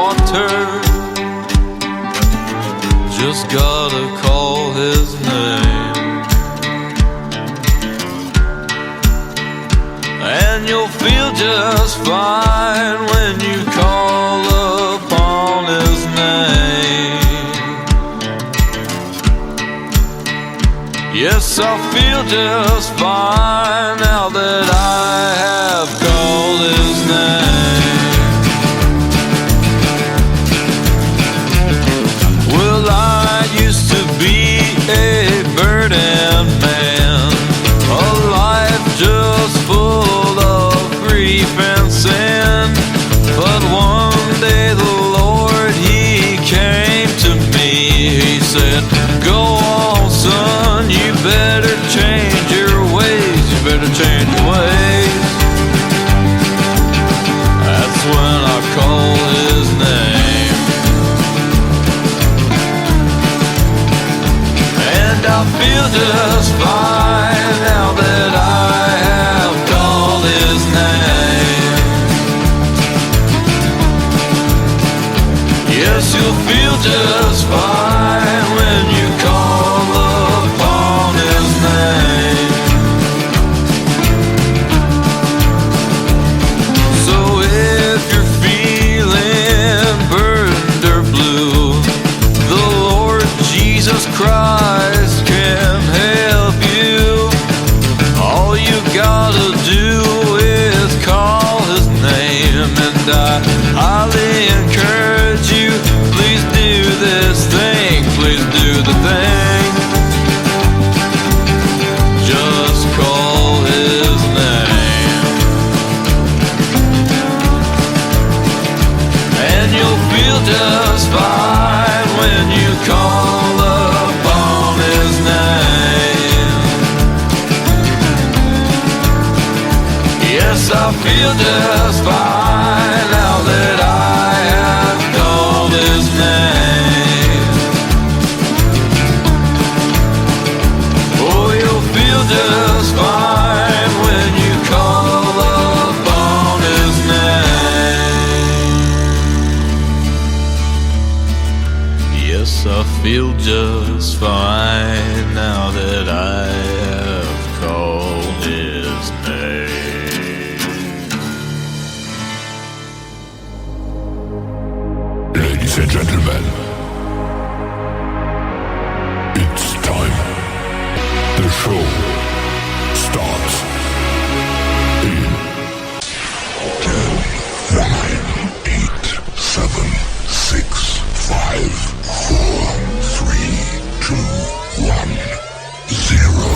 water. Just gotta call his name, and you'll feel just fine when you call upon his name. Yes, I feel just fine now that I have called his name. Well, I used to be a burdened man, a life just full of grief and sin. But one day the Lord, He came to me. He said, "Go on, son, you better change your ways. You better change your ways." That's when I called His name, and I feel just fine now that I have called His name. Yes, you'll feel just fine when you call upon His name. So if you're feeling burdened or blue, the Lord Jesus Christ can help you. All you gotta do is call His name, and I highly encourage you, please do this thing, please do the thing. Just call His name, and you'll feel just fine when you call upon His name. Yes, I feel just fine now that I have called His name. Oh, you'll feel just fine when you call upon His name. Yes, I feel just fine now that I have called His name. Ladies and gentlemen, it's time. The show starts in 10, 9, 8, 7, 6, 5, 4, 3, 2, 1, 0.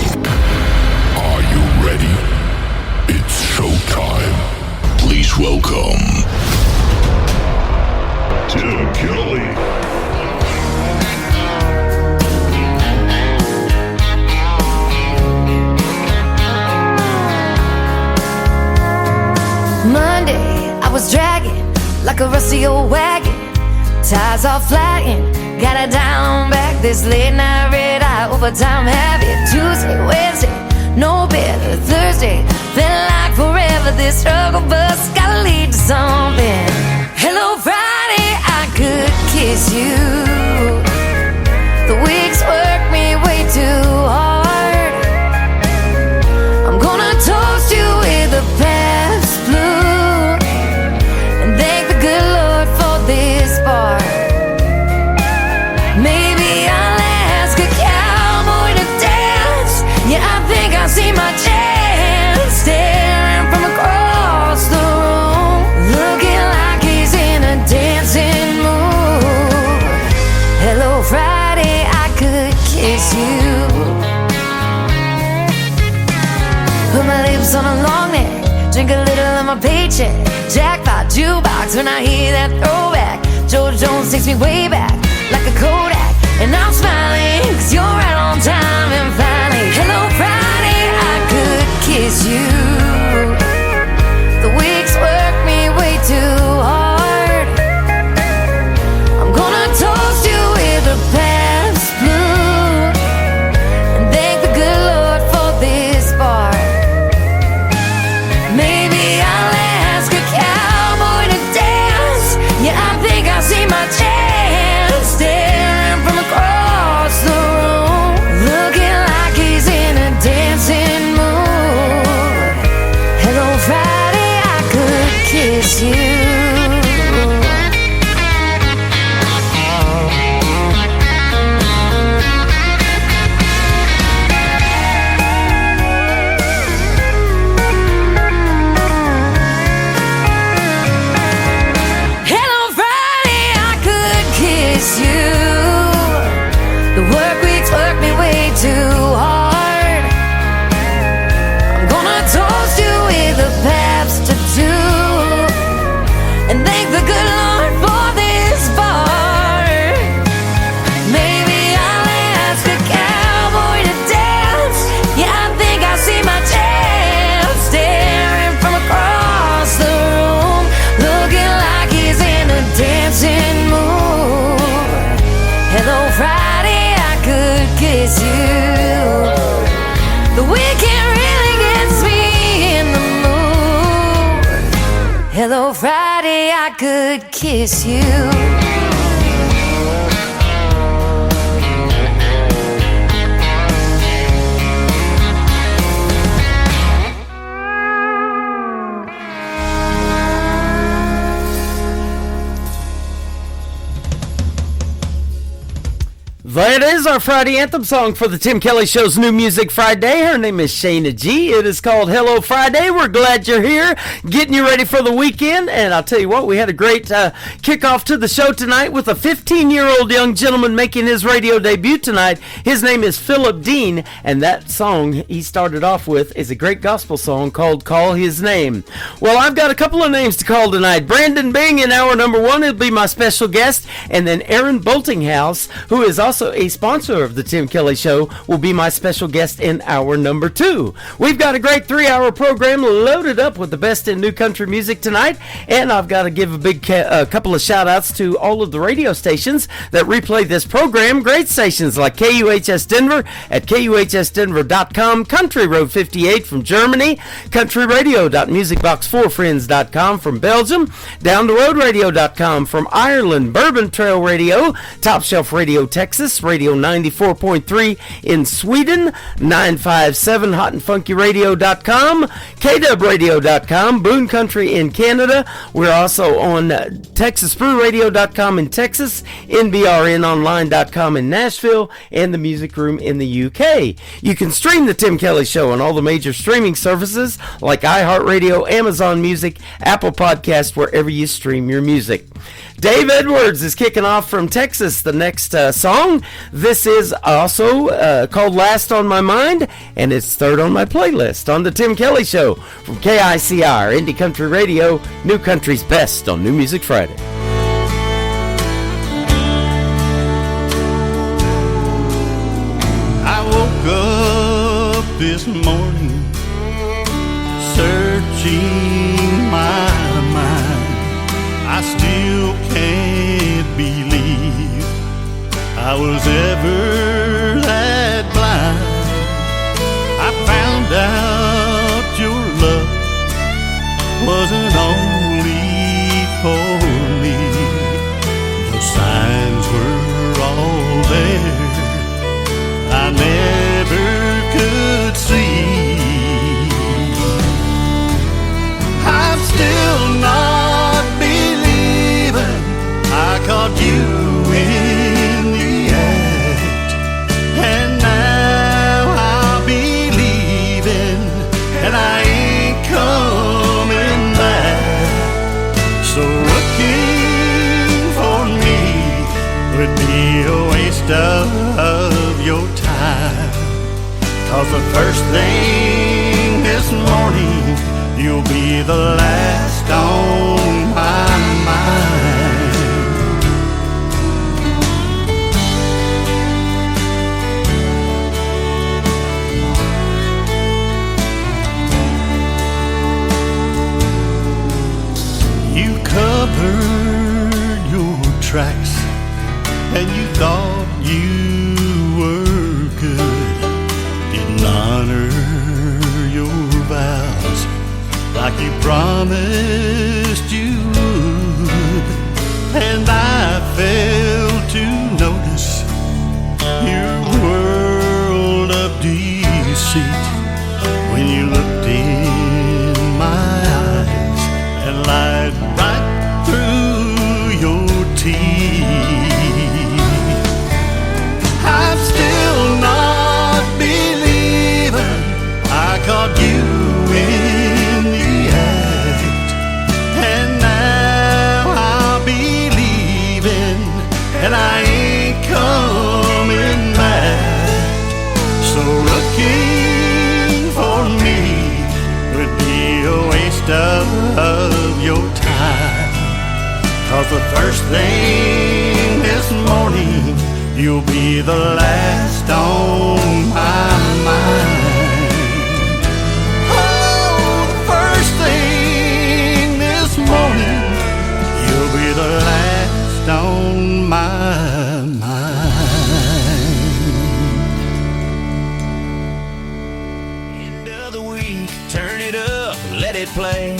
Are you ready? It's showtime. Please welcome Tim Kelly. Monday, I was dragging like a rusty old wagon. Tires all flying, got it down back. This late night red eye overtime habit. Tuesday, Wednesday, no better. Thursday, felt like forever. This struggle bus gotta lead to something. Hello Friday, I could kiss you. The weeks work me way too hard. I'm gonna toast you with a past blue and thank the good Lord for this bar. Maybe I'll ask a cowboy to dance. Yeah, I think I see my chance. Staring from across the room, looking like he's in a dancing mood. Hello Friday, I could kiss you. Put my lips on a long neck, drink a little of my paycheck. Jackpot jukebox when I hear that throwback. George Jones takes me way back like a Kodak, and I'm smiling 'cause you're right on time. And finally, hello Friday, I could kiss you. The weeks work me way too hard. I'm gonna toast you with a past blue and thank the good Lord for this bar. Maybe I'll ask a cowboy to dance. Yeah, I think I could kiss you. That is our Friday anthem song for the Tim Kelly Show's New Music Friday. Her name is Shayna G. It is called Hello Friday. We're glad you're here, getting you ready for the weekend. And I'll tell you what, we had a great kickoff to the show tonight with a 15-year-old young gentleman making his radio debut tonight. His name is Philip Dean, and that song he started off with is a great gospel song called Call His Name. Well, I've got a couple of names to call tonight. Brandon Bing in hour number 1 will be my special guest, and then Aaron Boltinghouse, who is also a sponsor of the Tim Kelly Show, will be my special guest in hour number 2. We've got a great 3-hour program loaded up with the best in new country music tonight, and I've got to give a big couple of shout outs to all of the radio stations that replay this program. Great stations like KUHS Denver at KUHSdenver.com, Country Road 58 from Germany, countryradio.musicbox4friends.com from Belgium, downtheroadradio.com from Ireland, Bourbon Trail Radio, Top Shelf Radio Texas, Radio 94.3 in Sweden, 957hotandfunkyradio.com, KWradio.com, Boone Country in Canada. We're also on TexasBrewRadio.com in Texas, NBRNonline.com in Nashville, and the Music Room in the UK. You can stream the Tim Kelly Show on all the major streaming services like iHeartRadio, Amazon Music, Apple Podcast, wherever you stream your music. Dave Edwards is kicking off from Texas the next song. This is also called Last on My Mind, and it's third on my playlist on the Tim Kelly Show from KICR, Indie Country Radio, New Country's best on New Music Friday. I woke up this morning searching my mind. I still can't believe I was ever that blind. I found out your love wasn't only for me. The signs were all there I never could see. I'm still not believing I caught you in the act, and now I'm believing and I ain't coming back. So looking for me would be a waste of your time, 'cause the first thing this morning you'll be the last on my mind. You covered your tracks and you thought you were good, didn't honor your vows like you promised you would. And I failed to notice your world of deceit when you looked in my eyes and lied right through your teeth. I'm still not believing I caught you in the act, and now I'm believing and I ain't coming back. So looking for me would be a waste of your time, 'cause the first thing this morning you'll be the last on my mind. Oh, the first thing this morning you'll be the last on my mind. End of the week, turn it up, let it play.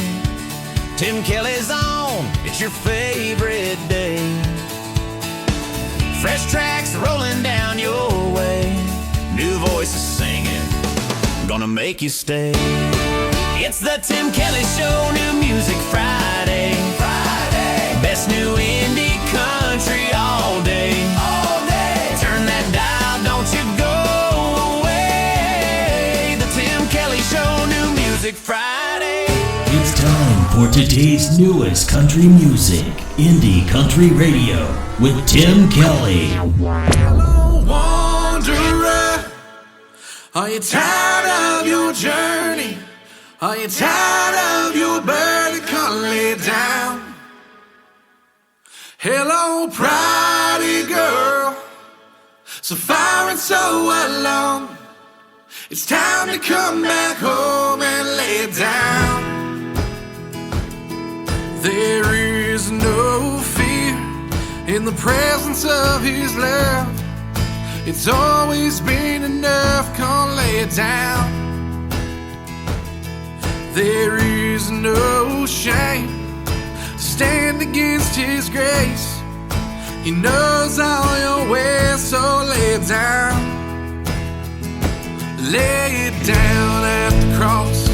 Tim Kelly's on, it's it's your favorite day. Fresh tracks rolling down your way. New voices singing, gonna make you stay. It's the Tim Kelly Show, New Music Friday. Best new indie country all day. Turn that dial, don't you go away. The Tim Kelly Show, New Music Friday. It's time for today's newest country music, Indie Country Radio, with Tim Kelly. Hello, wanderer. Are you tired of your journey? Are you tired of your burden? Come lay down. Hello, pridey girl, so far and so alone. It's time to come back home and lay it down. There is no fear in the presence of His love. It's always been enough, come lay it down. There is no shame, stand against His grace. He knows all your ways, so lay it down. Lay it down at the cross.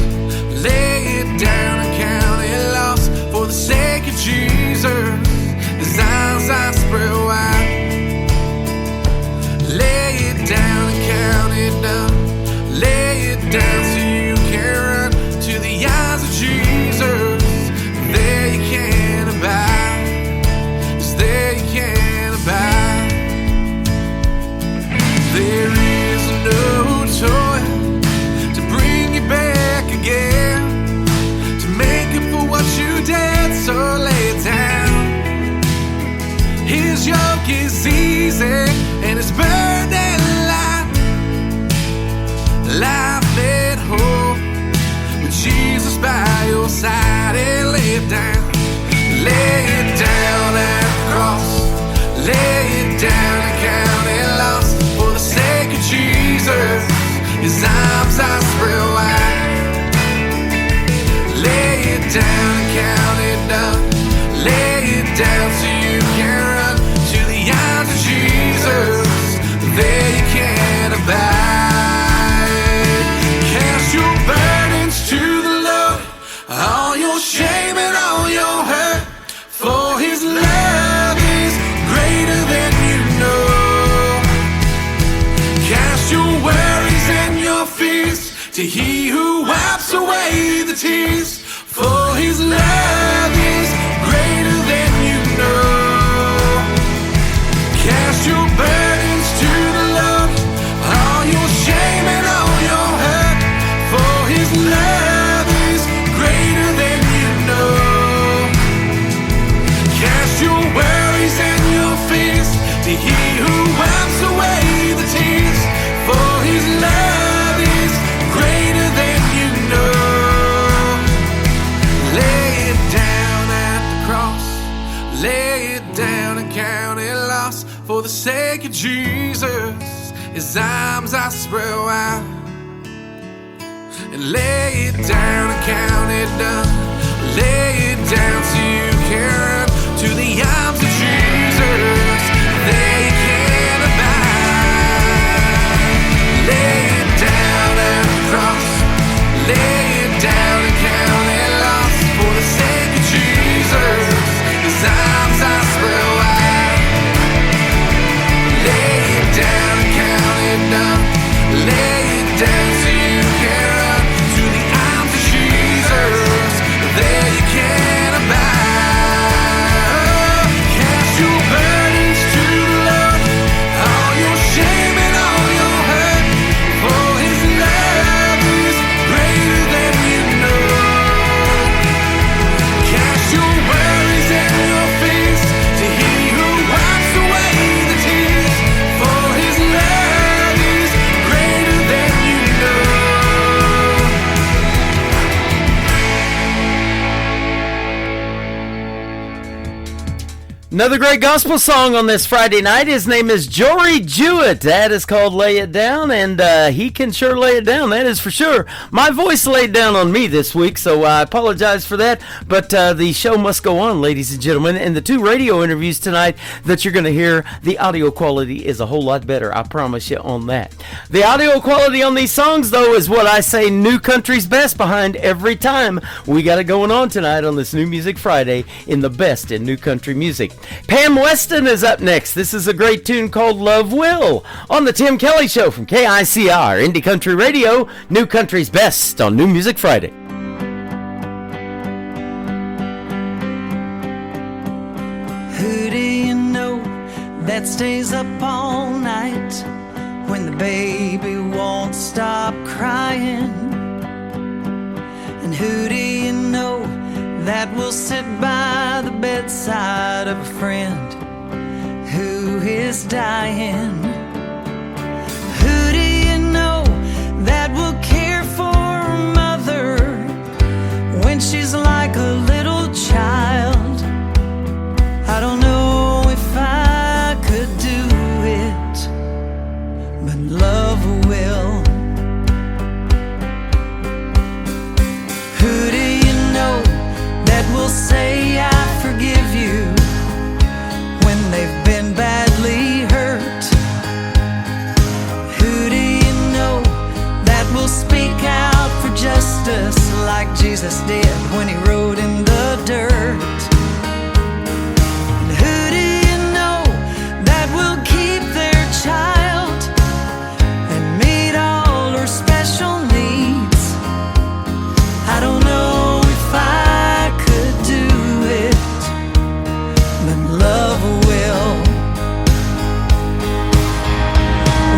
Lay it down and count it lost. For the sake of Jesus, His arms are spread wide. Lay it down and count it down. Lay it down so you can run to the eyes of Jesus. There you can abide. Yes, there you can abide. There is no toil to bring you back again, to make up for what you did, so lay it down. His yoke is easy and His burden light. Life made whole with Jesus by your side, and lay it down. Lay it down at the cross. Lay it down and count it lost. For the sake of Jesus, His arms are spread wide. Lay it down and count it down. Lay it down so you can run to the arms of Jesus. There you can abide. Cast your burdens to the Lord, all your shame and all your hurt. For His love is greater than you know. Cast your worries and your fears to He who wipes away the tears. For His love is greater than you know. Cast your burdens to the Lord, all your shame and all your hurt. For His love is greater than you know. Cast your worries and your fears to He who wipes away the tears. For His love is greater than you know. Lay it down at the cross. Lay it down and count it lost. For the sake of Jesus, His arms are spread wide. And lay it down and count it down. Lay it down so you can run to the arms of Jesus. There you can abide. Lay it down at the cross. Lay it down and count it lost. For the sake of Jesus, His arms are spread wide. Lay it down and count it down. Lay it down so you can run to the arms of Jesus. There you can abide. Another great gospel song on this Friday night. His name is Jory Jewett. That is called Lay It Down, and he can sure lay it down, that is for sure. My voice laid down on me this week, so I apologize for that, but the show must go on, ladies and gentlemen, and the 2 radio interviews tonight that you're going to hear, the audio quality is a whole lot better, I promise you on that. The audio quality on these songs, though, is what I say New Country's best behind every time. We got it going on tonight on this New Music Friday in the best in new country music. Pam Weston is up next. This is a great tune called Love Will on the Tim Kelly Show from KICR, Indie Country Radio, New Country's best on New Music Friday. Who do you know that stays up all night when the baby won't stop crying? And who do you know that will sit by the bedside of a friend who is dying? Who do you know that will care for a mother when she's like a little child? I don't know if I could do it, but love will. Who do you know that will say I forgive you when they've been badly hurt? Who do you know that will speak out for justice like Jesus did when he rode in the dirt? And who do you know that will keep their child and meet all her special needs? I don't know if I could do it, but love will.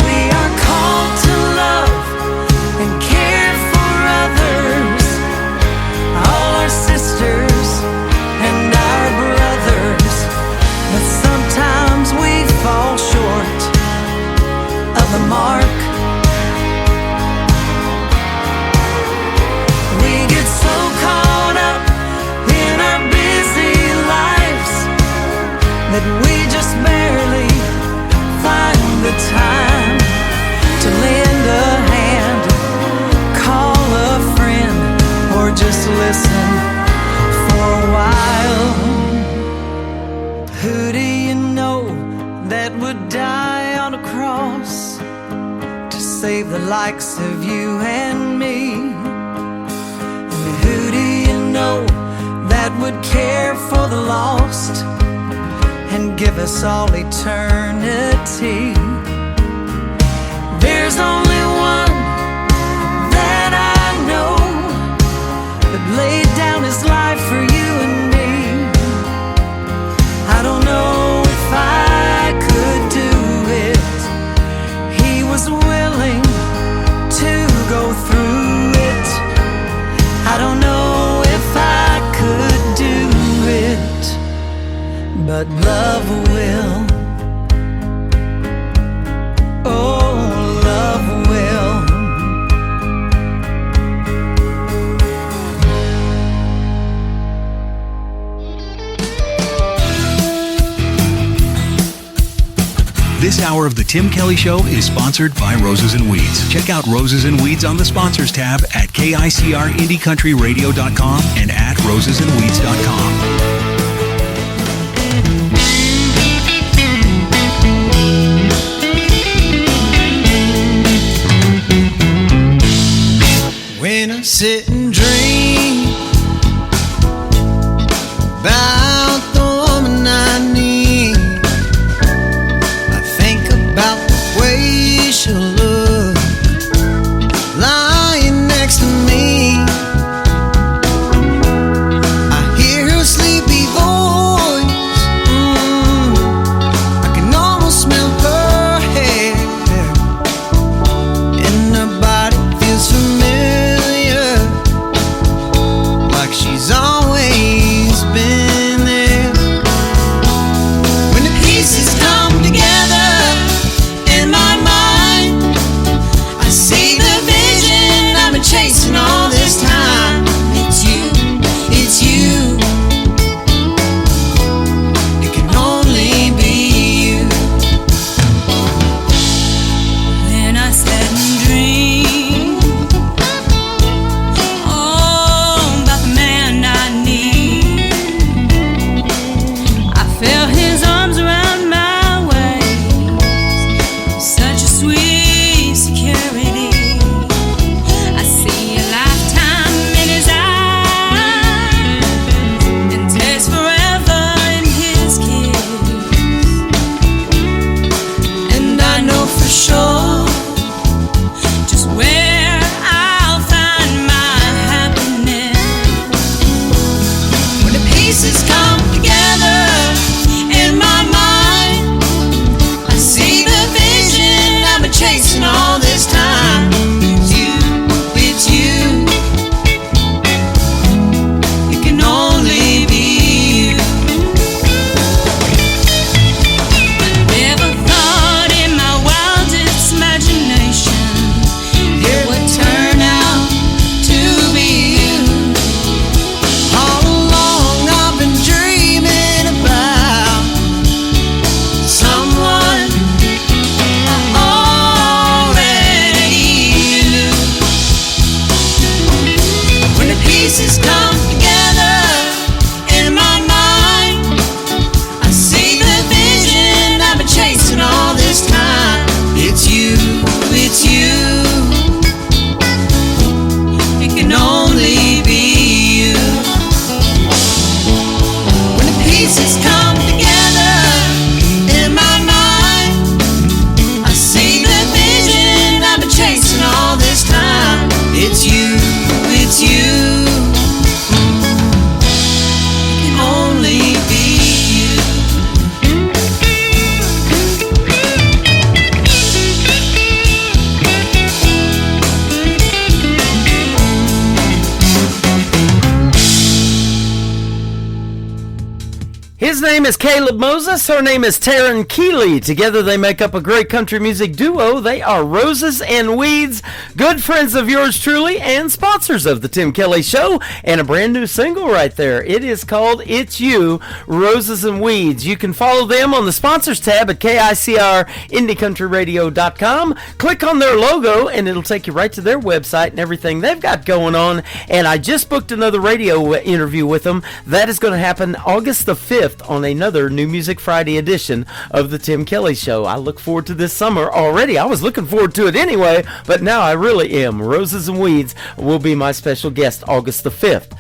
We are called to love and care for others, all our sisters and our brothers, but sometimes we fall short of the mark. We get so caught up in our busy lives that we just barely find the time to lend a hand, call a friend, or just listen for a while. Who do you know that would die on a cross to save the likes of you and me? Who do you know that would care for the lost and give us all eternity? There's only one that I know that laid down his life for you and me. I don't know if I could do it. He was willing to go through it. I don't know if I could do it, but love will. Oh, love will. This hour of the Tim Kelly Show is sponsored by Roses and Weeds. Check out Roses and Weeds on the sponsors tab at KICRIndieCountryRadio.com and at rosesandweeds.com. When I sit and dream about the woman I need, I think about the way she'll look lying next to me. I hear her sleepy voice, I can almost smell her hair, and her body feels familiar. name is Caleb Moses. Her name is Taryn Keeley. Together they make up a great country music duo. They are Roses and Weeds, good friends of yours truly, and sponsors of the Tim Kelly Show, and a brand new single right there. It is called It's You, Roses and Weeds. You can follow them on the sponsors tab at KICRIndieCountryRadio.com. Click on their logo and it'll take you right to their website and everything they've got going on. And I just booked another radio interview with them. That is going to happen August the 5th on another New Music Friday edition of the Tim Kelly Show. I look forward to this summer already. I was looking forward to it anyway, but now I really am. Roses and Weeds will be my special guest August the 5th.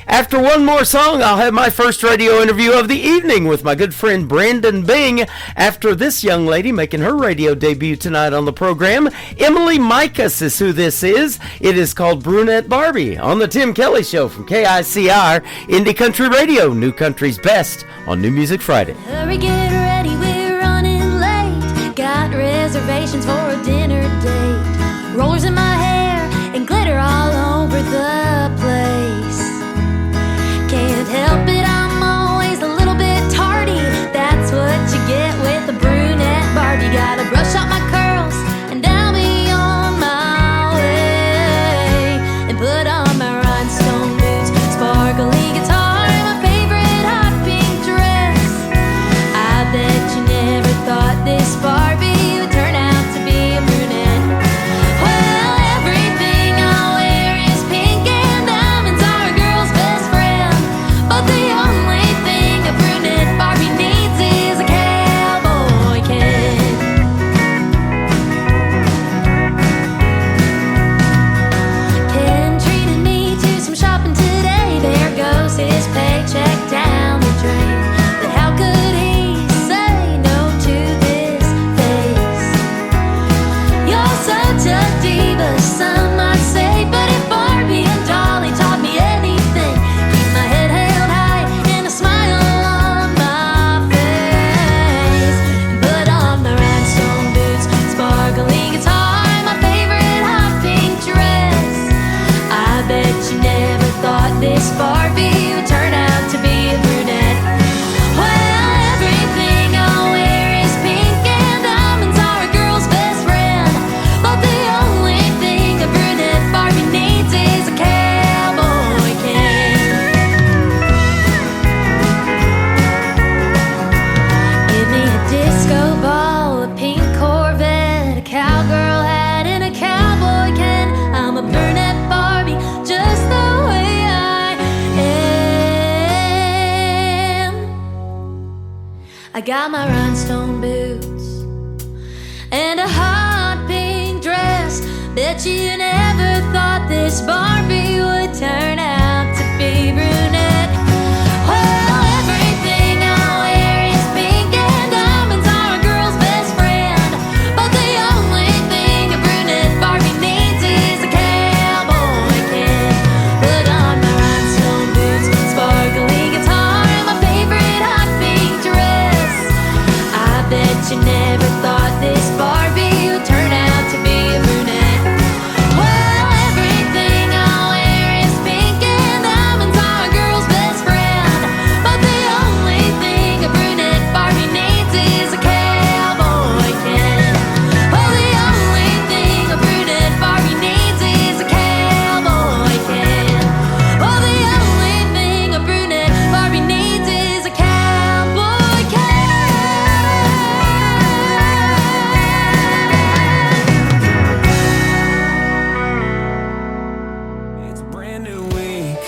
After one more song, I'll have my first radio interview of the evening with my good friend Brandon Bing. After this young lady making her radio debut tonight on the program, Emily Mikas is who this is. It is called Brunette Barbie on the Tim Kelly Show from KICR, Indie Country Radio, New Country's Best on New Music Friday. Hurry, get ready, we're running late. Got reservations for a dinner date. Rollers in my hair and glitter all over the place. Can't help it, I'm always a little bit tardy. That's what you get with a brunette Barbie. Gotta brush out my curls and I'll be on my way. And put on my rhinestone boots, sparkly guitar, my favorite hot pink dress. I bet you never thought this Barbie would turn out to be a brunette. Well, everything I wear is pink and diamonds are a girl's best friend. But the only thing a brunette Barbie needs is a cowboy can. Ken treated me to some shopping today. There goes his paycheck down the drain. But how could he say no to this face? You're such a diva, some might say. But if Barbie and Dolly taught me anything, keep my head held high and a smile on my face. And put on my rhinestone boots, sparkly guitar, my favorite hot pink dress. I bet you never thought this Barbie would turn out to be a brunette. Well, everything I wear is pink and diamonds are a girl's best friend. But the only thing a brunette Barbie needs is a cowboy can. Give me a disco ball, a pink Corvette, a cowgirl hat, and a cowboy can. I'm a brunette Barbie, just the way I am. I got my rhinestone boots and a hot pink dress. Bet you never thought this Barbie would turn out to be brunette. Well, everything I wear is pink and diamonds are a girl's best friend. But the only thing a brunette Barbie needs is a cowboy can. Put on my rhinestone boots, sparkly guitar, my favorite hot pink dress. I bet you never thought this Barbie would turn out to be a brunette. Well, everything I wear is pink and diamonds are a girl's best friend. But the only thing a brunette Barbie needs is a cowboy can. Oh, the only thing a brunette Barbie needs is a cowboy can. Oh, the only thing a brunette Barbie needs is a cowboy can. It's a brand new week.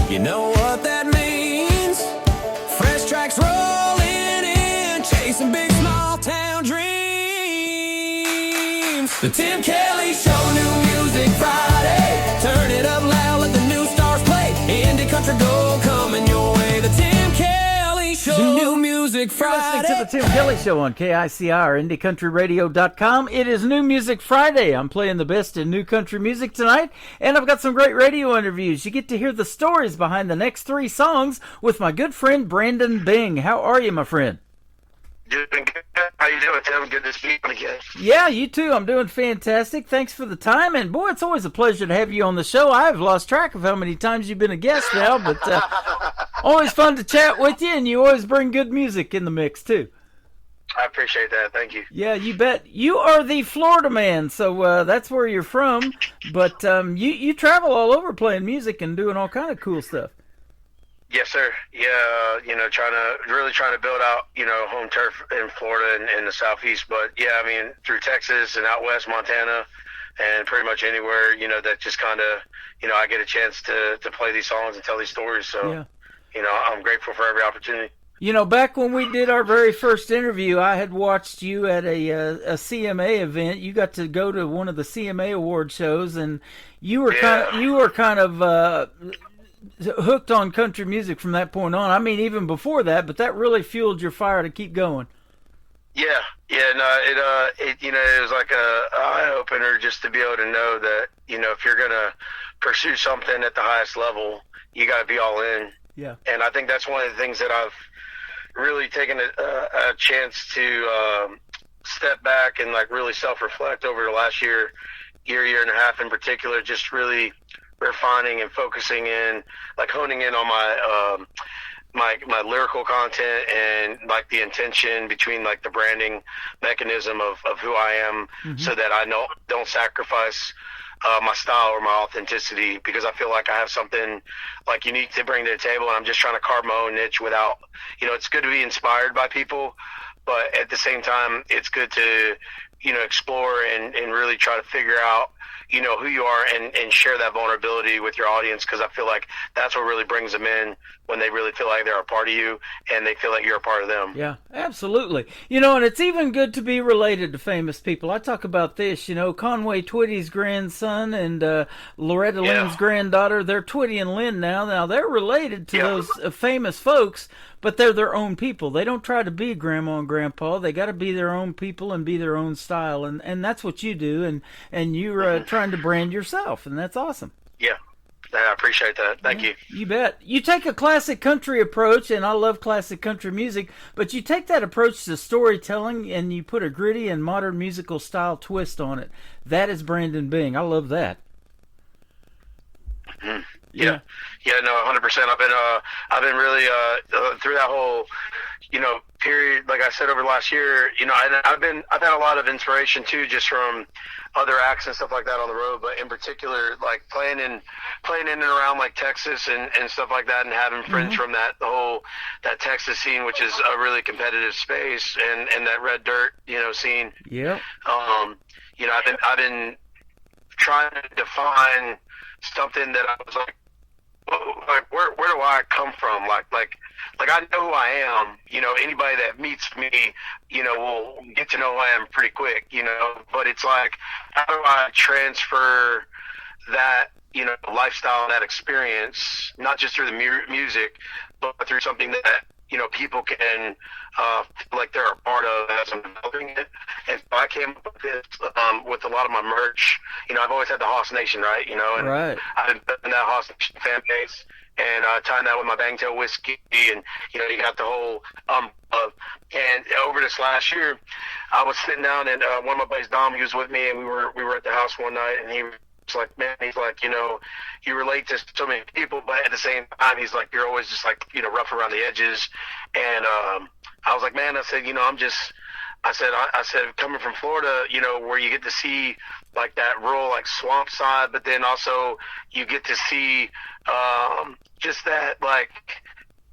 You know what that means. Fresh tracks rolling in, chasing big small town dreams. The Tim Kelly Show, New Music Friday. Turn it up loud, let the new stars play. Indie country gold coming your way. The Tim Kelly Show, New Music You're listening Friday. to the Tim Kelly Show on KICR, IndieCountryRadio.com. It is New Music Friday. I'm playing the best in new country music tonight, and I've got some great radio interviews. You get to hear the stories behind the next three songs with my good friend Brandon Bing. How are you, my friend? Doing good. How you doing, Tim? Good to speak again. Yeah, you too. I'm doing fantastic. Thanks for the time, and boy, it's always a pleasure to have you on the show. I've lost track of how many times you've been a guest now, but Always fun to chat with you, and you always bring good music in the mix, too. I appreciate that. Thank you. Yeah, you bet. You are the Florida man, so that's where you're from. But you travel all over playing music and doing all kind of cool stuff. Yes, sir. Yeah, trying to build out, home turf in Florida and the Southeast. But yeah, I mean, through Texas and out west, Montana, and pretty much anywhere, that just kind of, I get a chance to play these songs and tell these stories. So, yeah. I'm grateful for every opportunity. Back when we did our very first interview, I had watched you at a CMA event. You got to go to one of the CMA award shows, and you were kind of hooked on country music from that point on. I mean, even before that, but that really fueled your fire to keep going. Yeah, no, it was like a eye opener just to be able to know that, if you're gonna pursue something at the highest level, you got to be all in. Yeah. And I think that's one of the things that I've really taken a chance to step back and like really self-reflect over the last year and a half in particular, just really refining and focusing in, like honing in on my lyrical content and like the intention between like the branding mechanism of who I am, so that I don't sacrifice my style or my authenticity, because I feel like I have something like unique to bring to the table, and I'm just trying to carve my own niche without, it's good to be inspired by people, but at the same time, it's good to, explore and really try to figure out, who you are and share that vulnerability with your audience, because I feel like that's what really brings them in, when they really feel like they're a part of you and they feel like you're a part of them. Yeah, absolutely. And it's even good to be related to famous people. I talk about this, Conway Twitty's grandson and Loretta Lynn's granddaughter, they're Twitty and Lynn now. Now, they're related to those famous folks, but they're their own people. They don't try to be grandma and grandpa. They got to be their own people and be their own style, and that's what you do, and you're trying to brand yourself, and that's awesome. Yeah. I appreciate that. Thank you. You bet. You take a classic country approach, and I love classic country music, but you take that approach to storytelling and you put a gritty and modern musical style twist on it. That is Brandon Bing. I love that. Mm-hmm. Yeah, no, 100%. I've been really through that whole, period. Like I said, over the last year, I've had a lot of inspiration too, just from other acts and stuff like that on the road. But in particular, like playing in and around like Texas and stuff like that, and having friends from that Texas scene, which is a really competitive space, and that red dirt, scene. Yeah. I've been trying to define something that I was like where do I come from? Like I know who I am. Anybody that meets me, will get to know who I am pretty quick. But it's like, how do I transfer that, lifestyle and that experience, not just through the music, but through something that, people can feel like they're a part of as I'm developing it. And so I came up with this with a lot of my merch. I've always had the Hoss Nation, right? And right. I've been building that Hoss Nation fan base and tying that with my Bangtail whiskey, and you got the whole and over this last year, I was sitting down and one of my buddies, Dom, he was with me, and we were at the house one night, and he was like, man, he's like, you relate to so many people, but at the same time, he's like, you're always just like, rough around the edges. And I was like, man, I said, I said, coming from Florida, where you get to see like that rural, like swamp side, but then also you get to see just that, like,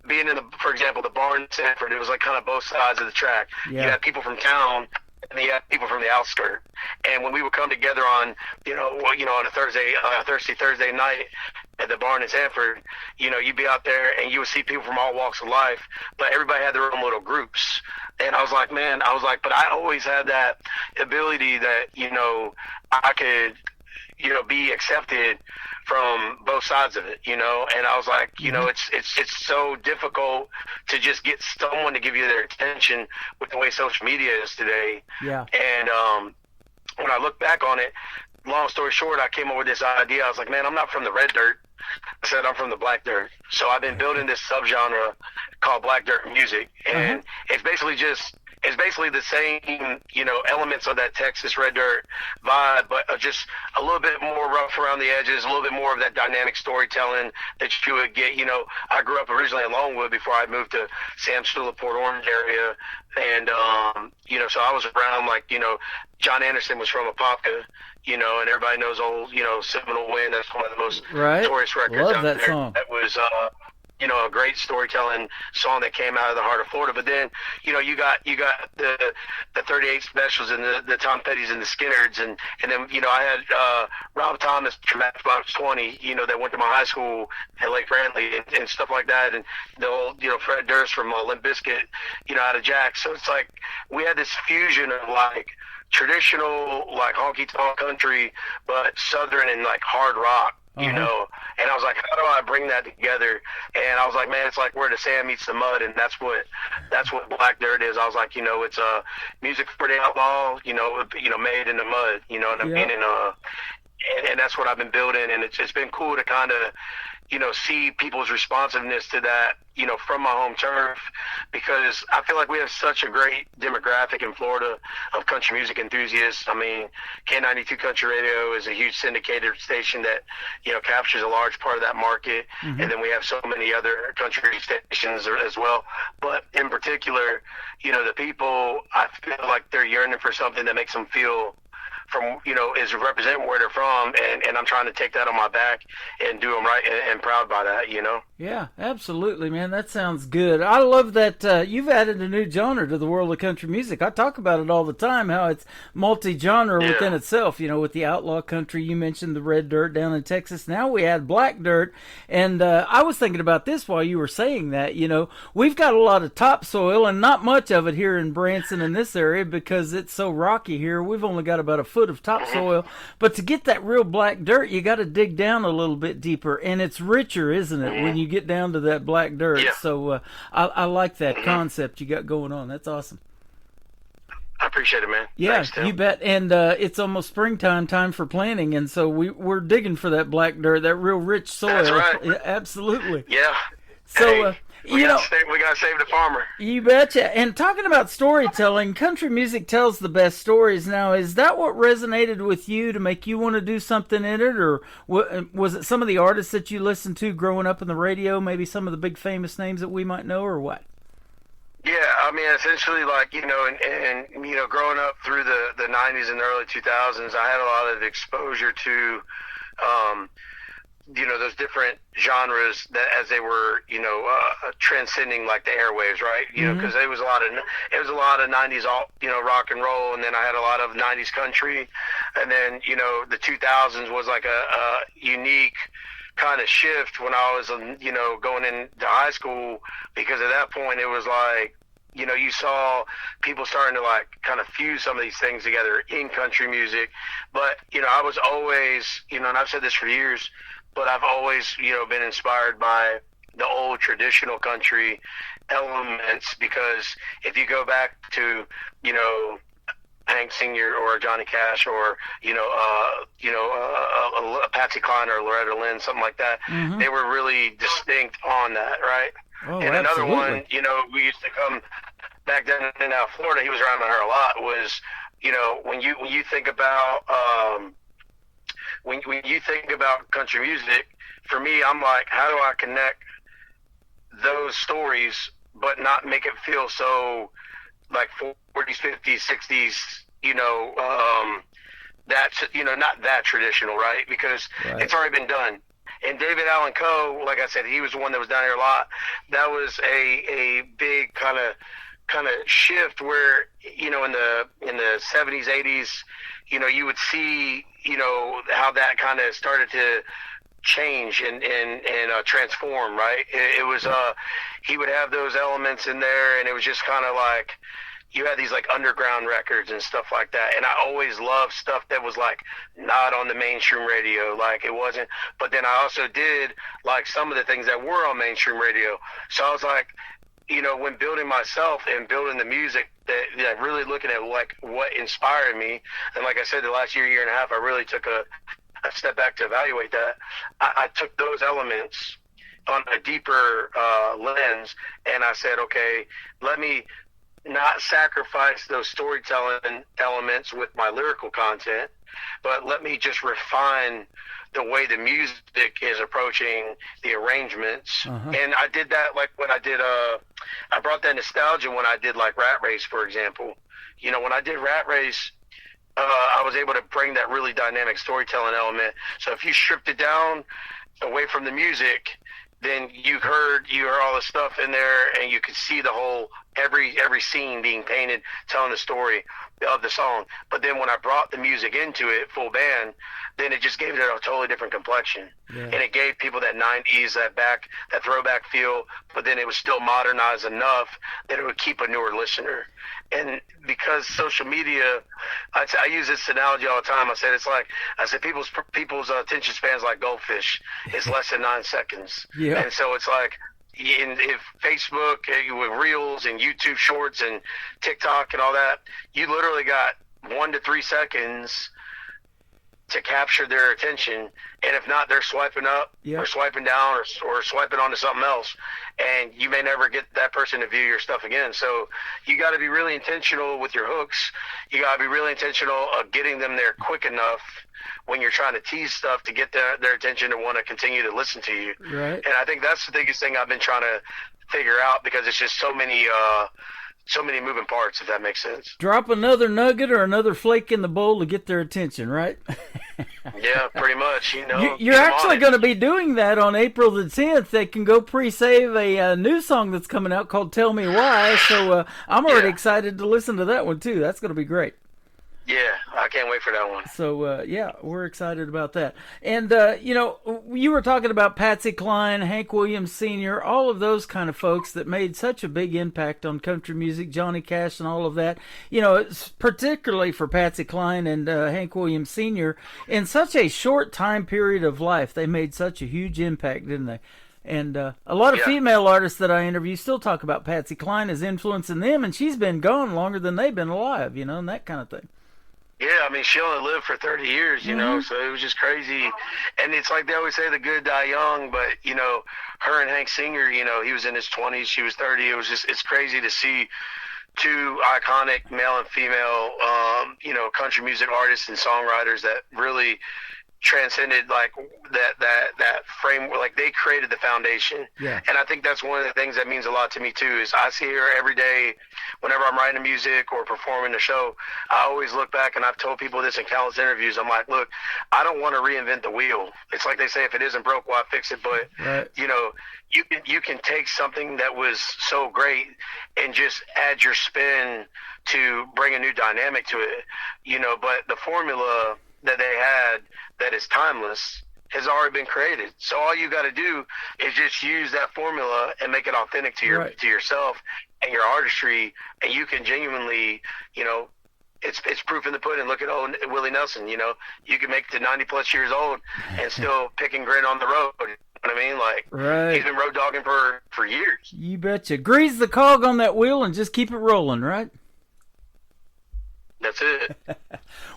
being in for example, the barn in Sanford, it was like kind of both sides of the track. Yeah. You had people from town, and you had people from the outskirts. And when we would come together on, on a Thursday night at the barn in Sanford, you'd be out there and you would see people from all walks of life, but everybody had their own little groups. And I was like, man, but I always had that ability that, I could, be accepted from both sides of it, and I was like, it's so difficult to just get someone to give you their attention with the way social media is today. Yeah. And when I look back on it, long story short, I came up with this idea. I was like, man, I'm not from the red dirt. I said, I'm from the black dirt. So I've been building this subgenre called black dirt music, and it's basically just it's basically the same, elements of that Texas Red Dirt vibe, but just a little bit more rough around the edges, a little bit more of that dynamic storytelling that you would get. I grew up originally in Longwood before I moved to Sam Stula, Port Orange area, and so I was around John Anderson was from Apopka, and everybody knows old, Seminole Wind. That's one of the most notorious records Love out that there. song. That was a great storytelling song that came out of the heart of Florida. But then, you got the 38 Specials and the Tom Petty's and the Skinnerds, and then I had Rob Thomas from Matchbox 20, that went to my high school at Lake Brantley and stuff like that, and the old Fred Durst from Limp Bizkit, out of Jack. So it's like we had this fusion of traditional honky tonk country, but southern and hard rock. And I was like, how do I bring that together? And I was like, man, it's like where the sand meets the mud, and that's what Black Dirt is. I was like, it's music for the outlaw, made in the mud, what I mean? And that's what I've been building, and it's been cool to kind of, see people's responsiveness to that, from my home turf, because I feel like we have such a great demographic in Florida of country music enthusiasts. I mean, K92 Country Radio is a huge syndicated station that, captures a large part of that market. Mm-hmm. And then we have so many other country stations as well. But in particular, the people, I feel like they're yearning for something that makes them feel is representing where they're from, and I'm trying to take that on my back and do them right and proud by that, Yeah, absolutely, man. That sounds good. I love that you've added a new genre to the world of country music. I talk about it all the time, how it's multi-genre within itself, with the outlaw country. You mentioned the Red Dirt down in Texas. Now we add Black Dirt, and I was thinking about this while you were saying that, we've got a lot of topsoil and not much of it here in Branson in this area because it's so rocky here. We've only got about a foot of topsoil, but to get that real black dirt, you got to dig down a little bit deeper, and it's richer, isn't it, when you get down to that black dirt? Yeah. So I like that concept you got going on. That's awesome. I appreciate it, man. Yeah, Thanks, Tim. you bet. And it's almost springtime, time for planting, and so we're digging for that black dirt, that real rich soil. That's right. Yeah, absolutely. Yeah. So we gotta save the farmer. You betcha. And talking about storytelling, country music tells the best stories. Now, is that what resonated with you to make you want to do something in it, or was it some of the artists that you listened to growing up in the radio, maybe some of the big famous names that we might know, or what? Yeah, I mean, essentially, and growing up through the 90s and the early 2000s, I had a lot of exposure to those different genres that as they were, transcending the airwaves, right? Because it was a lot of 90s rock and roll, and then I had a lot of 90s country, and then the 2000s was a unique kind of shift when I was going into high school, because at that point it was you saw people starting to kind of fuse some of these things together in country music. But I was always, and I've said this for years, but I've always, been inspired by the old traditional country elements, because if you go back to, Hank Sr. or Johnny Cash or, Patsy Cline or Loretta Lynn, something like that, they were really distinct on that, right? Oh, and another one, we used to come back then in Florida, he was around her a lot, was, when you think about, when you think about country music, for me, I'm like, how do I connect those stories, but not make it feel so 40s, 50s, 60s, that's, not that traditional, right? Because it's already been done. And David Allan Coe, like I said, he was the one that was down here a lot. That was a big kind of shift where, in the 70s, 80s, you would see, how that kind of started to change and transform, right? It was, he would have those elements in there, and it was just kind of you had these underground records and stuff like that. And I always loved stuff that was not on the mainstream radio, it wasn't. But then I also did some of the things that were on mainstream radio. So I was when building myself and building the music, that really looking at what inspired me. And like I said, the last year and a half, I really took a step back to evaluate that. I took those elements on a deeper lens, and I said, okay, let me not sacrifice those storytelling elements with my lyrical content, but let me just refine the way the music is approaching the arrangements. And I did that like when I did I brought that nostalgia when I did like Rat Race, for example. You know, when I did Rat Race, I was able to bring that really dynamic storytelling element. So if you stripped it down away from the music, then you heard all the stuff in there, and you could see the whole every scene being painted, telling the story of the song. But then when I brought the music into it, full band, then it just gave it a totally different complexion. And it gave people that 90s, that throwback feel, but then it was still modernized enough that it would keep a newer listener. And because social media, I use this analogy all the time. I said people's attention spans like goldfish. It's less than 9 seconds. Yeah. And so it's like, if Facebook with Reels and YouTube Shorts and TikTok and all that, you literally got 1 to 3 seconds to capture their attention, and if not, they're swiping up or swiping down or swiping onto something else, and you may never get that person to view your stuff again. So you got to be really intentional with your hooks. You got to be really intentional of getting them there quick enough when you're trying to tease stuff to get their attention to want to continue to listen to you. Right. And I think that's the biggest thing I've been trying to figure out, because it's just so many moving parts, if that makes sense. Drop another nugget or another flake in the bowl to get their attention, right? Yeah, pretty much. You're actually going to be doing that on April the 10th. They can go pre-save a new song that's coming out called Tell Me Why. So I'm already excited to listen to that one, too. That's going to be great. Yeah, I can't wait for that one. So, we're excited about that. And, you were talking about Patsy Cline, Hank Williams Sr., all of those kind of folks that made such a big impact on country music, Johnny Cash and all of that. It's particularly for Patsy Cline and Hank Williams Sr., in such a short time period of life, they made such a huge impact, didn't they? And a lot of female artists that I interview still talk about Patsy Cline as influencing them, and she's been gone longer than they've been alive, and that kind of thing. Yeah, I mean, she only lived for 30 years, so it was just crazy. And it's like they always say, the good die young, but, her and Hank Sr., he was in his 20s, she was 30. It's crazy to see two iconic male and female, country music artists and songwriters that really transcended like that framework. Like, they created the foundation. And I think that's one of the things that means a lot to me too, is I see her every day whenever I'm writing music or performing a show. I always look back, and I've told people this in countless interviews, I'm like, look, I don't want to reinvent the wheel. It's like they say, if it isn't broke, why fix it? But you can take something that was so great and just add your spin to bring a new dynamic to it, but the formula that they had that is timeless has already been created. So all you got to do is just use that formula and make it authentic to yourself and your artistry, and you can genuinely, it's proof in the pudding. Look at old Willie Nelson. You can make it to 90 plus years old and still pick and grin on the road. You know what I mean? Like, he's been road dogging for years. You betcha. Grease the cog on that wheel and just keep it rolling, right? That's it.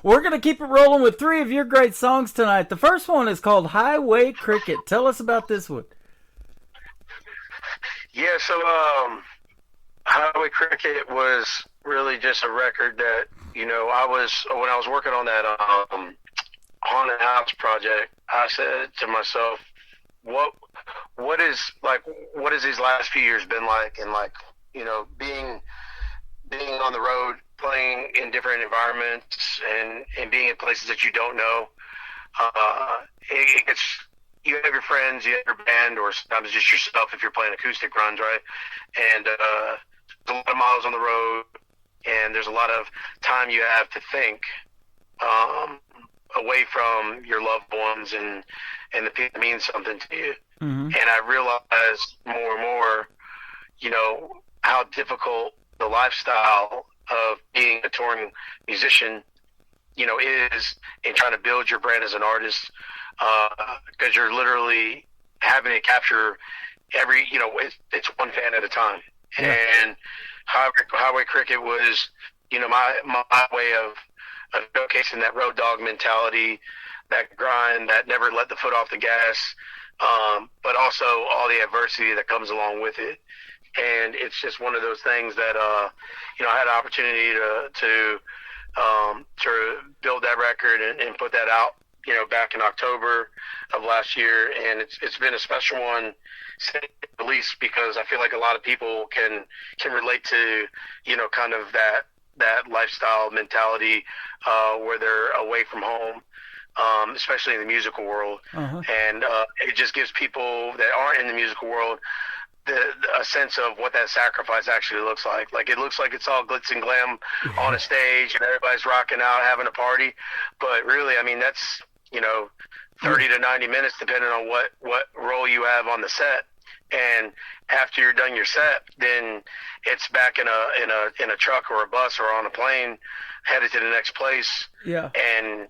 We're going to keep it rolling with 3 of your great songs tonight. The first one is called Highway Cricket. Tell us about this one. Yeah, so Highway Cricket was really just a record that, when I was working on that Haunted House project, I said to myself, what has these last few years been like? And being on the road, playing in different environments and being in places that you don't know. You have your friends, you have your band, or sometimes just yourself if you're playing acoustic runs, right? And there's a lot of miles on the road, and there's a lot of time you have to think away from your loved ones and the people that mean something to you. And I realized more and more, how difficult the lifestyle of being a touring musician, is in trying to build your brand as an artist, because you're literally having to capture every, it's one fan at a time. And Highway Cricket was, my way of showcasing that road dog mentality, that grind, that never let the foot off the gas, but also all the adversity that comes along with it. and it's just one of those things that you know, I had an opportunity to build that record and put that out, you know, back in October of last year, and it's been a special one since release, because I feel like a lot of people can relate to, you know, kind of that lifestyle mentality where they're away from home, especially in the musical world. And it just gives people that aren't in the musical world a sense of what that sacrifice actually looks like. Like, it looks like it's all glitz and glam on a stage and everybody's rocking out, having a party, but really, I mean, that's, you know, 30 to 90 minutes depending on what role you have on the set. And after you're done your set, then it's back in a truck or a bus or on a plane headed to the next place. Yeah. And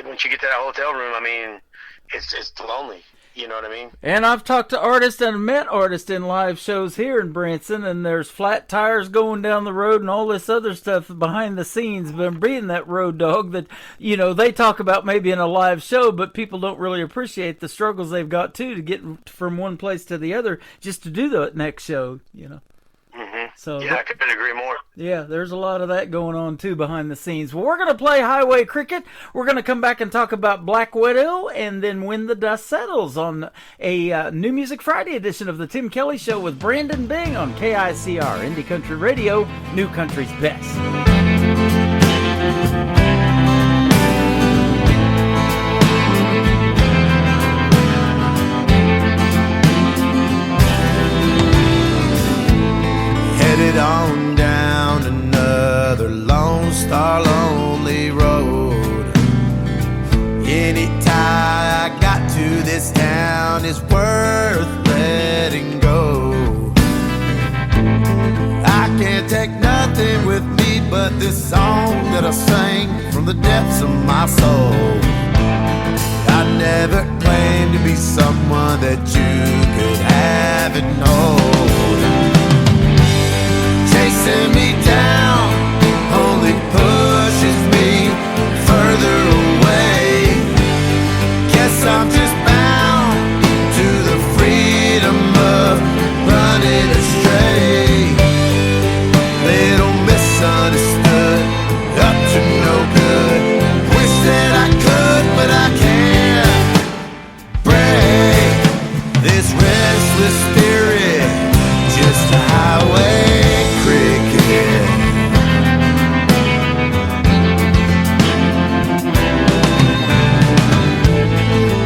once you get to that hotel room, I mean, it's lonely. You know what I mean? And I've talked to artists and met artists in live shows here in Branson, and there's flat tires going down the road and all this other stuff behind the scenes. But being that road dog that, you know, they talk about maybe in a live show, but people don't really appreciate the struggles they've got to get from one place to the other just to do the next show, you know. So yeah, I couldn't agree more. Yeah, there's a lot of that going on too behind the scenes. Well, we're going to play Highway Cricket. We're going to come back and talk about Black Widow, and then When the Dust Settles on a New Music Friday edition of the Tim Kelly Show with Brandon Bing on KICR, Indie Country Radio, New Country's Best. Headed on down another Lone Star lonely road. Any tie I got to this town is worth letting go. I can't take nothing with me but this song that I sang from the depths of my soul. I never claimed to be someone that you could have and hold. Chasing me down only pushes me further away. Guess I'm just bound to the freedom of running astray. Little misunderstood, up to no good. Wish that I could, but I can't break this restless spirit. Just a highway cricket.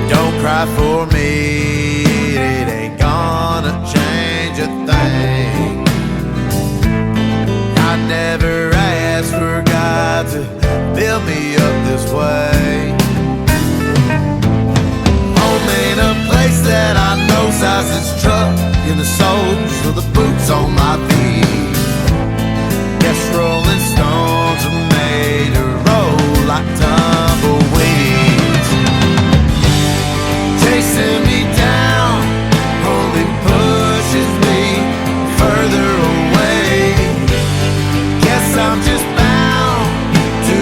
Don't cry for me, it ain't gonna change a thing. I never asked for God to build me up this way. Home ain't a place that I know, size this truck in the soles of the boots on my feet. Guess Rolling Stones are made to roll like tumbleweeds. Chasing me down only pushes me further away. Guess I'm just bound to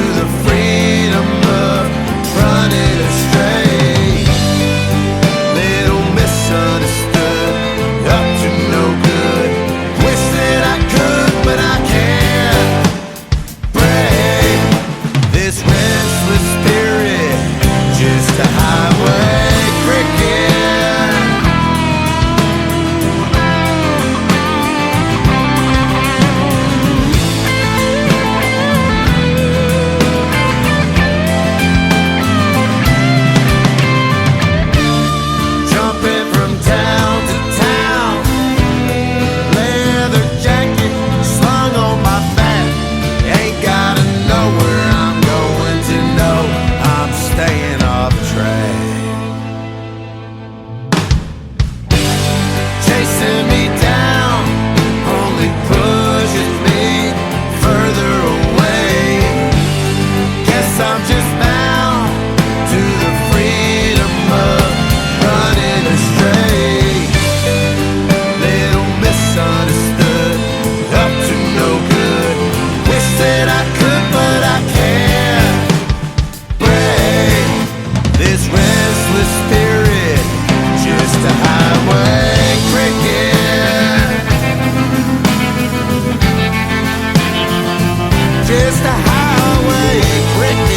cricket.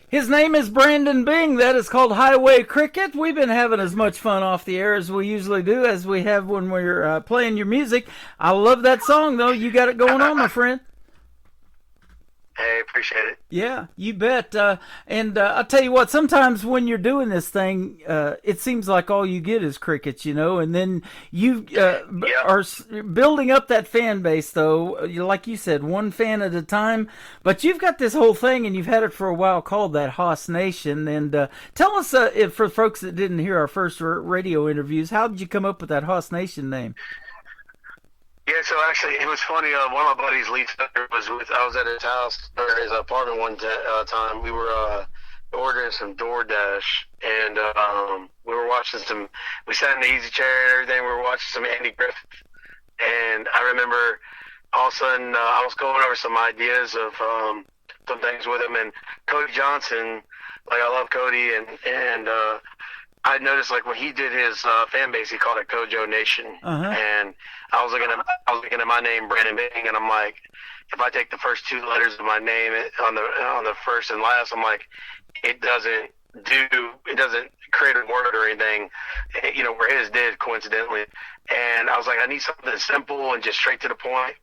His name is Brandon Bing. That is called Highway Cricket. We've been having as much fun off the air as we usually do, as we have when we're playing your music. I love that song, though. You got it going on, my friend. Hey, appreciate it. Yeah, you bet. And I'll tell you what, sometimes when you're doing this thing, it seems like all you get is crickets, you know, and then you are building up that fan base, though, like you said, one fan at a time. But you've got this whole thing, and you've had it for a while, called that Hoss Nation. And tell us, if for folks that didn't hear our first radio interviews, how did you come up with that Hoss Nation name? Yeah, so actually, it was funny. One of my buddies, Lee Tucker, I was at his house, or his apartment one time. We were ordering some DoorDash, and we were watching we sat in the easy chair and everything. We were watching some Andy Griffith. And I remember all of a sudden, I was going over some ideas of some things with him. And Cody Johnson, like, I love Cody, and I noticed, like, when he did his fan base, he called it Kojo Nation. And I was looking at my name, Brandon Bing, and I'm like, if I take the first two letters of my name on the first and last, I'm like, it doesn't create a word or anything, you know, where his did, coincidentally. And I was like, I need something simple and just straight to the point.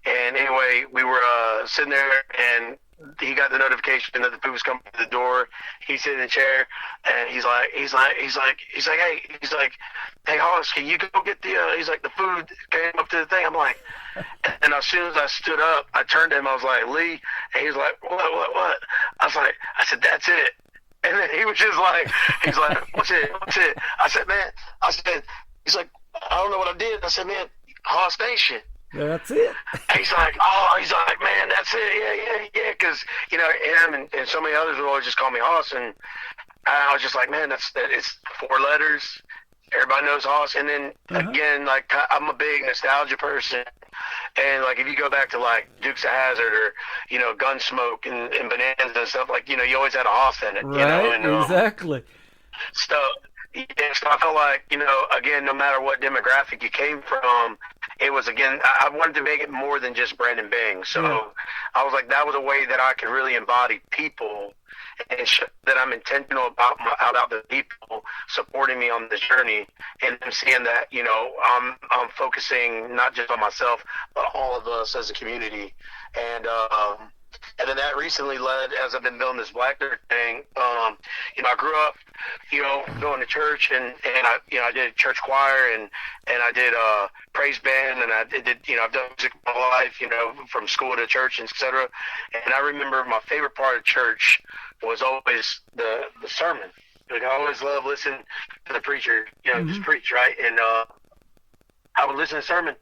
And anyway, we were sitting there, and he got the notification that the food was coming to the door. He's sitting in the chair, and he's like, hey, Hoss, can you go get the food came up to the thing. I'm like, and as soon as I stood up, I turned to him. I was like, Lee, and he was like, what? I said, that's it. And then he was just like, he's like, what's it? I said, man, he's like, I don't know what I did. I said, man, Hoss Nation. That's it. He's like, man, that's it. Yeah. Because, you know, him and so many others would always just call me Hoss. And I was just like, man, it's 4 letters. Everybody knows Hoss. And then, again, like, I'm a big nostalgia person. And, like, if you go back to, like, Dukes of Hazzard or, you know, Gunsmoke and Bonanza and stuff, like, you know, you always had a Hoss in it. Right, you know? And, exactly. So I felt like, you know, again, no matter what demographic you came from, it was, again, I wanted to make it more than just Brandon Bing. So I was like, that was a way that I could really embody people and show that I'm intentional about the people supporting me on this journey, and them seeing that, you know, I'm focusing not just on myself, but all of us as a community. And then that recently led, as I've been building this Black Dirt thing, you know, I grew up, you know, going to church, and I did church choir, and I did praise band, and I did, you know, I've done music my whole life, you know, from school to church, and et cetera. And I remember my favorite part of church was always the sermon. Like, I always loved listening to the preacher, you know, just preach, right? And I would listen to the sermon,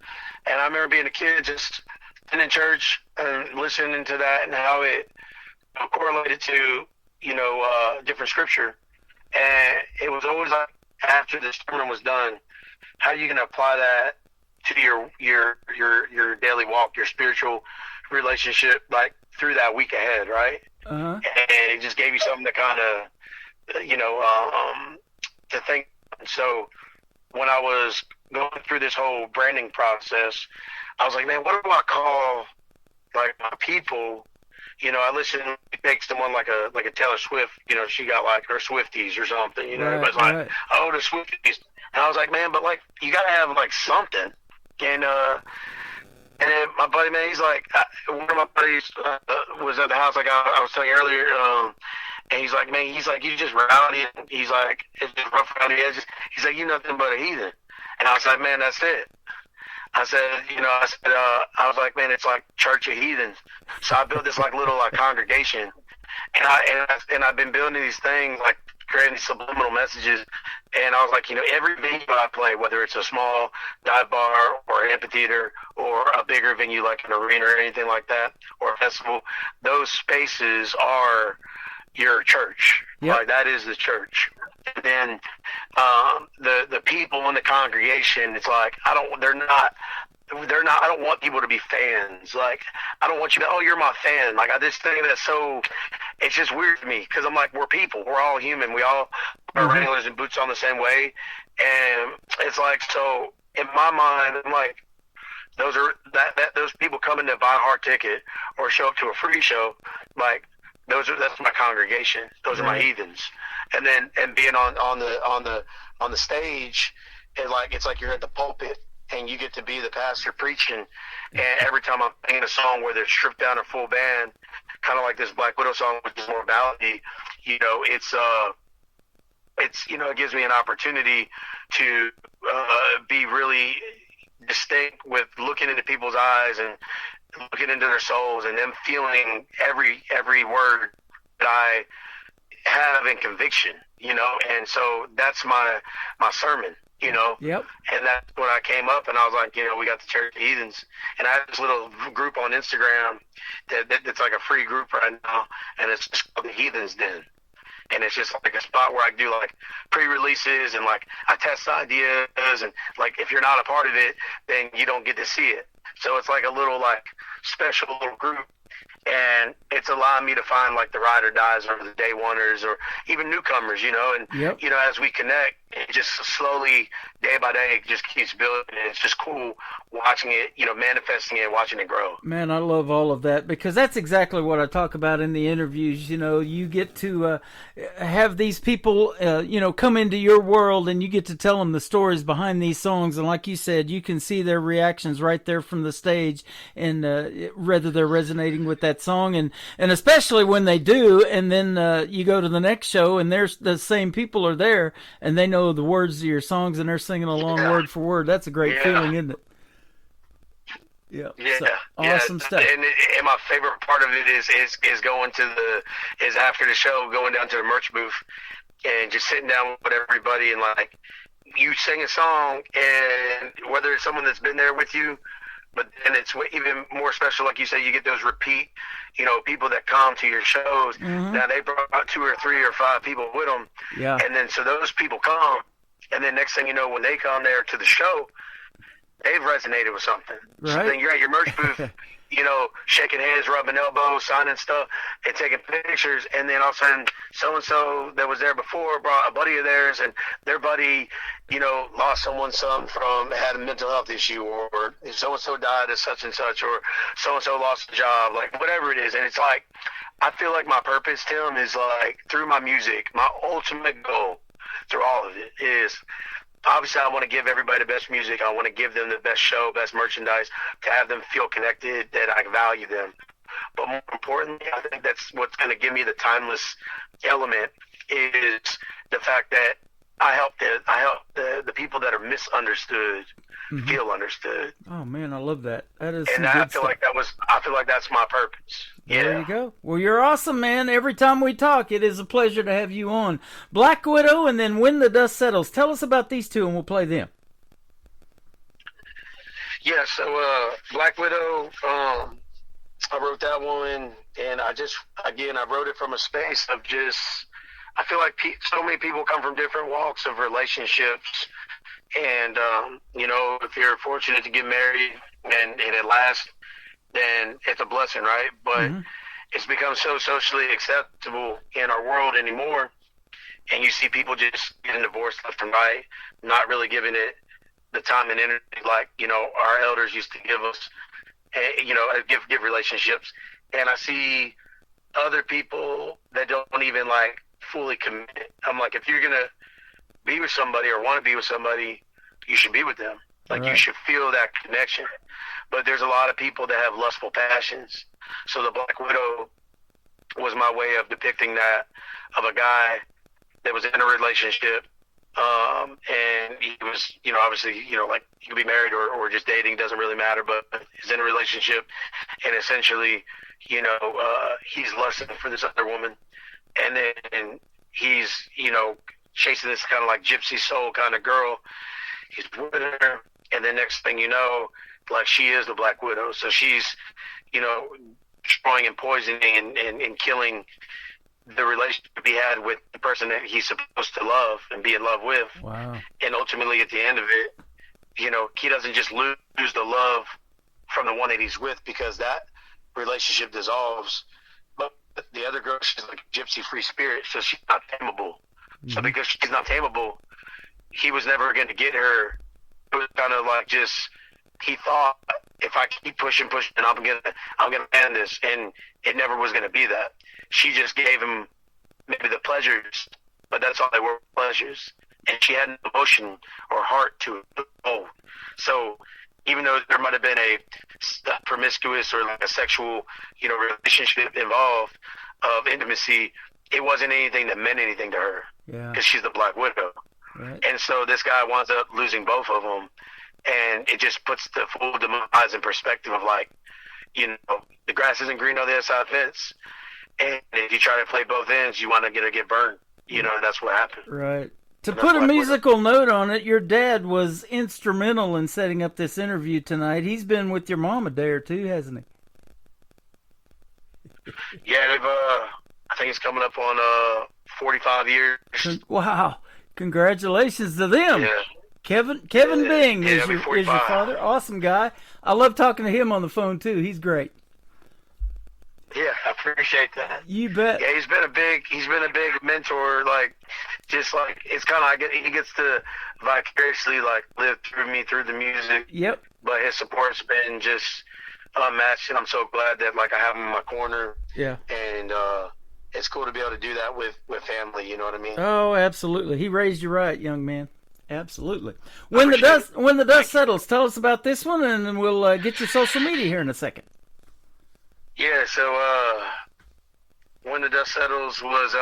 and I remember being a kid just in church and listening to that, and how it correlated to, you know, different scripture. And it was always like, after the sermon was done, how are you going to apply that to your daily walk, your spiritual relationship, like, through that week ahead, right? And it just gave you something to kind of, you know, to think. So when I was going through this whole branding process, I was like, man, what do I call, like, my people? You know, I listen, take someone like a Taylor Swift, you know, she got like her Swifties or something, you know, everybody's like, oh, the Swifties. And I was like, man, but, like, you got to have, like, something. And then my buddy, man, he's like, one of my buddies was at the house, like I was telling you earlier, and he's like, man, you just rowdy, and he's like, it's just rough around the edges. He's like, you nothing but a heathen. And I was like, man, that's it. I was like, man, it's like Church of Heathens. So I built this, like, little, like, congregation, and I've been building these things, like, creating these subliminal messages. And I was like, you know, every venue I play, whether it's a small dive bar or amphitheater or a bigger venue like an arena or anything like that, or a festival, those spaces are your church. Yep. Like, that is the church. And then the people in the congregation, it's like, they're not they're not. I don't want people to be fans. Like, I don't want you to. Oh, you're my fan. Like, I just think that's so. It's just weird to me because I'm like, we're people. We're all human. We all are Wranglers and boots on the same way. And it's like, so in my mind, I'm like, those are those people coming to buy a hard ticket or show up to a free show, like that's my congregation. Those are my heathens. And then being on the stage, and like it's like you're at the pulpit and you get to be the pastor preaching. And every time I'm singing a song where they're stripped down a full band, kind of like this Black Widow song, which is more ballady, you know, it's you know, it gives me an opportunity to be really distinct with looking into people's eyes and looking into their souls and them feeling every word that I have in conviction, you know. And so that's my sermon, you know. Yep. And that's when I came up and I was like, you know, we got the Church of Heathens, and I have this little group on Instagram that's like a free group right now, and it's just called the Heathens Den. And it's just like a spot where I do like pre-releases and like I test ideas, and like if you're not a part of it, then you don't get to see it. So it's like a little like special little group, and it's allowing me to find like the ride or dies or the day oneers or even newcomers, you know. And you know, as we connect, it just slowly, day by day, it just keeps building. And it's just cool watching it, you know, manifesting it, watching it grow. Man, I love all of that because that's exactly what I talk about in the interviews. You know, you get to have these people, you know, come into your world and you get to tell them the stories behind these songs. And like you said, you can see their reactions right there from the stage, and whether they're resonating with that song, and especially when they do, and then you go to the next show and there's the same people are there and they know the words of your songs and they're singing along word for word. That's a great feeling, isn't it? Yeah. So, awesome stuff. And my favorite part of it is going to is after the show, going down to the merch booth and just sitting down with everybody, and like you sing a song, and whether it's someone that's been there with you, but then it's even more special, like you say, you get those repeat, you know, people that come to your shows. Now they brought 2 or 3 or 5 people with them, and then so those people come, and then next thing you know, when they come there to the show, they've resonated with something. Right. So then you're at your merch booth, you know, shaking hands, rubbing elbows, signing stuff, and taking pictures, and then all of a sudden, so-and-so that was there before brought a buddy of theirs, and their buddy, you know, lost someone's son had a mental health issue, or so-and-so died of such and such, or so-and-so lost a job, like whatever it is. And it's like, I feel like my purpose, Tim, is like through my music, my ultimate goal through all of it is, obviously, I want to give everybody the best music. I want to give them the best show, best merchandise, to have them feel connected, that I value them. But more importantly, I think that's what's going to give me the timeless element is the fact that I help the people that are misunderstood feel understood. Oh man, I love that. That is, and I feel like that's my purpose. There you go. Well, you're awesome, man. Every time we talk, it is a pleasure to have you on. Black Widow and then When the Dust Settles. Tell us about these two, and we'll play them. Yeah, so Black Widow, I wrote that one, and I wrote it from a space of just, I feel like so many people come from different walks of relationships, and, you know, if you're fortunate to get married and it lasts, then it's a blessing, right? But it's become so socially acceptable in our world anymore, and you see people just getting divorced left and right, not really giving it the time and energy like, you know, our elders used to give us, you know, give relationships. And I see other people that don't even like fully commit. I'm like, if you're gonna be with somebody or want to be with somebody, you should be with them. Like, you should feel that connection. But there's a lot of people that have lustful passions. So the Black Widow was my way of depicting that, of a guy that was in a relationship, and he was, you know, obviously, you know, like, you could be married or just dating, doesn't really matter, but he's in a relationship, and essentially, you know, he's lusting for this other woman, and then he's, you know, chasing this kind of like gypsy soul kind of girl. He's with her, and then next thing you know, like, she is the Black Widow. So she's, you know, destroying and poisoning and killing the relationship he had with the person that he's supposed to love and be in love with. Wow. And ultimately, at the end of it, he doesn't just lose the love from the one that he's with, because that relationship dissolves. But the other girl, she's like a gypsy free spirit, so she's not tameable. So because she's not tameable, he was never going to get her. It was kind of like just, he thought, if I keep pushing, I'm gonna end this, and it never was gonna be that. She just gave him maybe the pleasures, but that's all they were, pleasures, and she had no emotion or heart to it. Oh, so even though there might have been a promiscuous or like a sexual, relationship involved of intimacy, it wasn't anything that meant anything to her, because she's the Black Widow, and so this guy winds up losing both of them. And it just puts the full demise in perspective of like, the grass isn't green on the other side of the fence. And if you try to play both ends, you want to get burned. That's what happened. Right. To put a musical note on it, your dad was instrumental in setting up this interview tonight. He's been with your mom a day or two, hasn't he? Yeah, I think it's coming up on 45 years. Wow. Congratulations to them. Yeah. Kevin Bing is your father. Awesome guy. I love talking to him on the phone too. He's great. Yeah, I appreciate that. You bet. Yeah, he's been a big mentor. Like, just like, it's kind of like he gets to vicariously like live through me through the music. Yep. But his support's been just unmatched, and I'm so glad that like I have him in my corner. Yeah. And it's cool to be able to do that with family. You know what I mean? Oh, absolutely. He raised you right, young man. Absolutely. When the dust settles, tell us about this one, and then we'll get your social media here in a second. Yeah. So when the dust settles was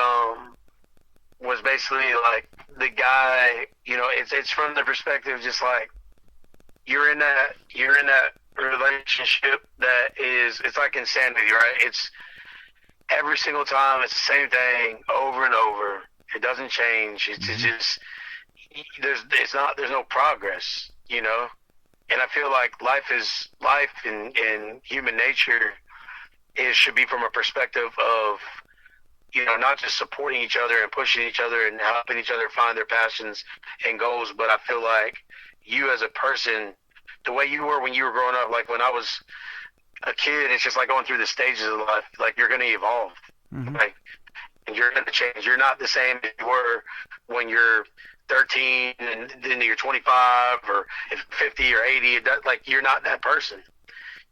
basically like the guy. It's from the perspective just like you're in that relationship that it's like insanity, right? It's every single time it's the same thing over and over. It doesn't change. It's just. There's no progress, and I feel like life and human nature should be from a perspective of, not just supporting each other and pushing each other and helping each other find their passions and goals, but I feel like you as a person, the way you were when you were growing up, like when I was a kid, it's just like going through the stages of life, like you're going to evolve, like, and you're going to change. You're not the same as you were when you're 13 and then you're 25 or 50 or 80. Like, you're not that person.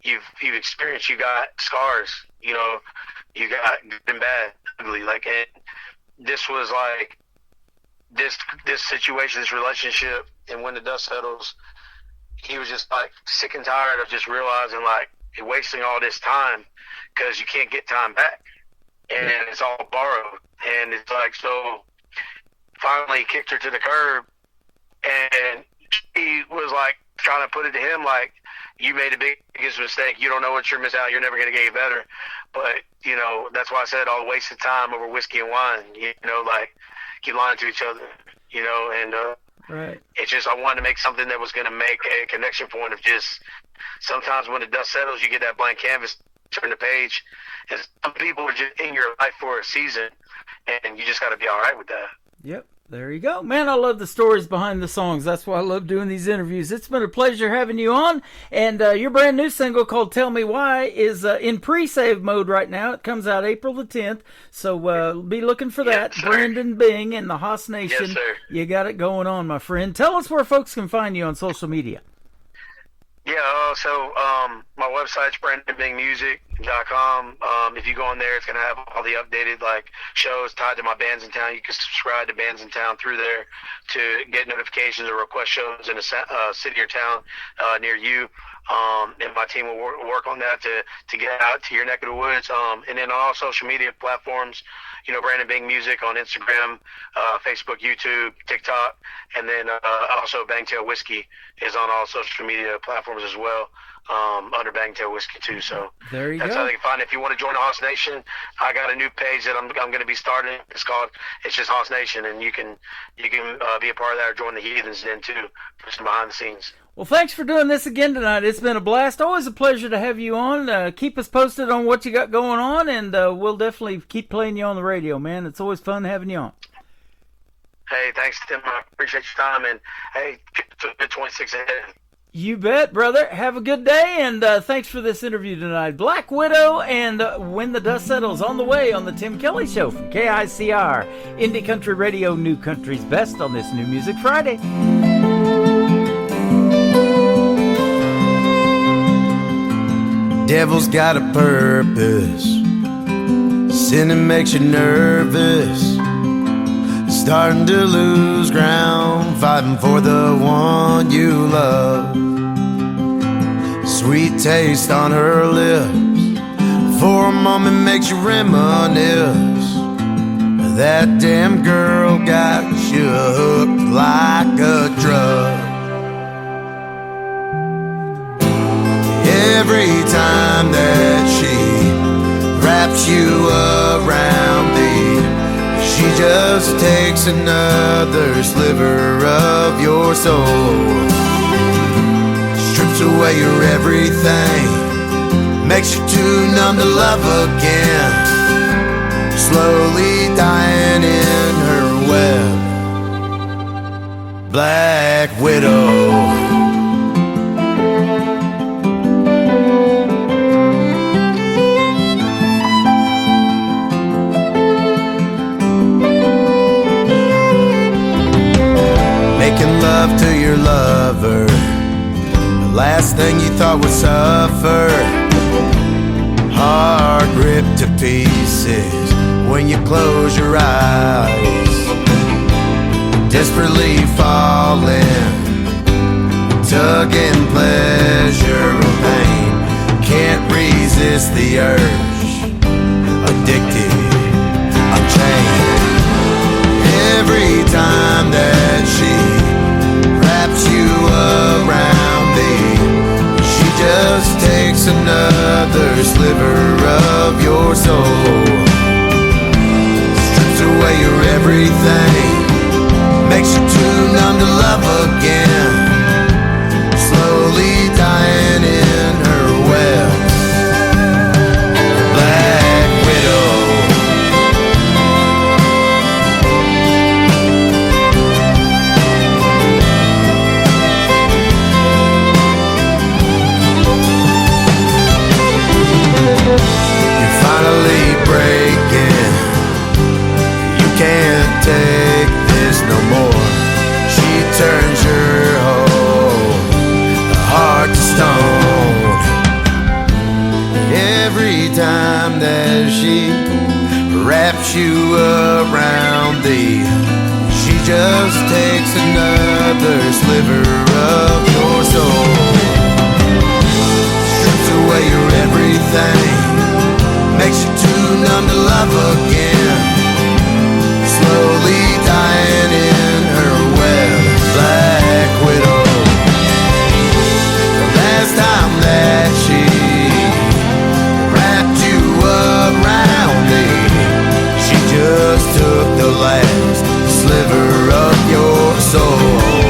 You've experienced, you got scars, you got good and bad, ugly. Like, and this was like this situation, this relationship, and when the dust settles, he was just like sick and tired of just realizing like you're wasting all this time because you can't get time back, and it's all borrowed. And it's like, so finally kicked her to the curb, and he was like trying to put it to him like, you made the biggest mistake. You don't know what you're missing out. You're never going to get better. But, that's why I said all wasted time over whiskey and wine, like keep lying to each other, and right. It's just, I wanted to make something that was going to make a connection point of just sometimes when the dust settles, you get that blank canvas, turn the page, and some people are just in your life for a season, and you just got to be all right with that. Yep, there you go. Man, I love the stories behind the songs. That's why I love doing these interviews. It's been a pleasure having you on. And your brand new single called Tell Me Why is in pre-save mode right now. It comes out April the 10th. So be looking for that. Yes, Brandon Bing and the Haas Nation. Yes, sir. You got it going on, my friend. Tell us where folks can find you on social media. Yeah, so my website's BrandonBingMusic.com. If you go on there, it's going to have all the updated shows tied to my bands in town. You can subscribe to bands in town through there to get notifications or request shows in a city or town near you. And my team will work on that to get out to your neck of the woods. And then on all social media platforms, Brandon Bing Music on Instagram, Facebook, YouTube, TikTok, and then also Bangtail Whiskey is on all social media platforms as well, under Bangtail Whiskey too. So there you that's go. how they can find it. If you want to join the Haas Nation, I got a new page that I'm going to be starting. It's just Haas Nation, and you can be a part of that or join the Heathens then too, for some behind the scenes. Well, thanks for doing this again tonight. It's been a blast. Always a pleasure to have you on. Keep us posted on what you got going on, and we'll definitely keep playing you on the radio, man. It's always fun having you on. Hey, thanks, Tim. I appreciate your time, and hey, good 26 ahead. You bet, brother. Have a good day, and thanks for this interview tonight. Black Widow and When the Dust Settles on the way on the Tim Kelly Show from KICR, Indie Country Radio, New Country's Best on this New Music Friday. Devil's got a purpose. Sinning makes you nervous. Starting to lose ground, fighting for the one you love. Sweet taste on her lips, for a moment makes you reminisce. That damn girl got you hooked like a drug. Every time that she wraps you around thee, she just takes another sliver of your soul. Strips away your everything, makes you too numb to love again. Slowly dying in her web. Black Widow. Making love to your lover, the last thing you thought would suffer. Heart ripped to pieces when you close your eyes. Desperately falling, tugging pleasure or pain. Can't resist the urge, addicted, unchained. Every time that she wraps you around thee, she just takes another sliver of your soul. Strips away your everything, makes you too numb to love again. Slowly dying in her web. Black Widow. Breaking, you can't take this no more. She turns your whole heart to stone. Every time that she wraps you around thee, she just takes another sliver of your soul. Strips away your everything, makes you too numb to love again. Slowly dying in her web. Black Widow. The last time that she wrapped you around me, she just took the last sliver of your soul.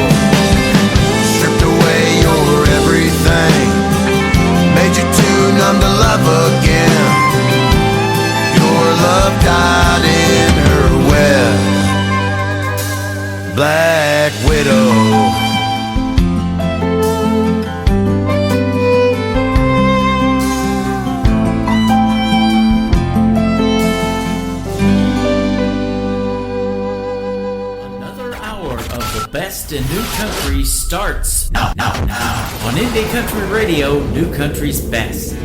Stripped away your everything, made you too numb to love again. Love died in her web. Black Widow. Another hour of the best in new country starts now on Indie Country Radio, New Country's Best.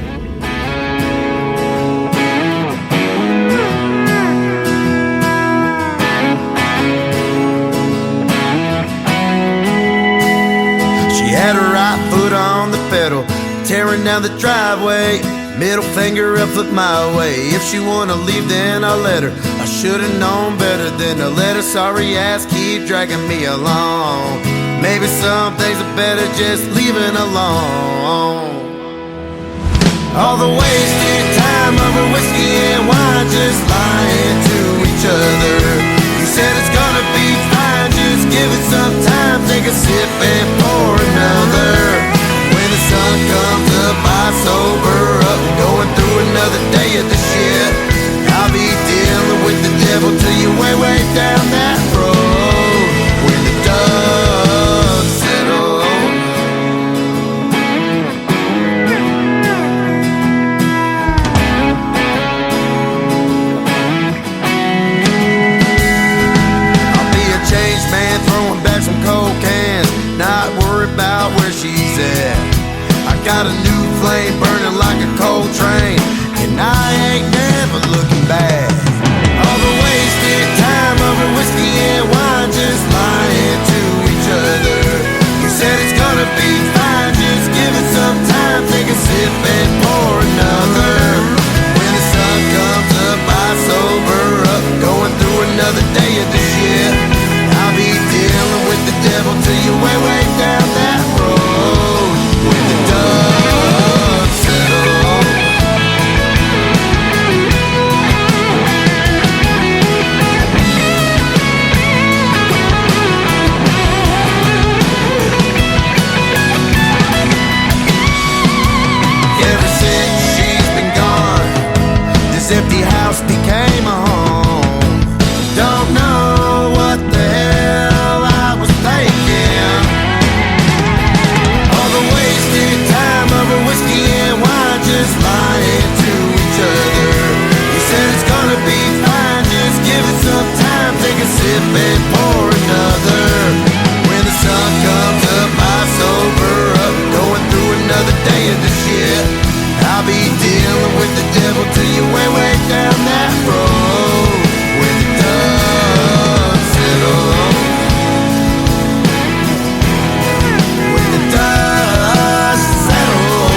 Had her right foot on the pedal, tearing down the driveway. Middle finger up, look my way. If she wanna leave, then I'll let her. I should've known better than to let her sorry ass keep dragging me along. Maybe some things are better just leaving alone. All the wasted time over whiskey and wine, just lying to each other. You said it's gonna be fine, just give it some time. Take a sip and pour another. When the sun comes up, I sober up, going through another day of the shit. I'll be dealing with the devil till you way down that road. flame burning like a coal train, and I ain't never looking back. All the wasted time over whiskey and wine, just lying to each other. He said it's gonna be fine, just give it some time, take a sip and pour another. When the sun comes up, I sober up, going through another day of the shit. I'll be dealing with the devil till you way down that road. When the dust settles. Ever since she's been gone, this empty house became a home. Don't know what the hell I was thinking. All the wasted time over whiskey and wine, just lying to each other. He said it's gonna be fine, just give it some time, take a sip and pour another. When the sun comes up, I sober up, going through another day of the shit. I'll be dealing with the devil till you way down that road. When the dust settles. When the dust settles.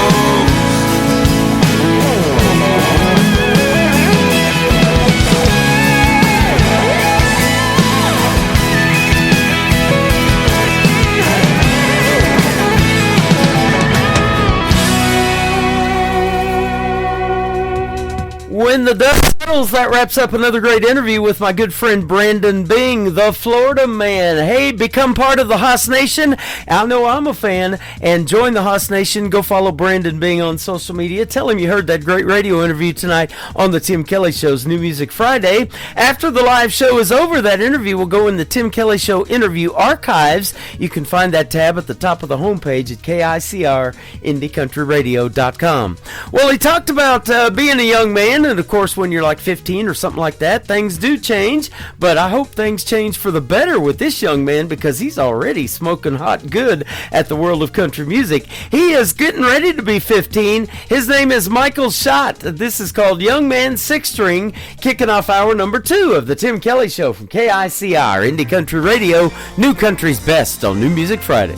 When the dust settles, that wraps up another great interview with my good friend Brandon Bing, the Florida man. Hey, become part of the Haas Nation. I know I'm a fan, and join the Haas Nation. Go follow Brandon Bing on social media. Tell him you heard that great radio interview tonight on the Tim Kelly Show's New Music Friday. After the live show is over, that interview will go in the Tim Kelly Show interview archives. You can find that tab at the top of the homepage at KICRIndieCountryRadio.com. Well, he talked about being a young man, and of course, when you're like 15 or something like that, things do change, but I hope things change for the better with this young man, because he's already smoking hot good at the world of country music. He is getting ready to be 15. His name is Michael Schott. This is called Young Man Six String, kicking off hour number 2 of the Tim Kelly Show from KICR, Indie Country Radio, New Country's best on New Music Friday.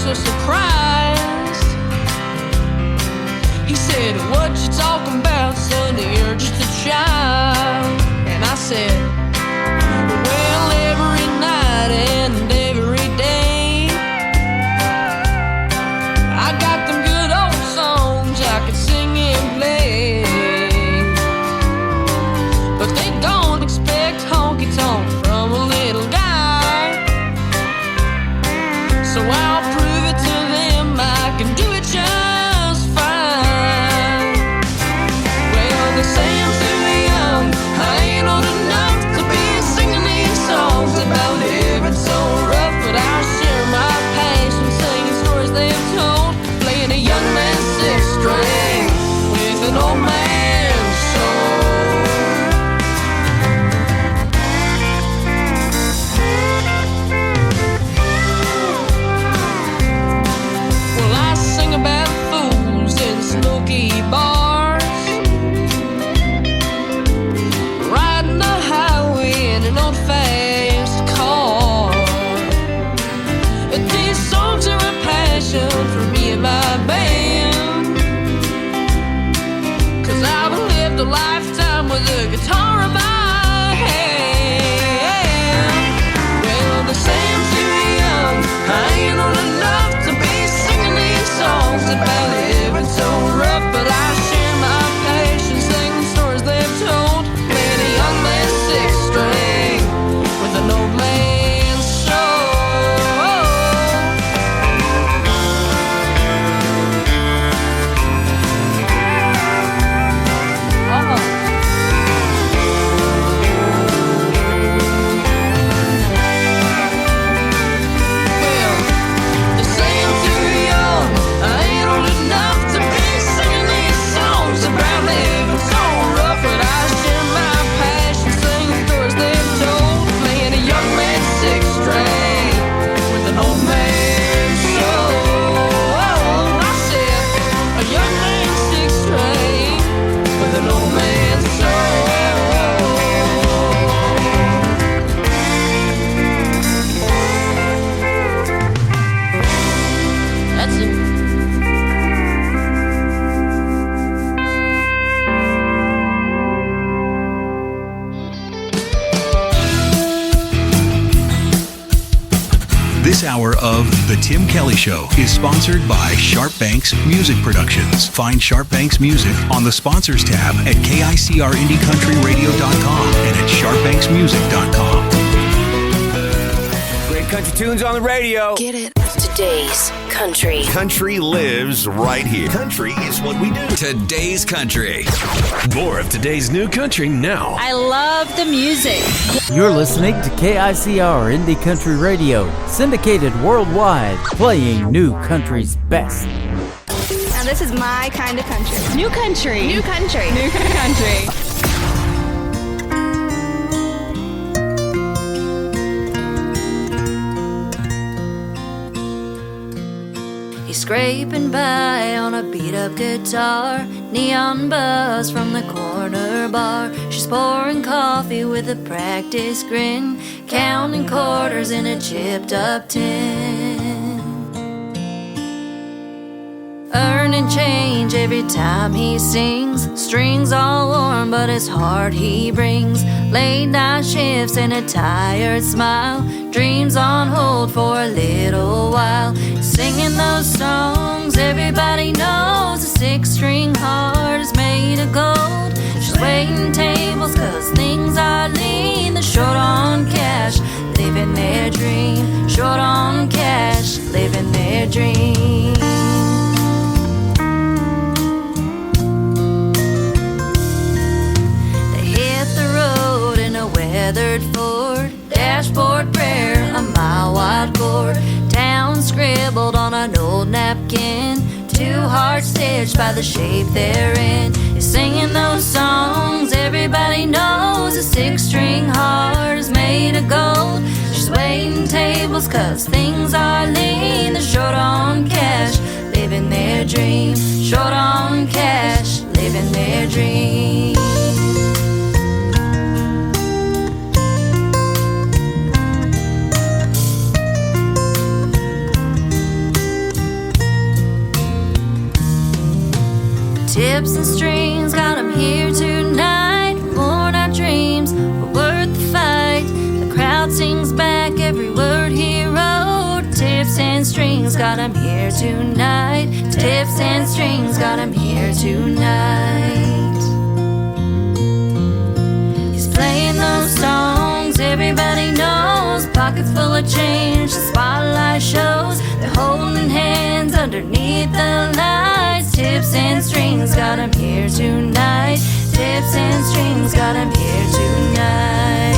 Surprised. He said, what you talking about, son? You're just a child. This hour of The Tim Kelly Show is sponsored by Sharp Banks Music Productions. Find Sharp Banks Music on the Sponsors tab at KICRIndieCountryRadio.com and at SharpBanksMusic.com. Great country tunes on the radio. Get it? Today's country. Country lives right here. Country is what we do. Today's country. More of today's new country now. I love the music. You're listening to KICR Indie Country Radio, syndicated worldwide, playing new country's best. Now this is my kind of country. New country. New country. New country. He's scraping by on a beat-up guitar, neon buzz from the corner bar. She's pouring coffee with a practiced grin, counting quarters in a chipped-up tin. Earning change every time he sings, strings all warm but his heart he brings. Late night shifts and a tired smile, dreams on hold for a little while. Singing those songs everybody knows, a six-string heart is made of gold. She's waiting tables cause things are lean, they're short on cash, living their dream. Short on cash, living their dream. Weathered Ford, dashboard prayer, a mile-wide cord, town scribbled on an old napkin, two hearts stitched by the shape they're in. He's singing those songs everybody knows, a six-string heart is made of gold. She's waiting tables cause things are lean, they're short on cash, living their dream. Short on cash, living their dream. Tips and strings got him here tonight. Worn out dreams were worth the fight. The crowd sings back every word he wrote. Tips and strings got him here tonight. Tips and strings got him here tonight. He's playing those songs everybody knows. Pocket full of change, the spotlight shows. They're holding hands underneath the lights. Tips and strings got him here tonight. Tips and strings got him here tonight.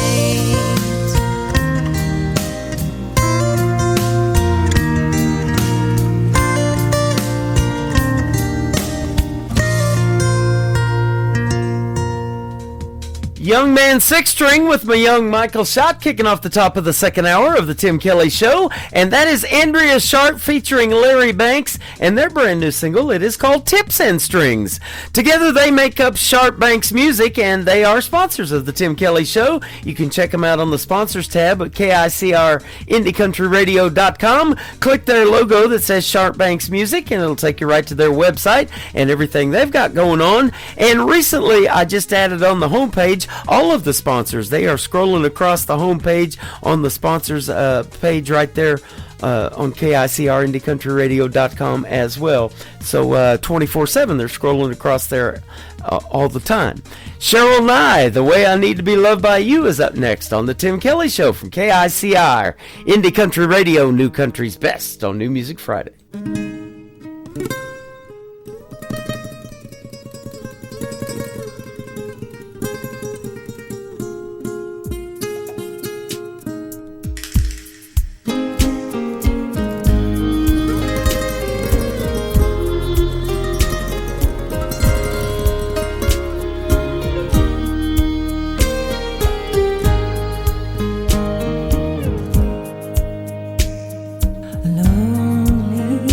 Young Man Six String with my young Michael Schott kicking off the top of the second hour of the Tim Kelly Show. And that is Andrea Sharp featuring Larry Banks and their brand new single. It is called Tips and Strings. Together they make up Sharp Banks Music and they are sponsors of the Tim Kelly Show. You can check them out on the sponsors tab at KICRIndieCountryRadio.com. Click their logo that says Sharp Banks Music and it'll take you right to their website and everything they've got going on. And recently I just added on the homepage all of the sponsors. They are scrolling across the homepage on the sponsors page right there on KICRIndieCountryRadio.com as well. So 24/7 they're scrolling across there all the time. Cheryl Nye, The Way I Need to Be Loved by You is up next on the Tim Kelly Show from KICR Indie Country Radio, New Country's Best on New Music Friday. Lonely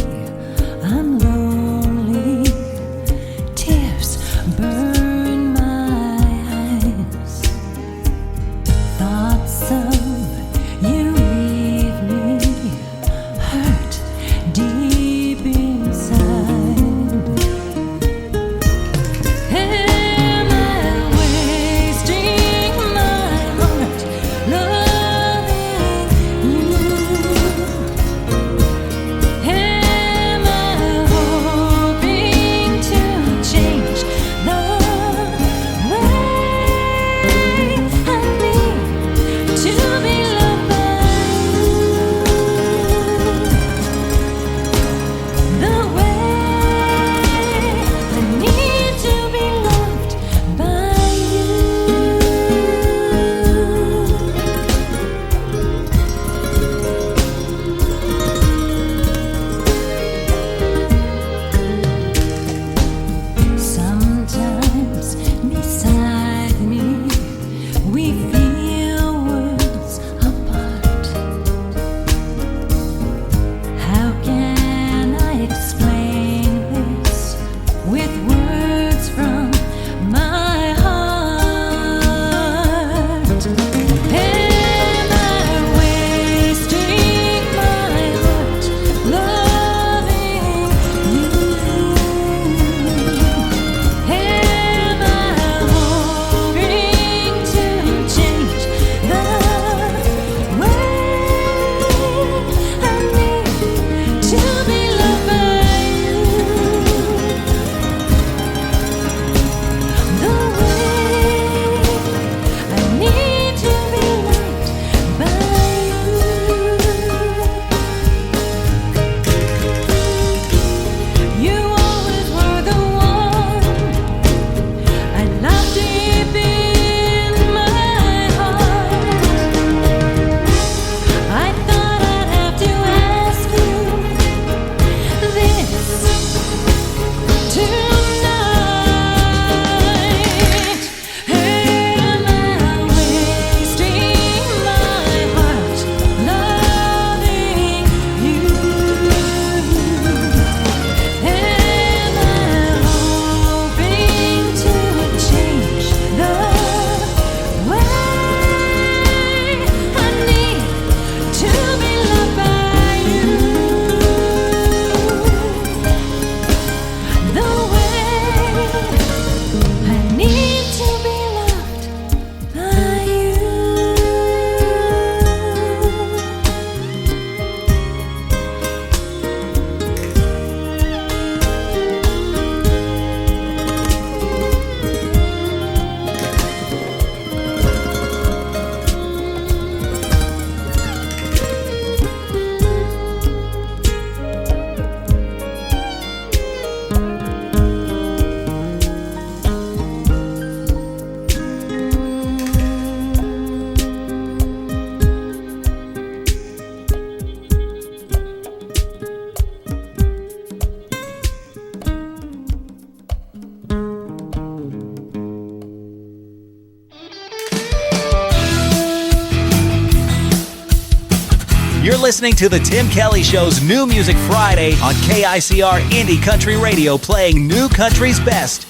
You're listening to The Tim Kelly Show's New Music Friday on KICR Indie Country Radio, playing New Country's best.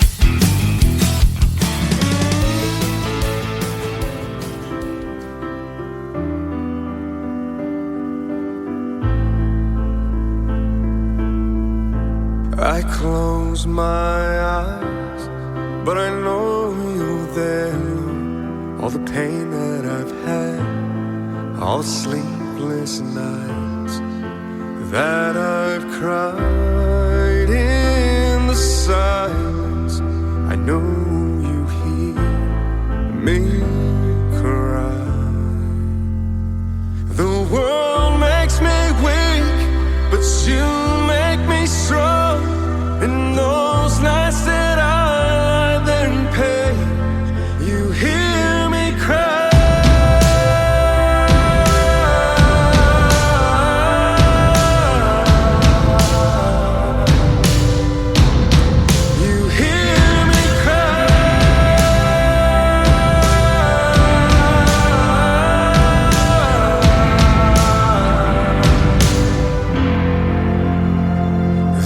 I close my eyes, but I know you're there. All the pain that I've had, all the sleepless nights that I've cried in the silence, I know you hear me cry. The world makes me weak, but you make me strong. In those nights that I lie there in pain, you hear me cry. You hear me cry.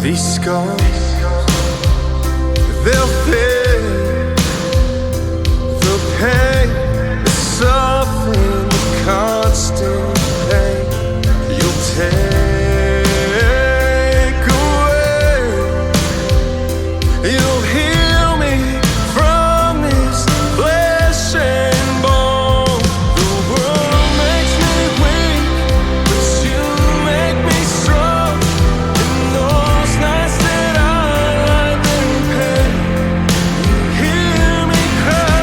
These scars, they'll fade. The pain, the suffering, the constant pain you'll take away. You'll heal me from this flesh and bone. The world makes me weak, but you make me strong. In those nights that I lie there in pain, you hear me cry.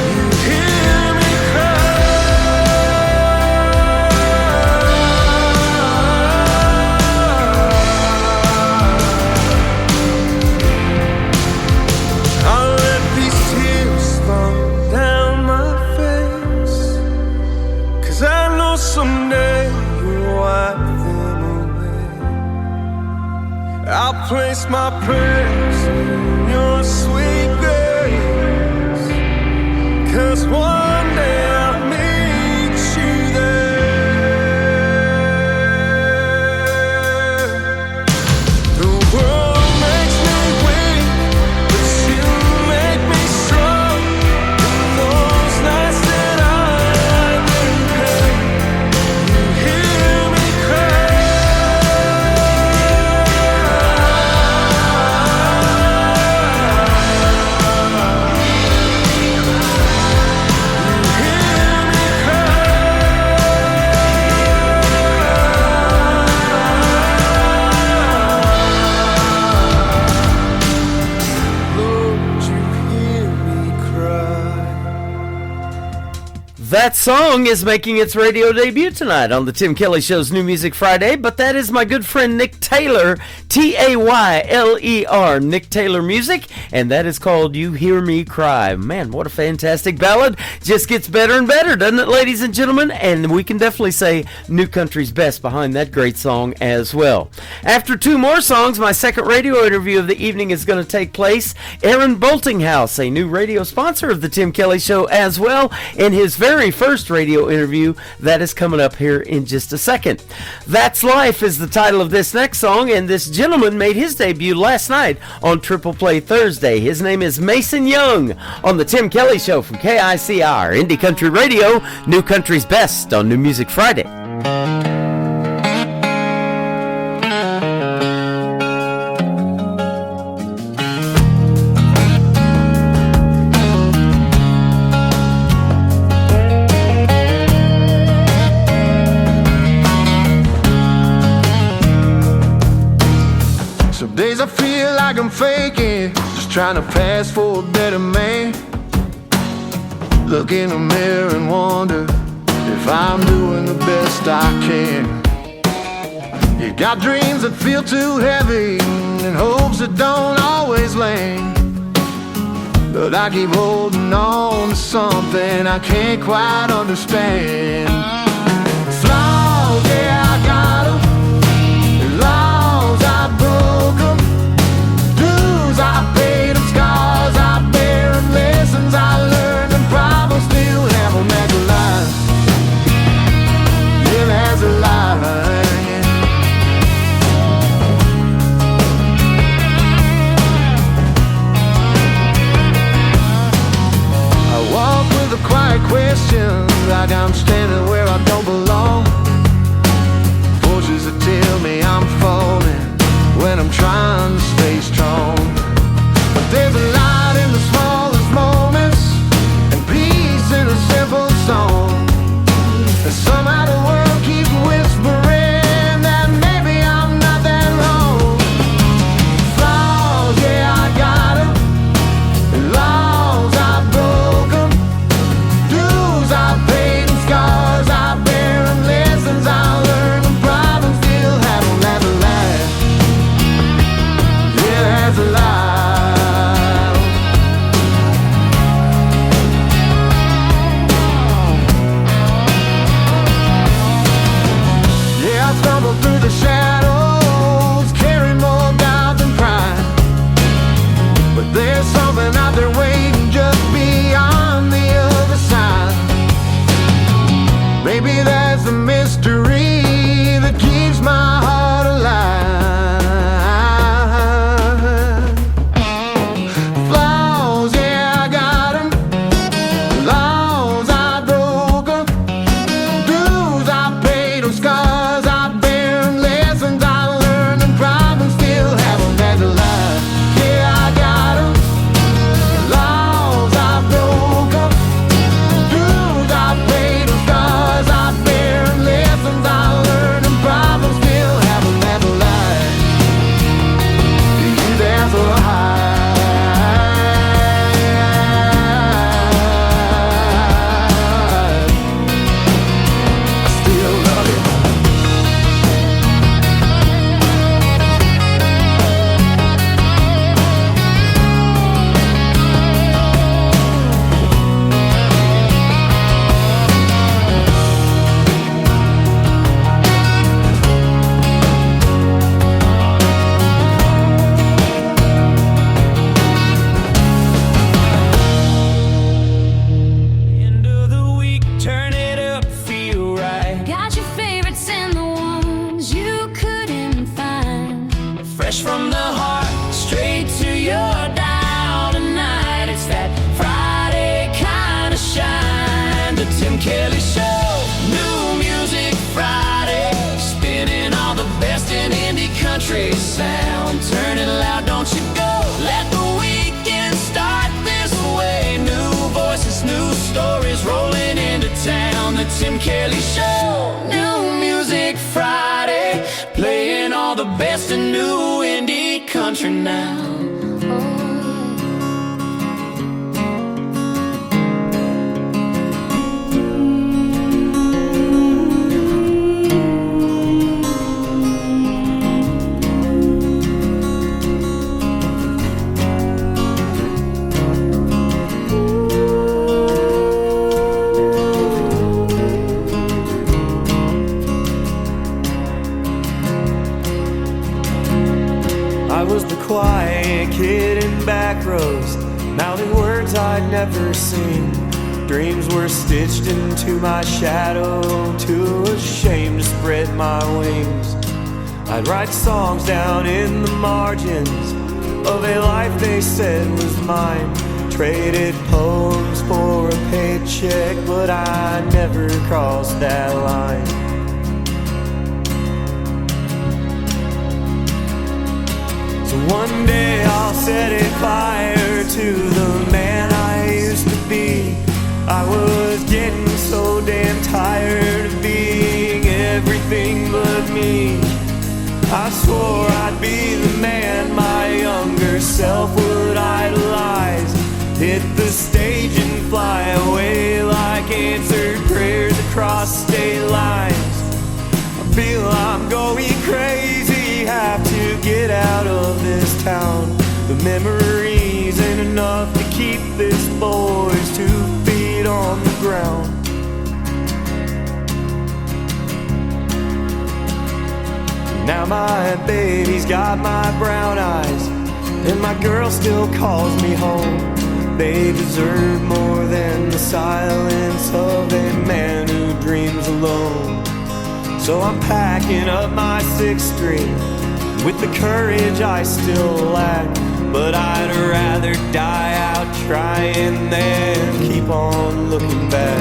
You hear me I let these tears fall down my face, 'cause I know someday you'll wipe them away. I'll place my prayers in your sweet grace, 'cause one day I'll meet you there. The world makes me weak, but you make me strong. In those nights that I lie there in pain, you hear me cry. That song is making its radio debut tonight on the Tim Kelly Show's New Music Friday, but that is my good friend Nick Taylor, Tayler, Nick Taylor Music, and that is called You Hear Me Cry. Man, what a fantastic ballad. Just gets better and better, doesn't it, ladies and gentlemen? And we can definitely say New Country's best behind that great song as well. After two more songs, my second radio interview of the evening is going to take place. Aaron Boltinghouse, a new radio sponsor of the Tim Kelly Show as well, in his very first radio interview that is coming up here in just a second. That's Life is the title of this next song, and this gentleman made his debut last night on Triple Play Thursday. His name is Mason Young on the Tim Kelly Show from KICR Indie Country Radio, New Country's best on New Music Friday. Some days I feel like I'm faking, just trying to pass for a better man. Look in the mirror and wonder if I'm doing the best I can. You got dreams that feel too heavy and hopes that don't always land, but I keep holding on to something I can't quite understand. Flaws, yeah, I got 'em. Laws, I broke 'em. Dues, I like questions, like I'm standing where I don't belong. Voices that tell me I'm falling when I'm trying to stay strong. But there's a light in the smallest moments and peace in a simple song. And somehow the world keeps whispering that maybe I'm not that wrong. Flaws, yeah, I got 'em. And laws, I broke 'em. Dues I paid and scars I bear 'em. Lessons I learned and problems still have 'em. That's a lie. Yeah, that's a lie. Yeah, I stumble through the shadows, carry more doubt than pride. But there's something out there waiting just beyond the other side. Maybe that's the mystery that keeps my heart alive. Flaws, yeah, I got 'em. Laws, I broke 'em. Dues I paid 'em. Scars I bear 'em. Lessons I learned and problems still have 'em. That's a lie. Yeah, I got 'em. Laws I broke 'em. Dues I paid 'em. Scars I bear 'em. Lessons I learned and problems still have 'em. That's a lie. Yeah, that's a lie. I still love it. End of the week, turn it up, feel right. Got your favorites and the ones you couldn't find. Fresh from the heart, straight to your dial tonight. It's that Friday kind of shine. The Tim Kelly Show, New Music Friday. Spinning all the best in indie country sound. Turn it loud, don't you go. Let the weekend start this way. New voices, new stories rolling into town. The Tim Kelly Show, New Music Friday. Playing all the best in new indie country now. I was the quiet kid in back rows, mouthing words I'd never seen. Dreams were stitched into my shadow, too ashamed to spread my wings. I'd write songs down in the margins of a life they said was mine. Traded poems for a paycheck, but I never crossed that line. So one day I'll set a fire to the man I used to be. I was getting so damn tired of being everything but me. I swore I'd be the man my younger self would idolize. Hit the stage and fly away like answered prayers across state lines. I feel I'm going crazy, have to get out of this town. The memories ain't enough to keep this boy's 2 feet on the ground. Now my baby's got my brown eyes, and my girl still calls me home. They deserve more than the silence of a man who dreams alone. So I'm packing up my 6th string with the courage I still lack. But I'd rather die out trying than keep on looking back.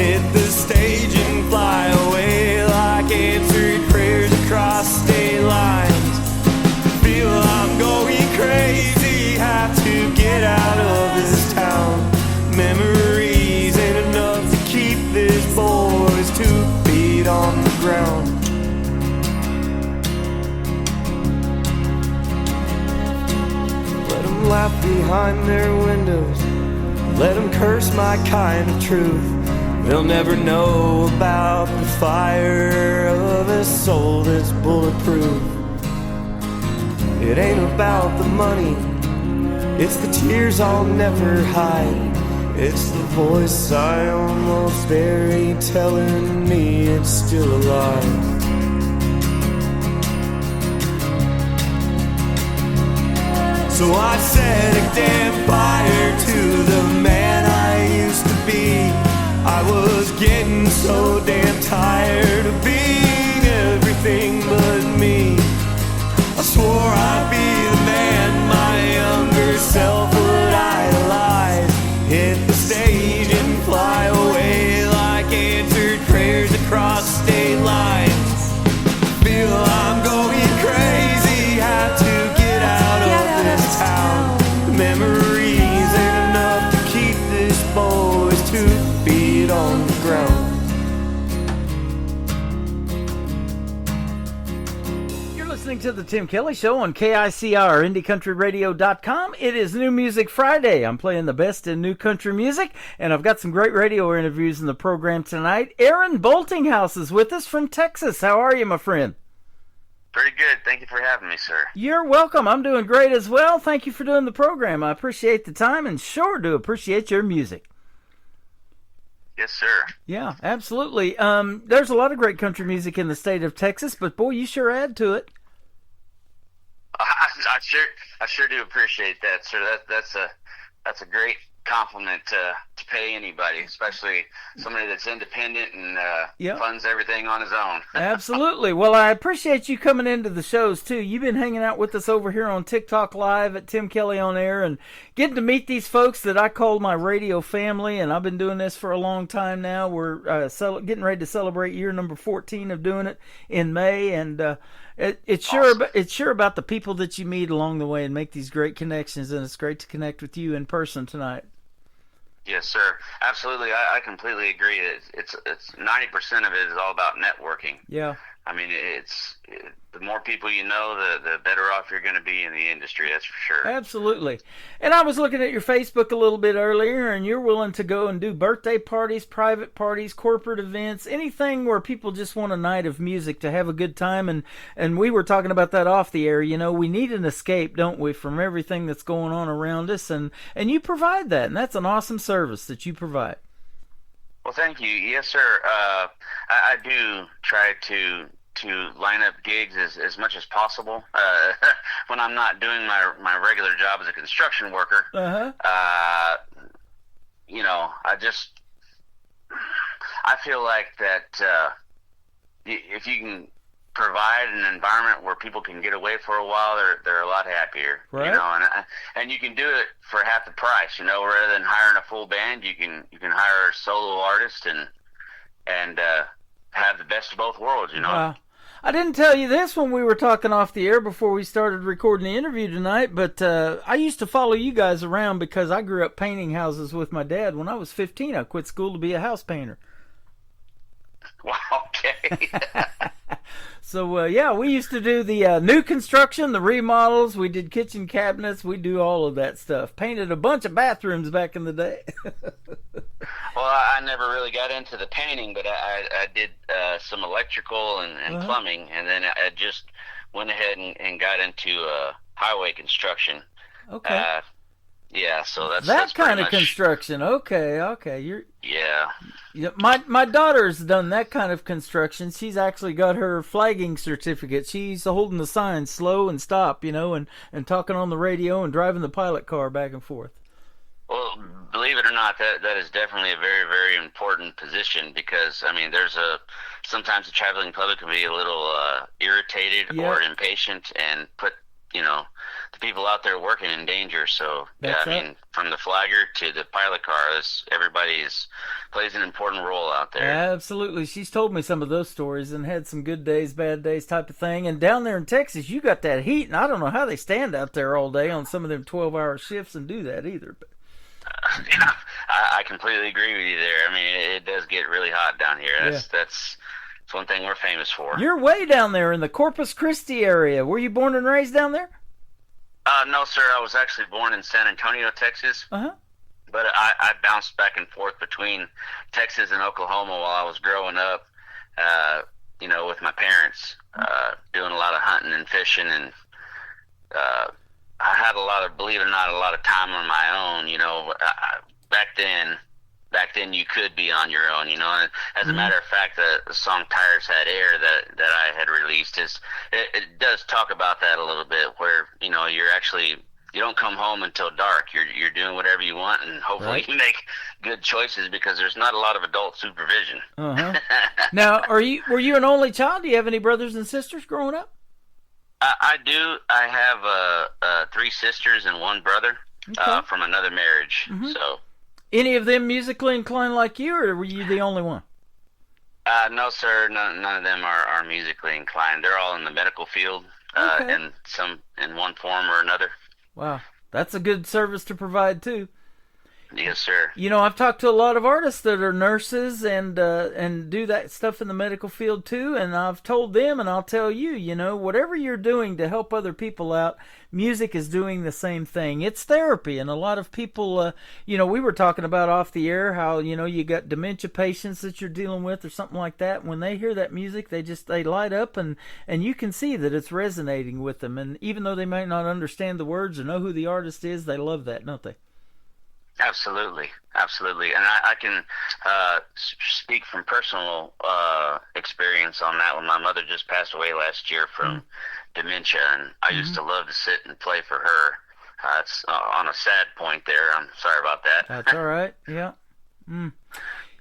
hit the stage and fly away like answered prayers across state lines. Feel I'm going crazy, have to get out of this town. Memories ain't enough to keep this boy's 2 feet on the ground. Let them laugh behind their windows, let them curse my kind of truth. They'll never know about the fire of a soul that's bulletproof. It ain't about the money, it's the tears I'll never hide. It's the voice I almost buried telling me it's still alive. So I set a damn fire to the man I used to be. I was getting so damn tired of being everything but me. I swore I'd be the man my younger self would idolize. Hit the stage and fly away like answered prayers across state lines. Feel I'm going crazy, have to get out of this town. Memories ain't enough to keep this boy's 2 feet on the ground. Listening to the Tim Kelly Show on KICR, IndieCountryRadio.com. It is New Music Friday. I'm playing the best in new country music, and I've got some great radio interviews in the program tonight. Aaron Boltinghouse is with us from Texas. How are you, my friend? Pretty good. Thank you for having me, sir. You're welcome. I'm doing great as well. Thank you for doing the program. I appreciate the time and sure do appreciate your music. Yes, sir. Yeah, absolutely. There's a lot of great country music in the state of Texas, but boy, you sure add to it. I sure do appreciate that, sir. That's a great compliment to pay anybody, especially somebody that's independent and funds everything on his own. Absolutely. Well, I appreciate you coming into the shows too. You've been hanging out with us over here on TikTok Live at Tim Kelly on Air and getting to meet these folks that I call my radio family, and I've been doing this for a long time now. We're getting ready to celebrate year number 14 of doing it in May, and it's sure about the people that you meet along the way and make these great connections, and it's great to connect with you in person tonight. Yes, sir. Absolutely. I completely agree. It's 90% of it is all about networking. Yeah. I mean, the more people you know, the better off you're going to be in the industry. That's for sure. Absolutely. And I was looking at your Facebook a little bit earlier, and you're willing to go and do birthday parties, private parties, corporate events, anything where people just want a night of music to have a good time. And we were talking about that off the air. You know, we need an escape, don't we, from everything that's going on around us, and you provide that, and that's an awesome service that you provide. Well, thank you. Yes, sir. I do try to line up gigs as much as possible when I'm not doing my regular job as a construction worker. You know, I feel like that if you can provide an environment where people can get away for a while, they're a lot happier. Right. You know, and you can do it for half the price. You know, rather than hiring a full band, you can hire a solo artist and have the best of both worlds. You know. I didn't tell you this when we were talking off the air before we started recording the interview tonight, but I used to follow you guys around because I grew up painting houses with my dad. When I was 15, I quit school to be a house painter. Wow, okay. So, yeah, we used to do the new construction, the remodels. We did kitchen cabinets. We do all of that stuff. Painted a bunch of bathrooms back in the day. Well, I never really got into the painting, but I did some electrical and plumbing, and then I just went ahead and got into highway construction. Okay. Yeah, so that's kind of much construction. Okay. Yeah. My daughter's done that kind of construction. She's actually got her flagging certificate. She's holding the signs slow and stop, you know, and talking on the radio and driving the pilot car back and forth. Well, believe it or not, that is definitely a very, very important position because, I mean, sometimes the traveling public can be a little irritated or impatient and put the people out there working in danger. So That's I mean, from the flagger to the pilot car, everybody plays an important role out there. Absolutely. She's told me some of those stories and had some good days, bad days type of thing. And down there in Texas, you got that heat, and I don't know how they stand out there all day on some of them 12-hour shifts and do that either. But Yeah, I completely agree with you there. I mean, it does get really hot down here. That's one thing we're famous for. You're way down there in the Corpus Christi area. Were you born and raised down there? No, sir. I was actually born in San Antonio, Texas. Uh-huh. But I bounced back and forth between Texas and Oklahoma while I was growing up, with my parents, doing a lot of hunting and fishing. And I had believe it or not, a lot of time on my own. Back then you could be on your own, and as a matter of fact, the song Tires Had Air that I had released it does talk about that a little bit, where, you don't come home until dark. You're doing whatever you want, and hopefully you make good choices, because there's not a lot of adult supervision. Uh-huh. Now, were you an only child? Do you have any brothers and sisters growing up? I do. I have 3 sisters and 1 brother from another marriage. Mm-hmm. So. Any of them musically inclined like you, or were you the only one? No, sir. None of them are musically inclined. They're all in the medical field, and some in one form or another. Wow, that's a good service to provide too. Yes, sir. I've talked to a lot of artists that are nurses and do that stuff in the medical field too, and I've told them, and I'll tell you, whatever you're doing to help other people out, music is doing the same thing. It's therapy, and a lot of people, we were talking about off the air how, you got dementia patients that you're dealing with or something like that. When they hear that music, they light up, and you can see that it's resonating with them. And even though they might not understand the words or know who the artist is, they love that, don't they? Absolutely. And I can speak from personal experience on that one. My mother just passed away last year from dementia, and I used to love to sit and play for her. It's on a sad point there. I'm sorry about that. That's all right. Yeah.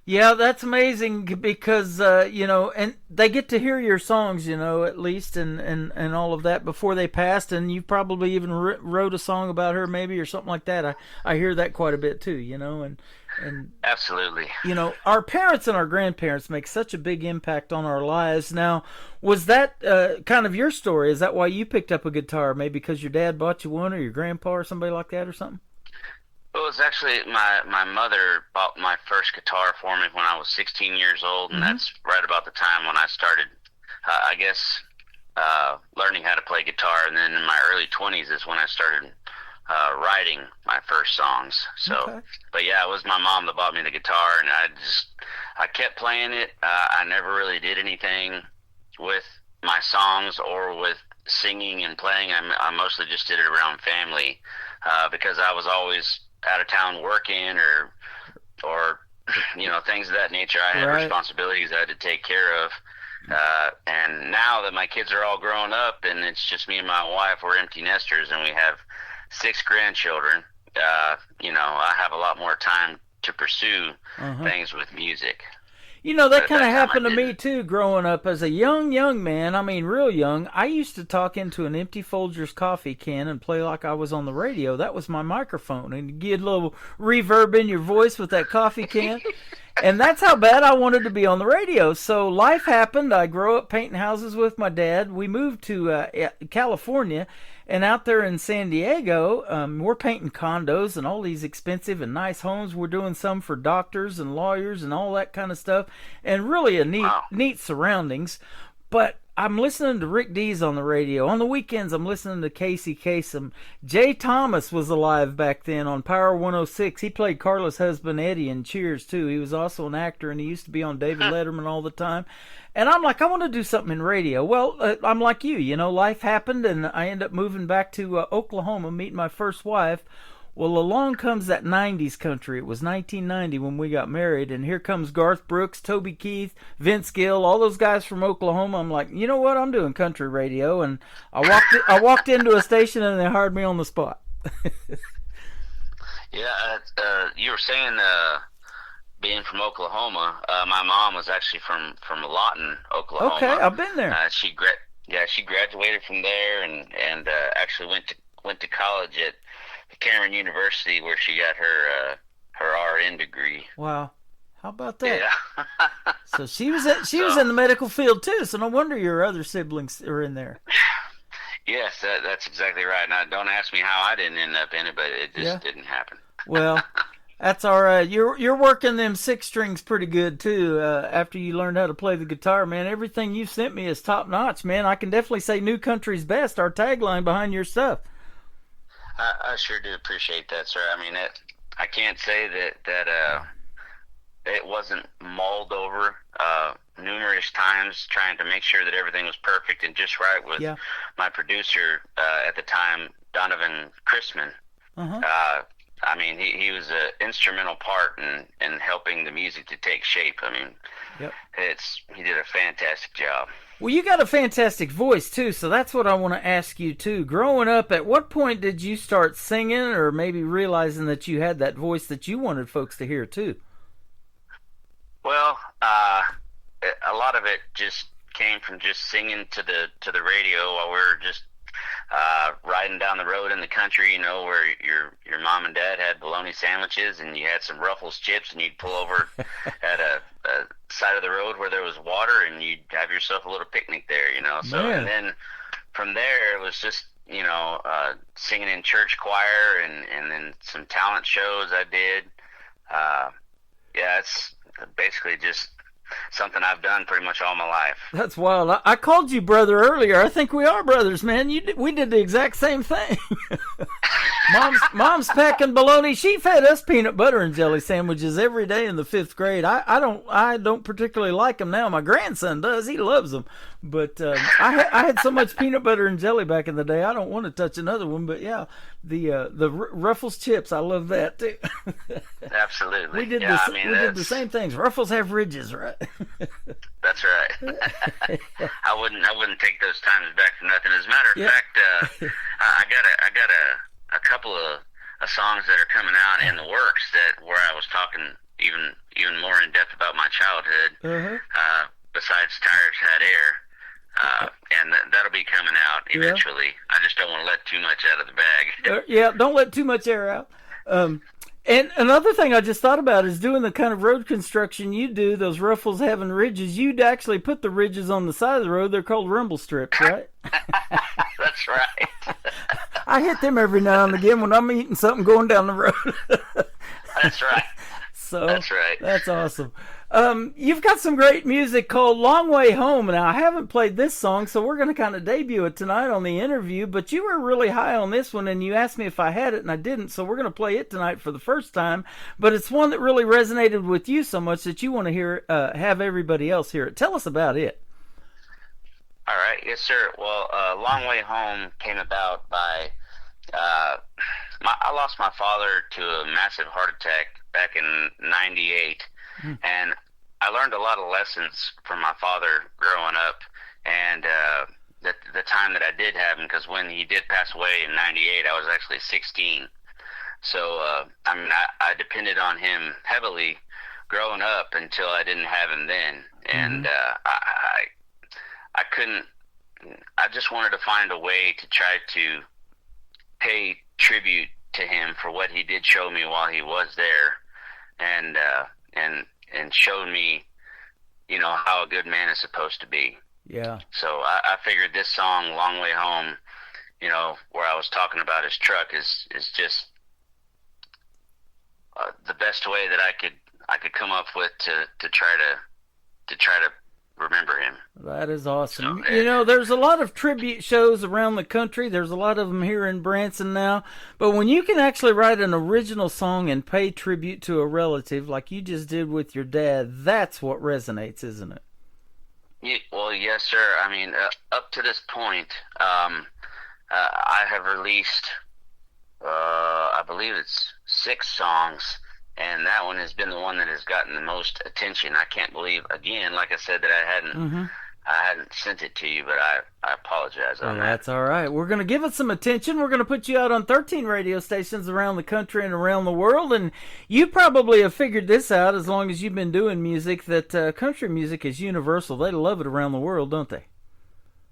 Yeah, that's amazing, because, and they get to hear your songs, at least, and all of that before they passed, and you probably even wrote a song about her maybe or something like that. I hear that quite a bit too, and absolutely. Our parents and our grandparents make such a big impact on our lives. Now, was that kind of your story? Is that why you picked up a guitar? Maybe because your dad bought you one, or your grandpa or somebody like that or something? It was actually my mother bought my first guitar for me when I was 16 years old, and that's right about the time when I started, learning how to play guitar. And then in my early 20s is when I started writing my first songs. So, But yeah, it was my mom that bought me the guitar, and I kept playing it. I never really did anything with my songs or with singing and playing. I mostly just did it around family, because I was always out of town working or things of that nature. I had responsibilities I had to take care of, and now that my kids are all grown up and it's just me and my wife, we're empty nesters, and we have 6 grandchildren. I have a lot more time to pursue things with music. That kind of happened to me too, growing up as a young man. I mean, real young. I used to talk into an empty Folgers coffee can and play like I was on the radio. That was my microphone, and you get a little reverb in your voice with that coffee can. And that's how bad I wanted to be on the radio. So life happened. I grew up painting houses with my dad. We moved to California, and out there in San Diego, we're painting condos and all these expensive and nice homes. We're doing some for doctors and lawyers and all that kind of stuff, and really a neat surroundings. But I'm listening to Rick Dees on the radio. On the weekends, I'm listening to Casey Kasem. Jay Thomas was alive back then on Power 106. He played Carla's husband, Eddie, in Cheers, too. He was also an actor, and he used to be on David Letterman all the time. And I'm like, I want to do something in radio. Well, I'm like you. Life happened, and I ended up moving back to Oklahoma, meeting my first wife. Well, along comes that 90s country. It was 1990 when we got married, and here comes Garth Brooks, Toby Keith, Vince Gill, all those guys from Oklahoma. I'm like, you know what? I'm doing country radio, and I walked into a station, and they hired me on the spot. Yeah, you were saying being from Oklahoma. My mom was actually from Lawton, Oklahoma. Okay, I've been there. Yeah, she graduated from there and actually went to college at Cameron University where she got her RN degree. Wow. How about that? Yeah. So she was in the medical field too, so no wonder your other siblings are in there. Yes, that's exactly right. Now, don't ask me how I didn't end up in it, but it just didn't happen. Well, that's all right. You're working them six strings pretty good too. After you learned how to play the guitar, man, everything you sent me is top notch, man. I can definitely say New Country's Best, our tagline behind your stuff. I sure do appreciate that, sir. I mean, I can't say that it wasn't mulled over numerous times trying to make sure that everything was perfect and just right with my producer at the time, Donovan Chrisman. I mean, he was an instrumental part in helping the music to take shape. I mean, he did a fantastic job. Well, you got a fantastic voice, too, so that's what I want to ask you, too. Growing up, at what point did you start singing or maybe realizing that you had that voice that you wanted folks to hear, too? Well, a lot of it just came from just singing to the radio while we were just riding down the road in the country, you know, where your mom and dad had bologna sandwiches and you had some Ruffles chips and you'd pull over at a side of the road where there was water and you'd have yourself a little picnic there, you know. So and then from there it was just, you know, singing in church choir and then some talent shows I did. It's basically just something I've done pretty much all my life. That's wild. I called you brother earlier. I think we are brothers, man. We did the exact same thing. Mom's packing bologna. She fed us peanut butter and jelly sandwiches every day in the 5th grade. I don't particularly like them now. My grandson does. He loves them. But I had so much peanut butter and jelly back in the day. I don't want to touch another one. But yeah, the Ruffles chips. I love that too. Absolutely. We did did the same things. Ruffles have ridges, right? That's right. I wouldn't take those times back for nothing. As a matter of fact, I got a couple of songs that are coming out in the works where I was talking even more in depth about my childhood. Besides Tires Had Air. And that'll be coming out eventually. I just don't want to let too much out of the bag. Don't let too much air out. And another thing I just thought about is doing the kind of road construction you do, those Ruffles having ridges. You'd actually put the ridges on the side of the road. They're called rumble strips, right? That's right. I hit them every now and again when I'm eating something going down the road. That's right. So that's right. That's awesome. You've got some great music called Long Way Home. Now, I haven't played this song, so we're going to kind of debut it tonight on the interview, but you were really high on this one, and you asked me if I had it, and I didn't, so we're going to play it tonight for the first time, but it's one that really resonated with you so much that you want to hear, have everybody else hear it. Tell us about it. All right. Yes, sir. Well, Long Way Home came about by, I lost my father to a massive heart attack back in 98. And I learned a lot of lessons from my father growing up, and the time that I did have him, because when he did pass away in 98, I was actually 16. So, I mean, I depended on him heavily growing up until I didn't have him then. And I couldn't, I just wanted to find a way to try to pay tribute to him for what he did show me while he was there. And showed me, you know, how a good man is supposed to be. Yeah. So I figured this song, Long Way Home, you know, where I was talking about his truck is just the best way that I could come up with to try to remember him. That is awesome. You know, there's a lot of tribute shows around the country. There's a lot of them here in Branson now. But when you can actually write an original song and pay tribute to a relative like you just did with your dad, that's what resonates, isn't it? Yeah, well, yes, sir. I mean, up to this point, I have released, I believe it's 6 songs. And that one has been the one that has gotten the most attention. I can't believe, again, like I said, that I hadn't sent it to you, but I apologize on that. That's all right. We're going to give it some attention. We're going to put you out on 13 radio stations around the country and around the world. And you probably have figured this out as long as you've been doing music, that country music is universal. They love it around the world, don't they?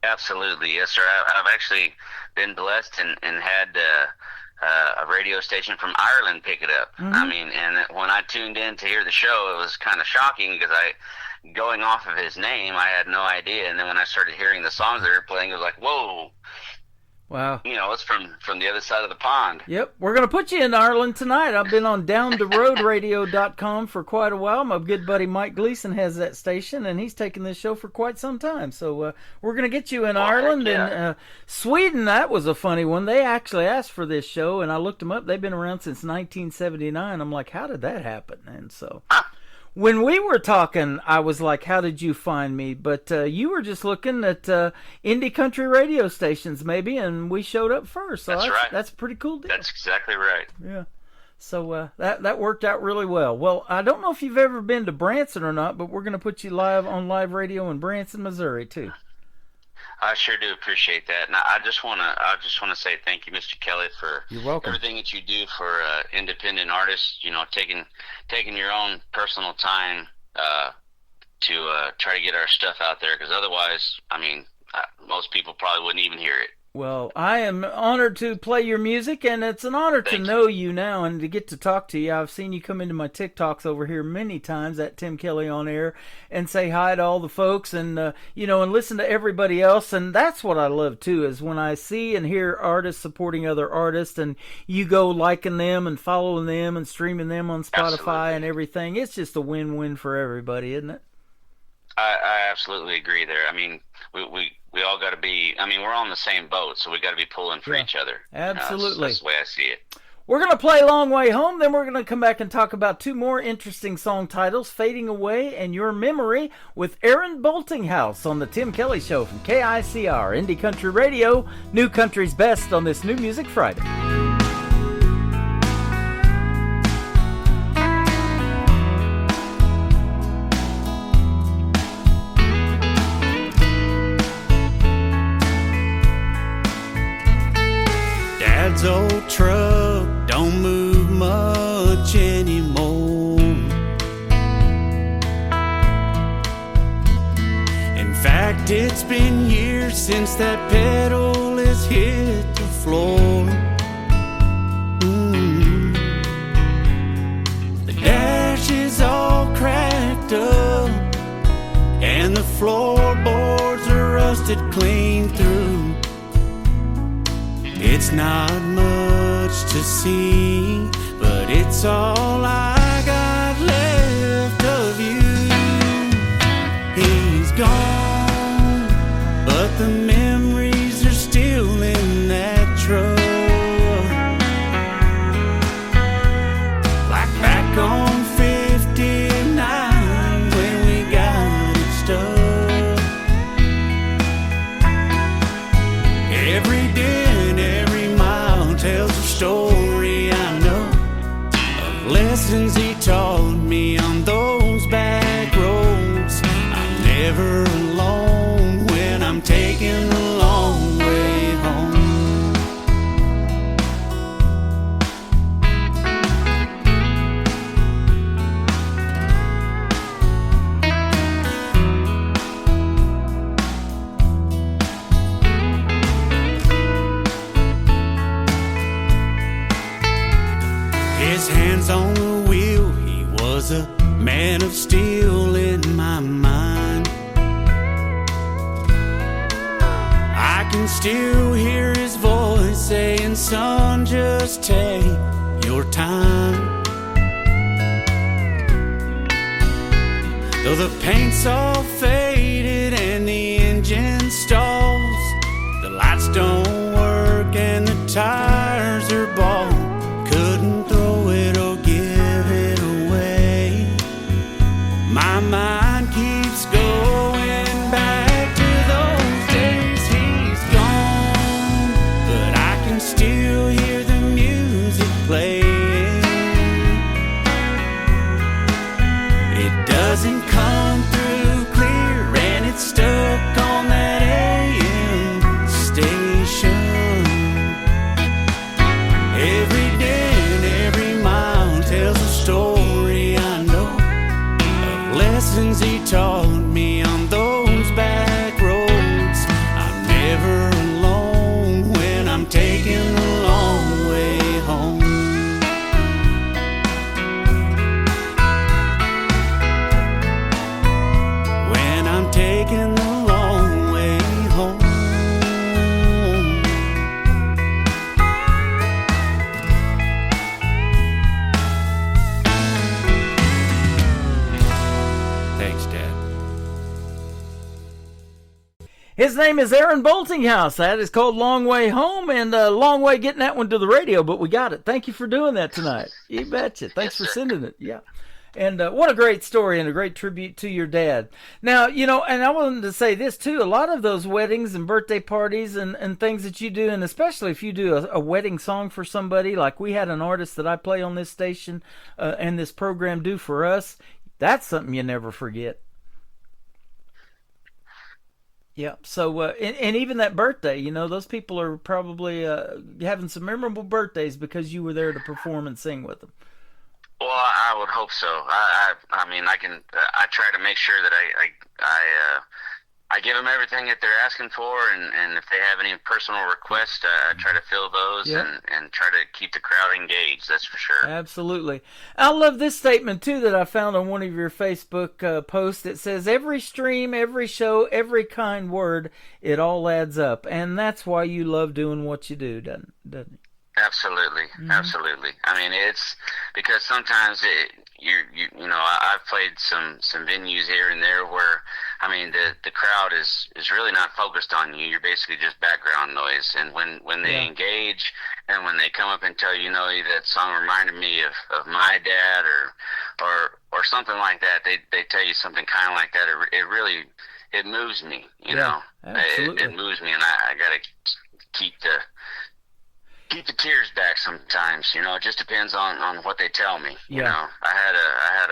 Absolutely, yes, sir. I've actually been blessed and had a radio station from Ireland pick it up. Mhm. I mean, and when I tuned in to hear the show, it was kind of shocking because going off of his name, I had no idea. And then when I started hearing the songs they were playing, it was like, whoa. Wow. You know, it's from the other side of the pond. Yep, we're going to put you in Ireland tonight. I've been on downtheroadradio.com for quite a while. My good buddy Mike Gleason has that station, and he's taken this show for quite some time. So we're going to get you in Ireland. heck yeah. And Sweden, that was a funny one. They actually asked for this show, and I looked them up. They've been around since 1979. I'm like, how did that happen? And so... When we were talking, I was like, how did you find me? But you were just looking at indie country radio stations, maybe, and we showed up first. So That's right. That's a pretty cool deal. That's exactly right. Yeah. So that worked out really well. Well, I don't know if you've ever been to Branson or not, but we're going to put you live on live radio in Branson, Missouri, too. I sure do appreciate that, and I just want to say thank you, Mr. Kelly, for You're welcome. everything that you do for independent artists. You know, taking your own personal time to try to get our stuff out there, because otherwise, I mean, most people probably wouldn't even hear it. Well, I am honored to play your music, and it's an honor to know you now and to get to talk to you. I've seen you come into my TikToks over here many times at Tim Kelly on Air and say hi to all the folks and, and listen to everybody else. And that's what I love, too, is when I see and hear artists supporting other artists and you go liking them and following them and streaming them on Spotify and everything. It's just a win-win for everybody, isn't it? I absolutely agree there. I mean, we all got to be, I mean, we're all in the same boat, so we got to be pulling for each other. Absolutely. That's the way I see it. We're going to play Long Way Home, then we're going to come back and talk about two more interesting song titles, Fading Away and Your Memory, with Aaron Boltinghouse on the Tim Kelly Show from KICR, Indie Country Radio, New Country's Best on this New Music Friday. Dad's old truck don't move much anymore. In fact, it's been years since that pedal has hit the floor. The dash is all cracked up, and the floorboards are rusted clean through. It's not much to see, but it's all I got left of you. He's gone, but the memories are still in that truck. Like back on 59 when we got it stuck. Every day tells a story I know of lessons he taught me on those back roads. I'm never alone when I'm taking the long way home. His hands on the wheel, he was a man of steel in my mind. I can still hear his voice saying, son, just take your time. Though the paint's all faded and the engine stalls, the lights don't work and the tires are bald. Couldn't throw it or give it away. My mind keeps going back to those days. He's gone, but I can still hear the music playing. It doesn't come through clear and it's stuck on that AM station. Every day and every mile tells a story I know of lessons he taught me on those back roads. I'm Thanks, Dad. His name is Aaron Boltinghouse. That is called Long Way Home, and a long way getting that one to the radio, but we got it. Thank you for doing that tonight. You betcha. Thanks for sending it. Yeah. And what a great story and a great tribute to your dad. Now, you know, and I wanted to say this too, a lot of those weddings and birthday parties and things that you do, and especially if you do a wedding song for somebody, like we had an artist that I play on this station and this program do for us, that's something you never forget. Yeah. So, and even that birthday, you know, those people are probably having some memorable birthdays because you were there to perform and sing with them. Well, I would hope so. I mean, I try to make sure that I give them everything that they're asking for, and if they have any personal requests, I try to fill those and try to keep the crowd engaged. That's for sure. Absolutely. I love this statement too that I found on one of your Facebook posts. It says, "Every stream, every show, every kind word, it all adds up," and that's why you love doing what you do, doesn't it? Absolutely, absolutely. I mean, it's because sometimes you know, I've played some venues here and there where, I mean, the crowd is really not focused on you. You're basically just background noise. And when they engage and when they come up and tell you, know, that song reminded me of my dad or something like that, they tell you something kind of like that. It really moves me. You know, it moves me, and I gotta keep the tears back sometimes. You know, it just depends on what they tell me. You know, I had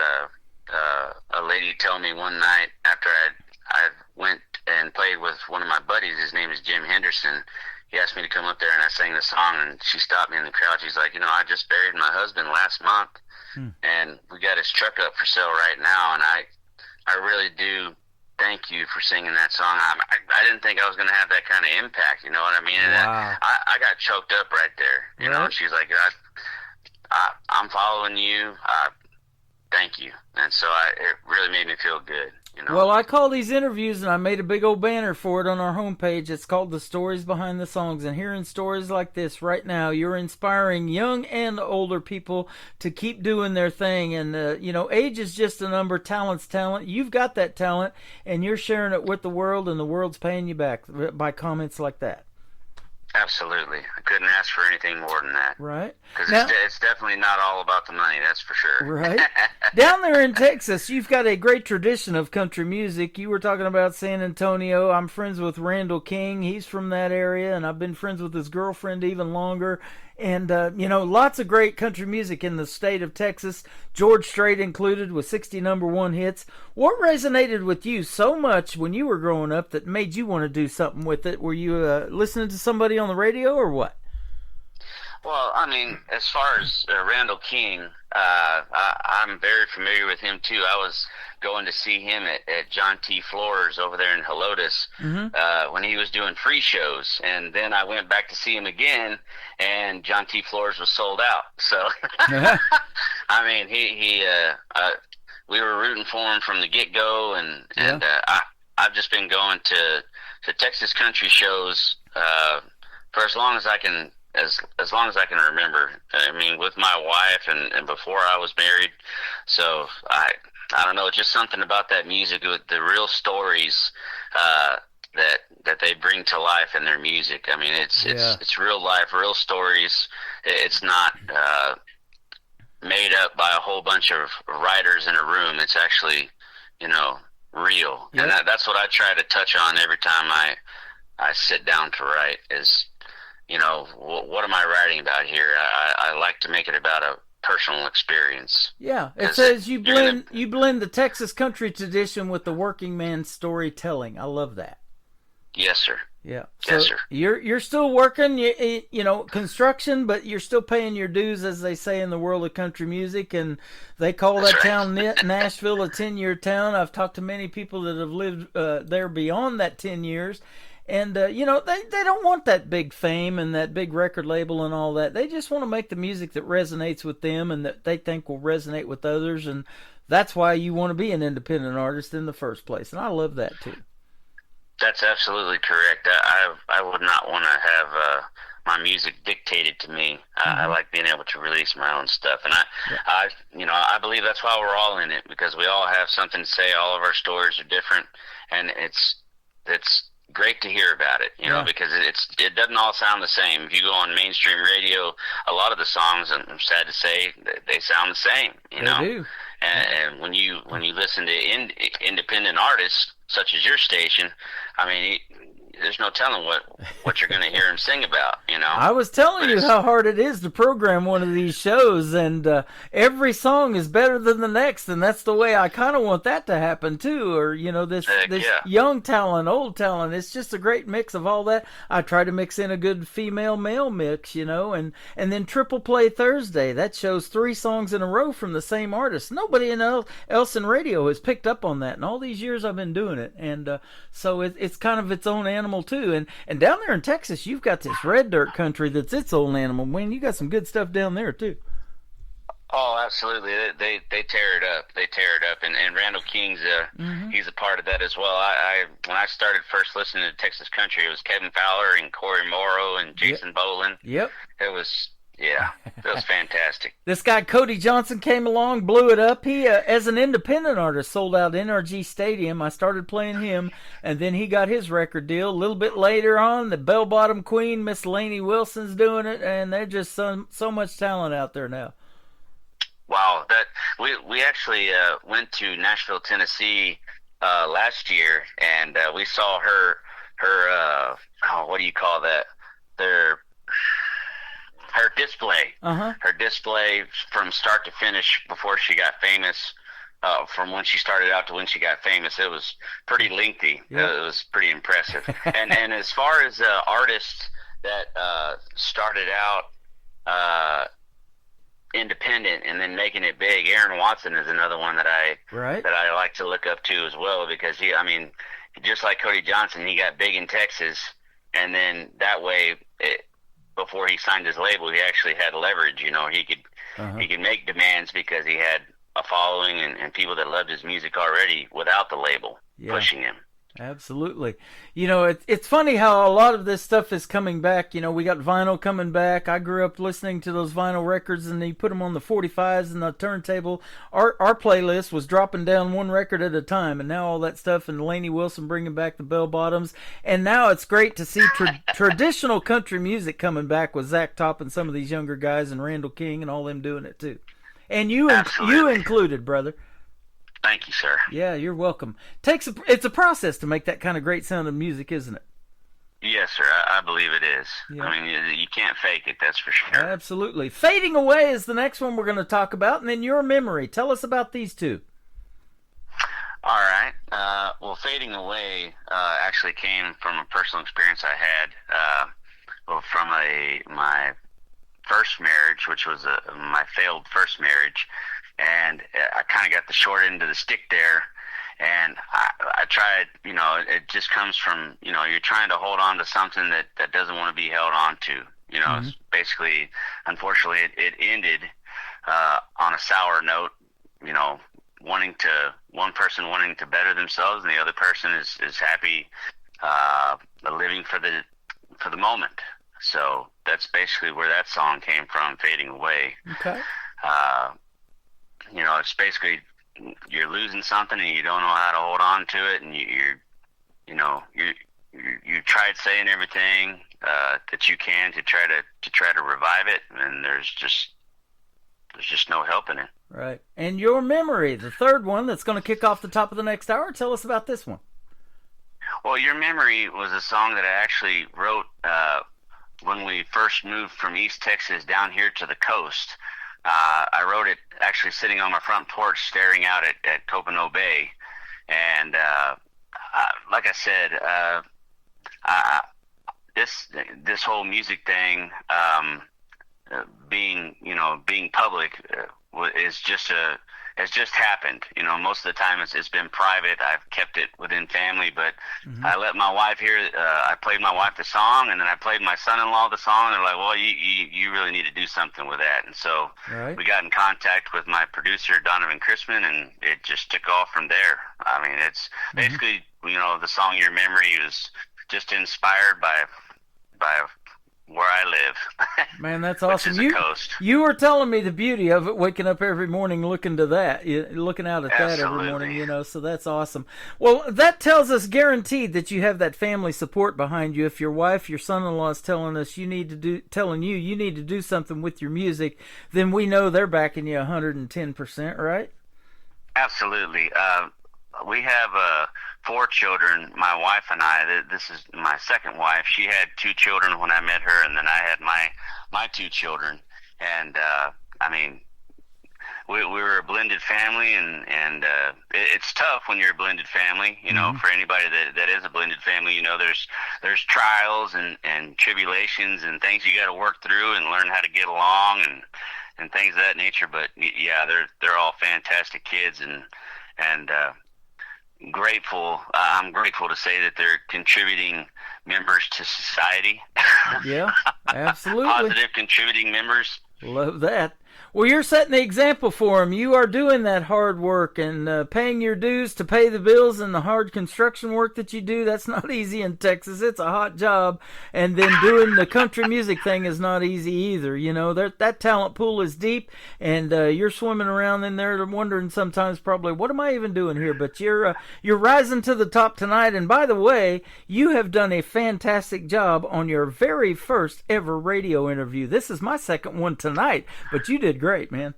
a lady tell me one night after I went and played with one of my buddies. His name is Jim Henderson. He asked me to come up there, and I sang the song, and she stopped me in the crowd. She's like, you know, I just buried my husband last month, and we got his truck up for sale right now, and I really do thank you for singing that song. I didn't think I was going to have that kind of impact, you know what I mean? And I got choked up right there, you know? She's like, I'm following you. Thank you. And so it really made me feel good. You know? Well, I call these interviews, and I made a big old banner for it on our homepage. It's called The Stories Behind the Songs. And hearing stories like this right now, you're inspiring young and older people to keep doing their thing. And, you know, age is just a number. Talent's talent. You've got that talent, and you're sharing it with the world, and the world's paying you back by comments like that. Absolutely. I couldn't ask for anything more than that. Right. Because it's definitely not all about the money, that's for sure. Right. Down there in Texas, you've got a great tradition of country music. You were talking about San Antonio. I'm friends with Randall King. He's from that area, and I've been friends with his girlfriend even longer. And, you know, lots of great country music in the state of Texas, George Strait included, with 60 #1 hits. What resonated with you so much when you were growing up that made you want to do something with it? Were you listening to somebody on the radio or what? Well, I mean, as far as Randall King, I'm very familiar with him too. I was going to see him at John T. Floors over there in Helotes when he was doing free shows, and then I went back to see him again, and John T. Floors was sold out. So, I mean, we were rooting for him from the get-go, and I've just been going to Texas country shows for as long as I can. As long as I can remember. I mean, with my wife and before I was married. So I don't know, just something about that music, with the real stories that they bring to life in their music. I mean, it's real life, real stories. It's not made up by a whole bunch of writers in a room. It's actually, you know, real. Yep. And that's what I try to touch on every time I sit down to write is, you know, what am I writing about here? I like to make it about a personal experience. Yeah, it says you blend the Texas country tradition with the working man's storytelling. I love that. Yes, sir. Yeah. Yes, sir. You're still working, you know, construction, but you're still paying your dues, as they say in the world of country music, and they call that town Nashville a 10-year town. I've talked to many people that have lived there beyond that 10 years. And, you know, they don't want that big fame and that big record label and all that. They just want to make the music that resonates with them and that they think will resonate with others. And that's why you want to be an independent artist in the first place. And I love that, too. That's absolutely correct. I would not want to have my music dictated to me. I like being able to release my own stuff, and I believe that's why we're all in it, because we all have something to say. All of our stories are different, and it's great to hear about it, because it doesn't all sound the same. If you go on mainstream radio, a lot of the songs, I'm sad to say, they sound the same. They do. And when you listen to independent artists such as your station, I mean, there's no telling what you're going to hear him sing about, I was telling you how hard it is to program one of these shows, and every song is better than the next, and that's the way I kind of want that to happen too. Or this young talent, old talent. It's just a great mix of all that. I try to mix in a good female male mix, and then Triple Play Thursday, that shows 3 songs in a row from the same artist. Nobody else in radio has picked up on that in all these years I've been doing it, and so it's kind of its own animal too. And down there in Texas, you've got this red dirt country that's its own animal. Man, you got some good stuff down there too. Oh, absolutely. They tear it up. They tear it up. And Randall King's he's a part of that as well. When I started first listening to Texas country, it was Kevin Fowler and Corey Morrow and Jason Boland. Yep. It was fantastic. This guy Cody Johnson came along, blew it up. He, as an independent artist, sold out NRG Stadium. I started playing him, and then he got his record deal. A little bit later on, the Bell Bottom Queen, Miss Lainey Wilson's doing it, and there's just so much talent out there now. Wow, that we actually went to Nashville, Tennessee last year, and we saw her what do you call that? Her display. Her display from start to finish before she got famous, from when she started out to when she got famous, it was pretty lengthy. It was pretty impressive. and as far as artists that started out independent and then making it big, Aaron Watson is another one that I like to look up to as well, because just like Cody Johnson, he got big in Texas, and then that way before he signed his label, he actually had leverage. He could make demands because he had a following and people that loved his music already without the label pushing him. Absolutely. It's funny how a lot of this stuff is coming back. We got vinyl coming back. I grew up listening to those vinyl records, and you put them on the 45s and the turntable. Our playlist was dropping down one record at a time, and now all that stuff, and Lainey Wilson bringing back the bell bottoms. And now it's great to see traditional country music coming back with Zach Top and some of these younger guys, and Randall King and all them doing it too. And you included, brother. Thank you, sir. Yeah, you're welcome. It's a process to make that kind of great sounding music, isn't it? Yes, sir. I believe it is. Yeah. I mean, you can't fake it, that's for sure. Absolutely. Fading Away is the next one we're going to talk about, and then Your Memory. Tell us about these two. All right. Well, Fading Away actually came from a personal experience I had from my first marriage, which was my failed first marriage. And I kind of got the short end of the stick there, and I tried, it just comes from, you're trying to hold on to something that doesn't want to be held on to, It's basically, unfortunately, it ended on a sour note, one person wanting to better themselves, and the other person is happy living for the moment. So that's basically where that song came from, Fading Away. Okay. It's basically you're losing something and you don't know how to hold on to it, and you tried saying everything that you can to try to revive it, and there's just no helping it. Right. And Your Memory, the third one that's going to kick off the top of the next hour. Tell us about this one. Well, Your Memory was a song that I actually wrote when we first moved from East Texas down here to the coast. I wrote it actually sitting on my front porch staring out at Copano Bay. And like I said, this whole music thing, being public has just happened. Most of the time it's been private. I've kept it within family, but I let my wife hear. I played my wife the song, and then I played my son-in-law the song. And they're like, "Well, you really need to do something with that." And so we got in contact with my producer Donovan Chrisman, and it just took off from there. I mean, it's basically the song Your Memory was just inspired by where I live. Man, that's awesome. Which is the coast. You were telling me the beauty of it, waking up every morning looking out at that every morning, you know, so that's awesome. Well, that tells us guaranteed that you have that family support behind you. If your wife, your son-in-law is telling us you need to do something with your music, then we know they're backing you 110%, right? Absolutely. We have 4 children, my wife and I. This is my second wife. She had 2 children when I met her, and then I had my 2 children. And I mean, we were a blended family, and it's tough when you're a blended family. You know, for anybody that is a blended family, you know, there's trials and tribulations and things you got to work through and learn how to get along and things of that nature. But yeah, they're all fantastic kids, and grateful. I'm grateful to say that they're contributing members to society. Yeah, absolutely. Positive contributing members. Love that. Well, you're setting the example for them. You are doing that hard work and paying your dues to pay the bills and the hard construction work that you do. That's not easy in Texas. It's a hot job. And then doing the country music thing is not easy either. You know, that talent pool is deep, and you're swimming around in there wondering sometimes probably, what am I even doing here? But you're rising to the top tonight. And by the way, you have done a fantastic job on your very first ever radio interview. This is my second one tonight, but you did great, man.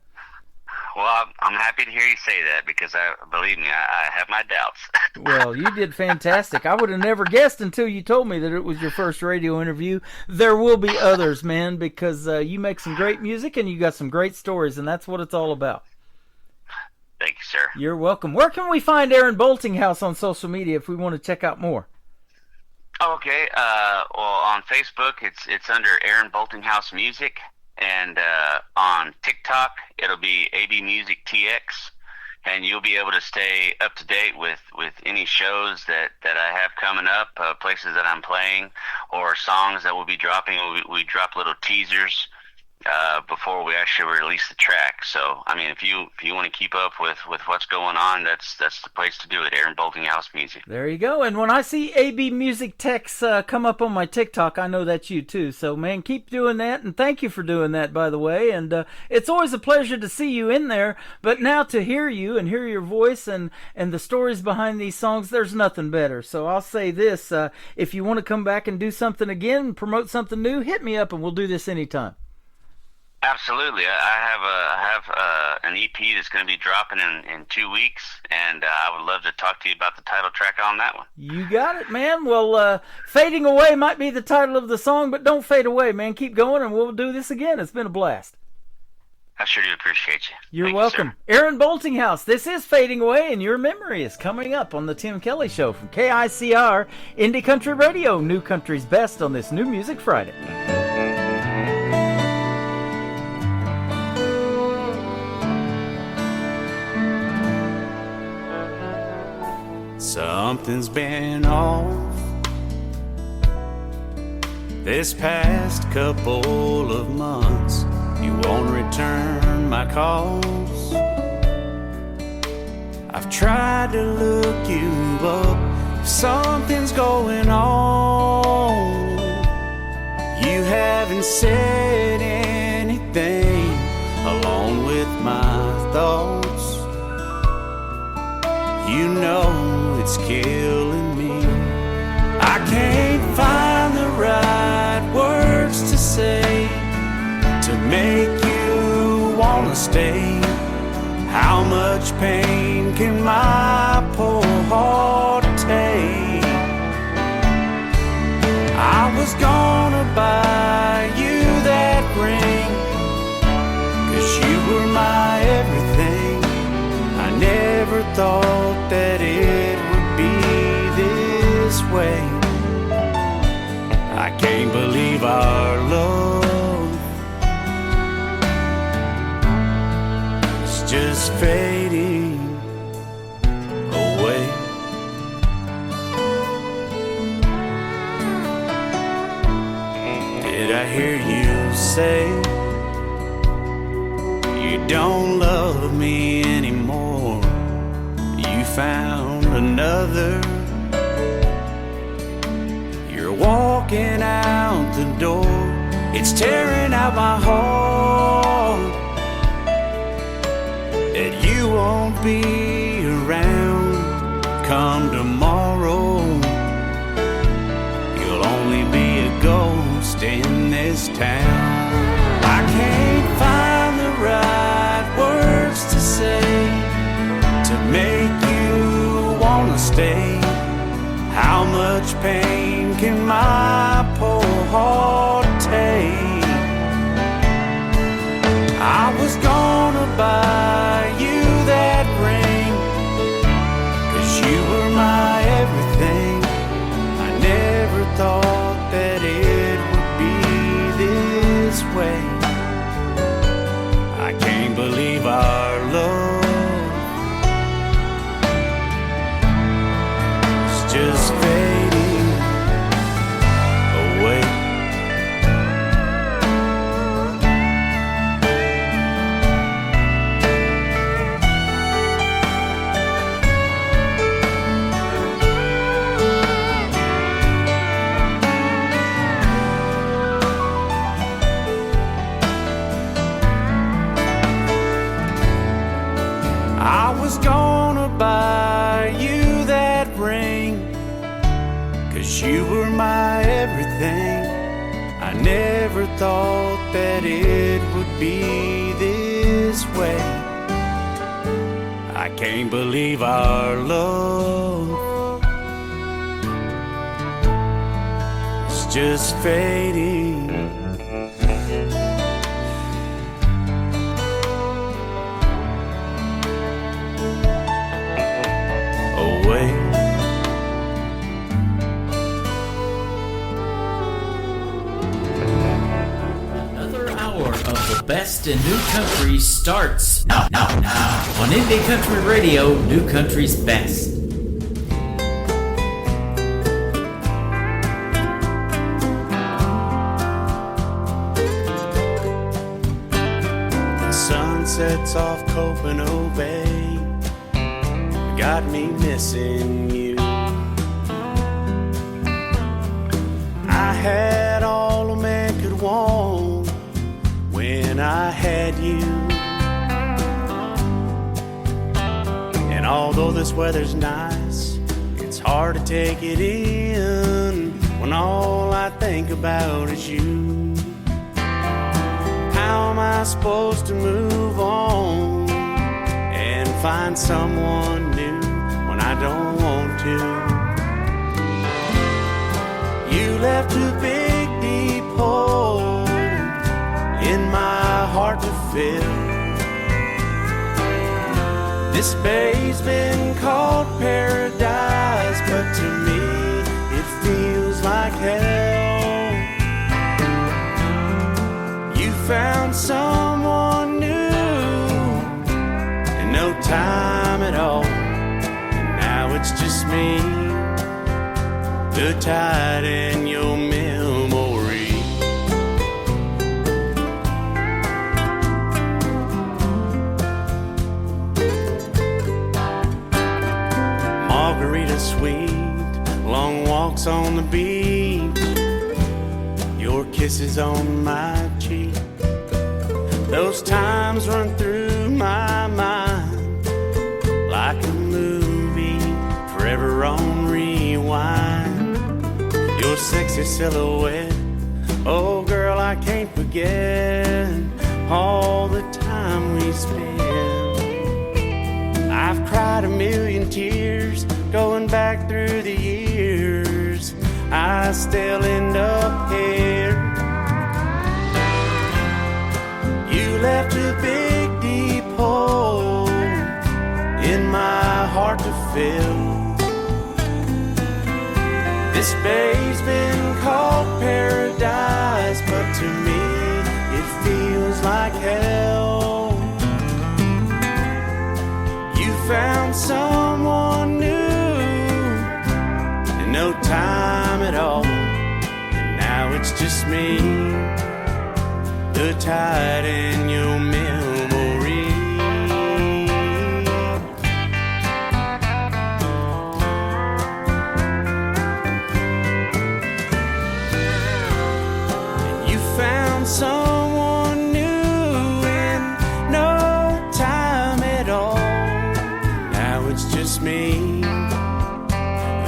Well, I'm happy to hear you say that, because believe me, I have my doubts. Well, you did fantastic. I would have never guessed until you told me that it was your first radio interview. There will be others, man, because you make some great music and you got some great stories, and that's what it's all about. Thank you, sir. You're welcome. Where can we find Aaron Boltinghouse on social media if we want to check out more? Okay. Well, on Facebook, it's under Aaron Boltinghouse Music. And on TikTok, it'll be AB Music TX, and you'll be able to stay up to date with any shows that I have coming up, places that I'm playing, or songs that we'll be dropping. We drop little teasers before we actually release the track. So, I mean, if you want to keep up with what's going on, that's the place to do it, Aaron Boltinghouse Music. There you go. And when I see AB Music Techs come up on my TikTok, I know that's you too. So, man, keep doing that, and thank you for doing that, by the way. And it's always a pleasure to see you in there, but now to hear you and hear your voice and the stories behind these songs, there's nothing better. So I'll say this, if you want to come back and do something again, promote something new, hit me up and we'll do this anytime. Absolutely. I have an EP that's going to be dropping in 2 weeks, and I would love to talk to you about the title track on that one. You got it, man. Well, Fading Away might be the title of the song, but don't fade away, man. Keep going, and we'll do this again. It's been a blast. I sure do appreciate you. You're welcome. Aaron Boltinghouse, this is Fading Away, and your memory is coming up on the Tim Kelly Show from KICR, Indie Country Radio, New Country's Best on this New Music Friday. Something's been off this past couple of months. You won't return my calls. I've tried to look you up if something's going on. You haven't said anything along with my thoughts. You know it's killing me. I can't find the right words to say to make you wanna stay. How much pain can my poor heart take? I was gonna buy you that ring, 'cause you were my everything. I never thought that it would be this way. I can't believe our love is just fading away. Did I hear you say you don't love me anymore? You found another. You're walking out the door It's tearing out my heart that you won't be around come tomorrow. You'll only be a ghost in this town. I can't find the right words to say to make you wanna stay. How much pain can my poor heart take? I was gonna buy you that ring, 'cause you were my everything. I never thought that it would be this way. I can't believe our love is just fading away. I was gonna buy you that ring, 'cause you were my everything. I never thought that it would be this way. I can't believe our love is just fading away. Another hour of the best in new country starts now on Indie Country Radio, New Country's best. The sun sets off Copano Bay, got me missing you. I had all a man could want when I had you. And although this weather's nice, it's hard to take it in when all I think about is you. How am I supposed to move on and find someone new when I don't want to? You left a big deep hole in my heart to fill. This bay's been called paradise, but to me it feels like hell. You found someone new and no time at all, and now it's just me, the tide in your memory. Margarita sweet, long walks on the beach, your kisses on my cheek. Those times run through my mind like a movie, forever on rewind. Your sexy silhouette, oh girl, I can't forget all the time we spent. I've cried a million tears going back through the years. I still end up here. You left a big deep hole in my heart to fill. This bay's been called paradise, but to me it feels like hell. You found someone new and no time at all, and now it's just me, the tide in your memory. And you found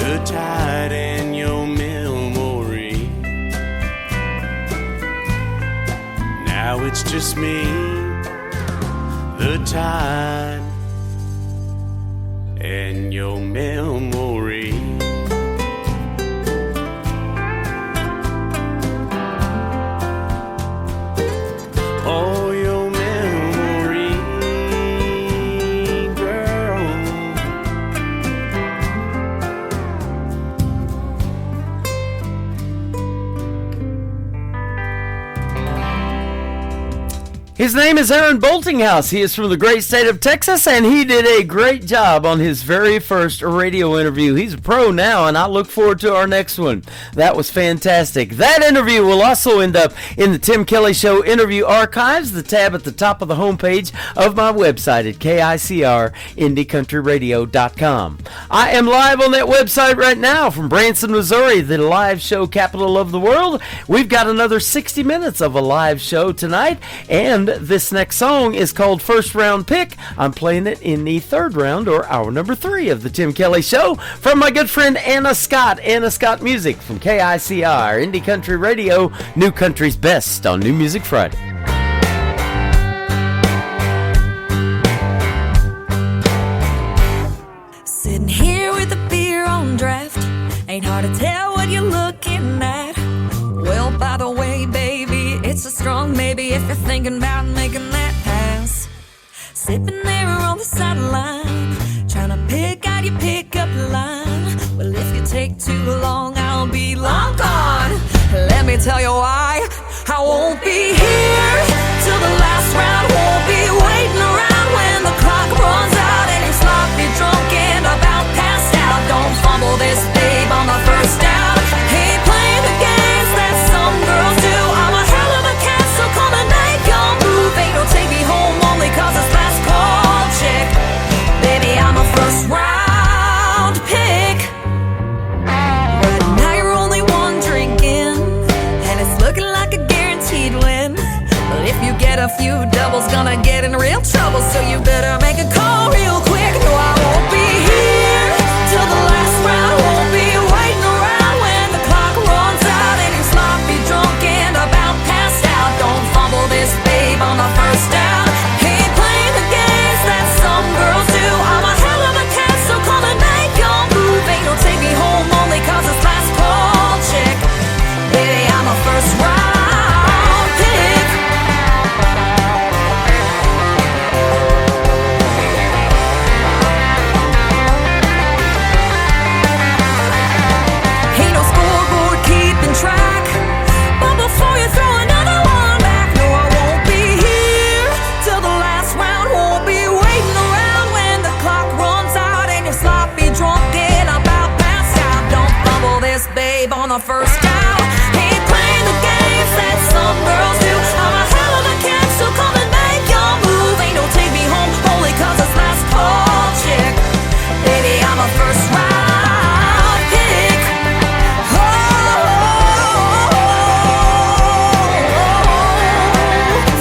the tide in your memory. Now it's just me, the tide, and your memory. Oh, your memory, girl. His name is Aaron Boltinghouse. He is from the great state of Texas, and he did a great job on his very first radio interview. He's a pro now, and I look forward to our next one. That was fantastic. That interview will also end up in the Tim Kelly Show interview archives, the tab at the top of the homepage of my website at KICRIndieCountryRadio.com. I am live on that website right now from Branson, Missouri, the live show capital of the world. We've got another 60 minutes of a live show tonight, and this next song is called First Round Pick. I'm playing it in the third round, or hour number 3 of the Tim Kelly Show, from my good friend Anna Scott Music from KICR, Indie Country Radio, New Country's Best on New Music Friday. Sitting here with a beer on draft, ain't hard to tell what you're looking at. Well, by the way, baby, it's a strong maybe if you're thinking about making that pass. Sipping there on the sideline, trying to pick out your pickup line. Well, if you take too long, I'll be long gone. Let me tell you why. I won't be here till the last round. Won't be waiting around when the clock runs out and you're sloppy drunk and about passed out. Don't fumble this, babe, on the first down. Ain't playing the games that some girls do. I'm a hell of a cat, so come and make your move. Ain't no take me home only cause it's last call chick. Baby, I'm a first round pick. Right now you're only one drink in, and it's looking like a guaranteed win. But if you get a few doubles, gonna get in real trouble, so you better make a call real quick. No, I won't be here till the last round. Won't be waiting around when the clock runs out and you're sloppy drunk and about passed out. Don't fumble this, babe, on the first down. Ain't playing the games that some girls do. I'm a hell of a cat, so come and make your move. Ain't no take me home only cause it's last call chick. Baby, I'm a first round pick. Ain't no scoreboard keeping track, but before you throw another one back, no, I won't be here till the last round. Won't be waiting around when the clock runs out and you're sloppy drunk and about passed out. Don't fumble this, babe, on the first down. Ain't playing the games that some girls do. I'm a hell of a cat, so come and make your move. Ain't no take me home only cause it's last call chick. Baby, I'm a first round pick. Oh,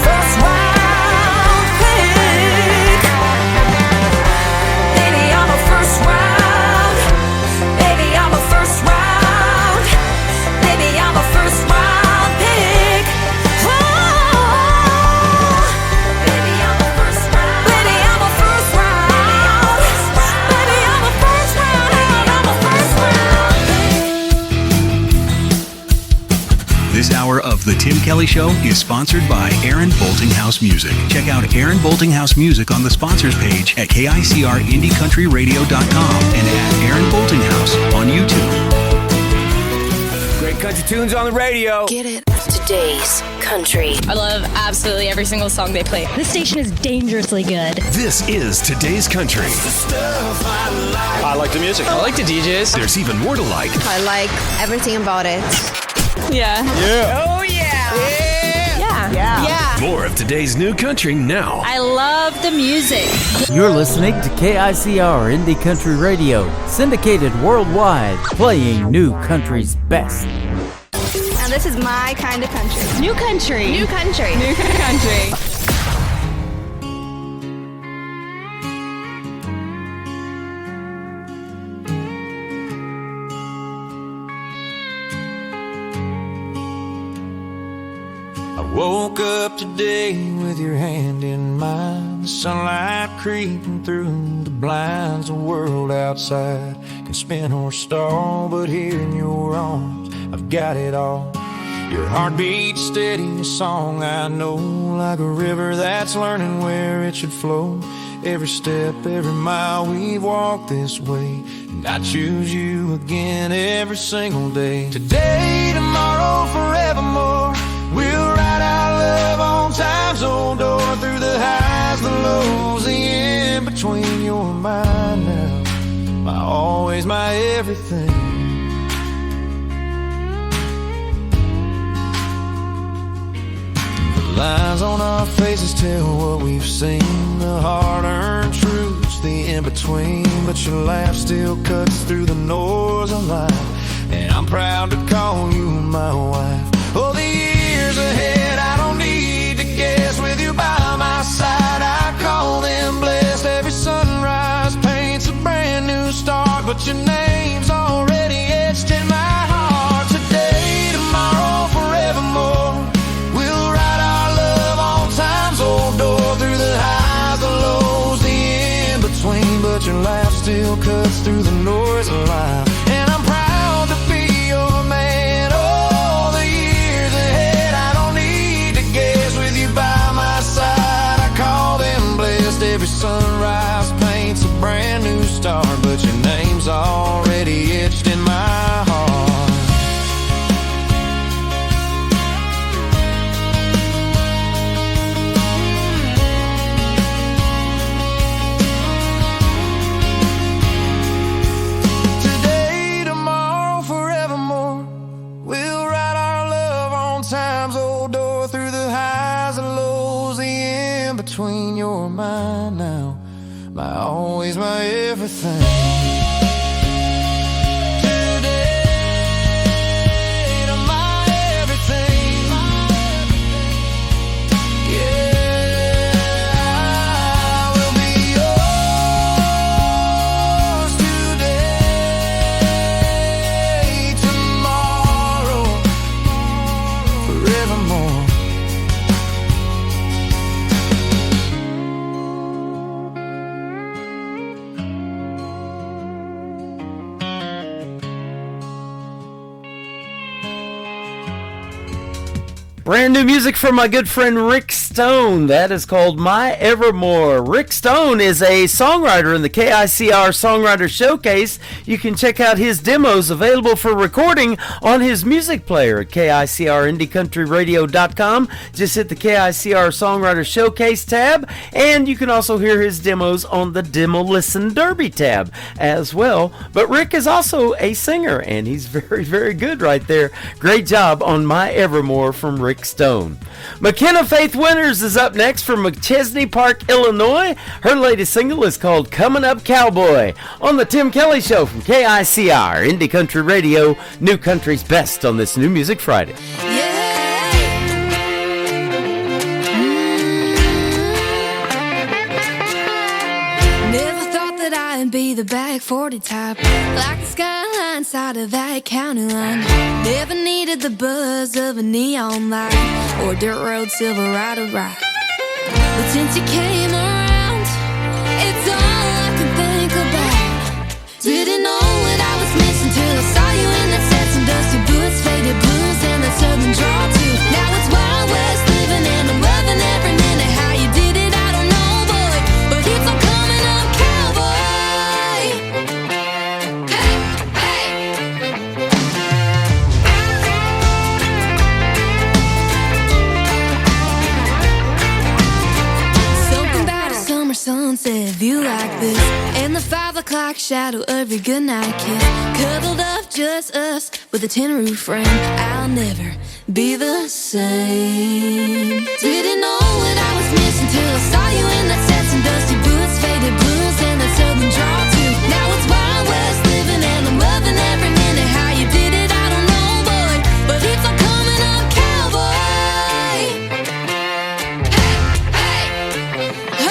first round pick. Baby, I'm a first round. Baby, I'm a first round. Baby, I'm a first round pick. Oh, baby, I'm a first round. Baby, I'm a first round. Baby, I'm a first round. I'm a first round. This hour of The Tim Kelly Show is sponsored by Aaron Boltinghouse Music. Check out Aaron Boltinghouse Music on the sponsors page at KICRIndieCountryRadio.com and at Aaron Boltinghouse on YouTube. Great country tunes on the radio. Get it. Today's country. I love absolutely every single song they play. This station is dangerously good. This is Today's Country. I like the music. I like the DJs. There's even more to like. I like everything about it. Yeah. Yeah. Oh, yeah. Yeah. More of today's new country now. I love the music. You're listening to KICR Indie Country Radio, syndicated worldwide, playing New Country's best. Now this is my kind of country. New country. New country. New country. Woke up today with your hand in mine, the sunlight creeping through the blinds. The world outside can spin or stall, but here in your arms I've got it all. Your heartbeat steady, a song I know, like a river that's learning where it should flow. Every step, every mile we've walked this way, and I choose you again every single day. Today, tomorrow, forevermore, we'll write our love on time's old door, through the highs, the lows, the in-between. You're mine now, my always, my everything. The lines on our faces tell what we've seen, the hard-earned truths, the in-between. But your laugh still cuts through the noise of life, and I'm proud to call you my wife. Oh, the years ahead, I don't need to guess. With you by my side, I call them blessed. Every sunrise paints a brand new start, but your name's already etched in my heart. Today, tomorrow, forevermore, we'll write our love on time's old door, through the highs, the lows, the in-between. But your laugh still cuts through the noise of life, and I'm proud to be your man. Oh, the years ahead, I don't need to guess. With you by my side, I call them blessed. Every sunrise paints a brand new start, but your name's already etched in my heart. Today, tomorrow, forevermore, we'll write our love on time's old door, through the highs, the lows, the in-between. You're mine now, my always, my everything. Today, to my everything. Yeah, I will be yours today, tomorrow, forevermore. Brand new music from my good friend Rick Stone. That is called My Evermore. Rick Stone is a songwriter in the KICR Songwriter Showcase. You can check out his demos available for recording on his music player at KICRIndieCountryRadio.com. Just hit the KICR Songwriter Showcase tab, and you can also hear his demos on the Demo Listen Derby tab as well. But Rick is also a singer, and he's very, very good right there. Great job on My Evermore from Rick Stone. McKenna Faith Winters is up next from McChesney Park, Illinois. Her latest single is called Coming Up Cowboy on the Tim Kelly Show from KICR, Indie Country Radio, New Country's best on this New Music Friday. Never thought that I'd be the back 40 type, like the skyline side of that county line. Never needed the buzz of a neon light or dirt road Silverado ride. But since you came around, it's all I can think about. Didn't know what I was missing till I saw you in that set, some dusty boots, faded blues, and that southern drawl too. Now it's Wild West living, and I'm loving every minute. How you did it, I don't know, boy, but it's all coming up, cowboy. Hey, hey. Something about a summer sunset view like this, and the 5 o'clock shadow of your goodnight kiss, cuddled up just us with a tin roof frame. I'll never be the same. Didn't know what I was missing till I saw you in that set, some dusty boots, faded blues, and that southern drawl too. Now it's Wild West living, and I'm loving every minute. How you did it, I don't know, boy, but it's all coming up, cowboy. Hey, hey.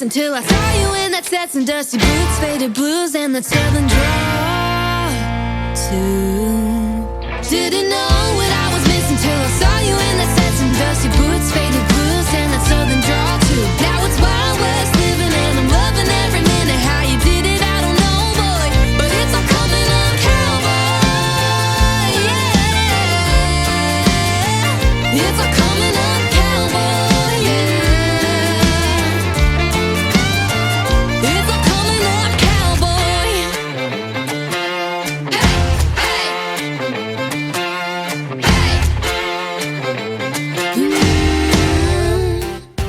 missing till I saw you in that sets and dusty boots, faded blues, and that southern draw too. Didn't know what I was missing till I saw you in that sets and dusty boots, faded blues, and that southern draw too. Now it's Wild West living and I'm loving every minute. How you did it, I don't know, boy, but it's all coming up, cowboy. Yeah, it's all coming up, cowboy. Yeah, it's all coming up, cowboy.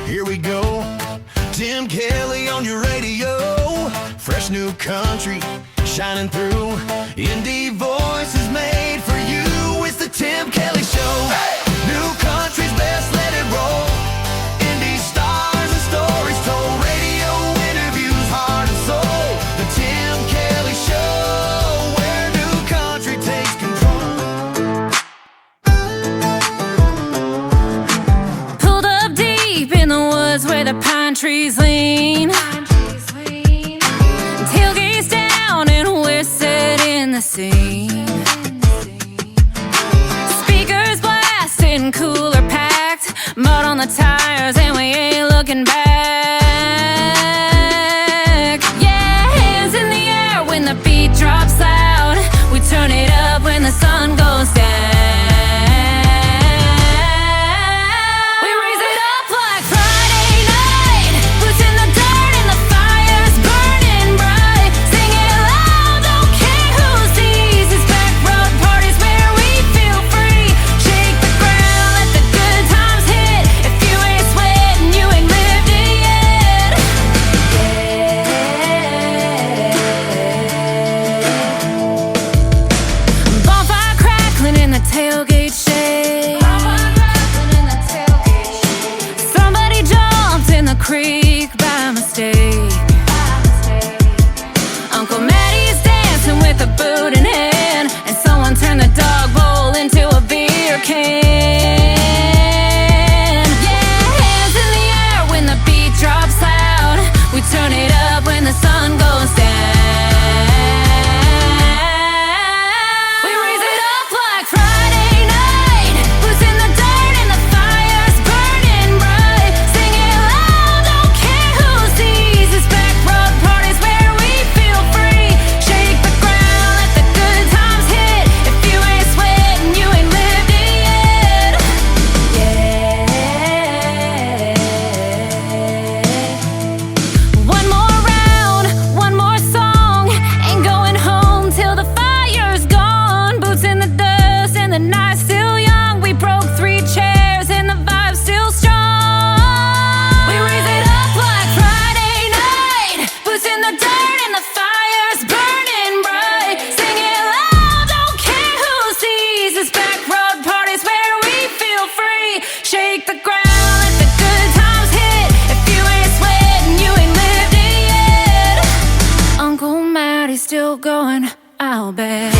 Here we go, Tim Kelly on your radio. Fresh new country shining through. Indie voices made for you. It's the Tim Kelly Show. New country's best, let it roll. Indie stars and stories told. Radio interviews, heart and soul. The Tim Kelly Show, where new country takes control. Pulled up deep in the woods where the pine trees lean. Tailgates down and we're set in the scene. Speakers blasting, cooler packed, mud on the tires and we ain't looking back. Yeah, hands in the air when the beat drops loud. We turn it up when the sun goes down. We raise it up like Friday night. Boots in the dirt and the fire's burning bright. Sing it loud, don't care who sees. It's back road parties where we feel free. Shake the ground, let the good times hit. If you ain't sweating, you ain't lived it yet. Bonfire crackling in the tailgate shade. Somebody jumped in the creek by mistake. Uncle Maddie's dancing with a boot in hand, and someone turned the dog bowl into a beer can. Yeah, hands in the air when the beat drops loud. We turn it up when the sun goes down. We raise it up like Friday night. Boots in the dirt and the fire's burning bright. Sing it loud, don't care who sees. It's back road parties where we feel free. Shake the ground, let the good times hit. If you ain't sweating, you ain't lived it yet. Yeah. One more round, one more song. Ain't going home till the fire's gone. Boots in the dust and the night's still young. We broke 3 chairs and the vibe's still strong. We raise it up like Friday night. Boots in the dirt and the fire's burning bright. Sing it loud, don't care who sees. It's back road parties where we feel free. Shake the ground, let the good times hit. If you ain't sweating, you ain't lived it yet. Uncle Maddie's still going, I'll bet.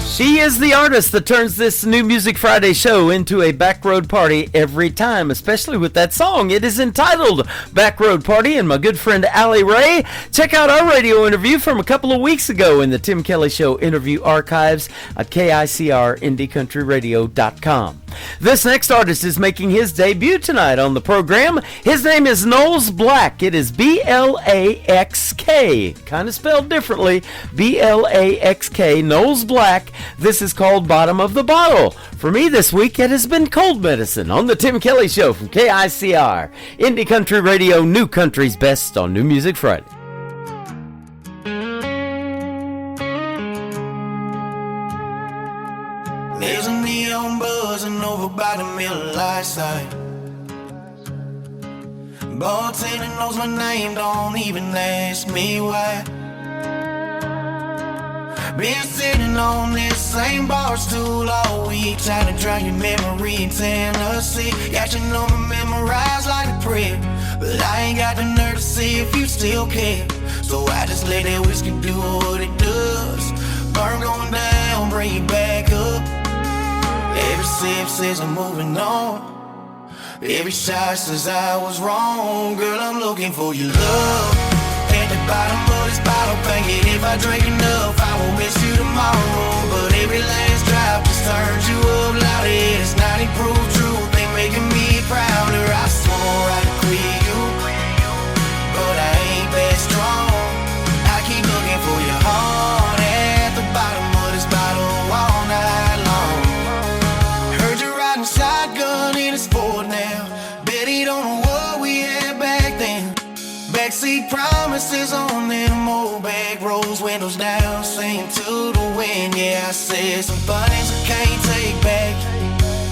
She is the artist that turns this New Music Friday show into a backroad party every time, especially with that song. It is entitled Backroad Party, and my good friend Allie Ray. Check out our radio interview from a couple of weeks ago in the Tim Kelly Show interview archives at KICRIndieCountryRadio.com. This next artist is making his debut tonight on the program. His name is Knowles Black. It is B-L-A-X-K, kind of spelled differently, B-L-A-X-K, Knowles Black. This is called Bottom of the Bottle. For me this week, it has been Cold Medicine on the Tim Kelly Show from KICR, Indie Country Radio, New Country's Best on New Music Friday. There's a neon buzzing over by the Miller Lite side. Bartender knows my name, don't even ask me why. Been sitting on this same bar stool all week, trying to drown your memory in Tennessee. Got your number memorized like a prayer, but I ain't got the nerve to see if you still care. So I just let that whiskey do what it does. burn going down, bring it back up. Every sip says I'm moving on. Every shot says I was wrong. Girl, I'm looking for your love. At the bottom of this bottle, thinking if I drink enough, I won't miss you tomorrow. But every last drop just turns you up louder. It's 90 proof truth, ain't making me prouder. I swore I'd quit you, but I ain't that strong. I keep looking for your heart at the bottom of this bottle all night long. Heard you riding shotgun in a Sport now. Bet he don't know what we had back then. Backseat promises on them old back roads, windows down, singing to the wind. Yeah, I said some things I can't take back.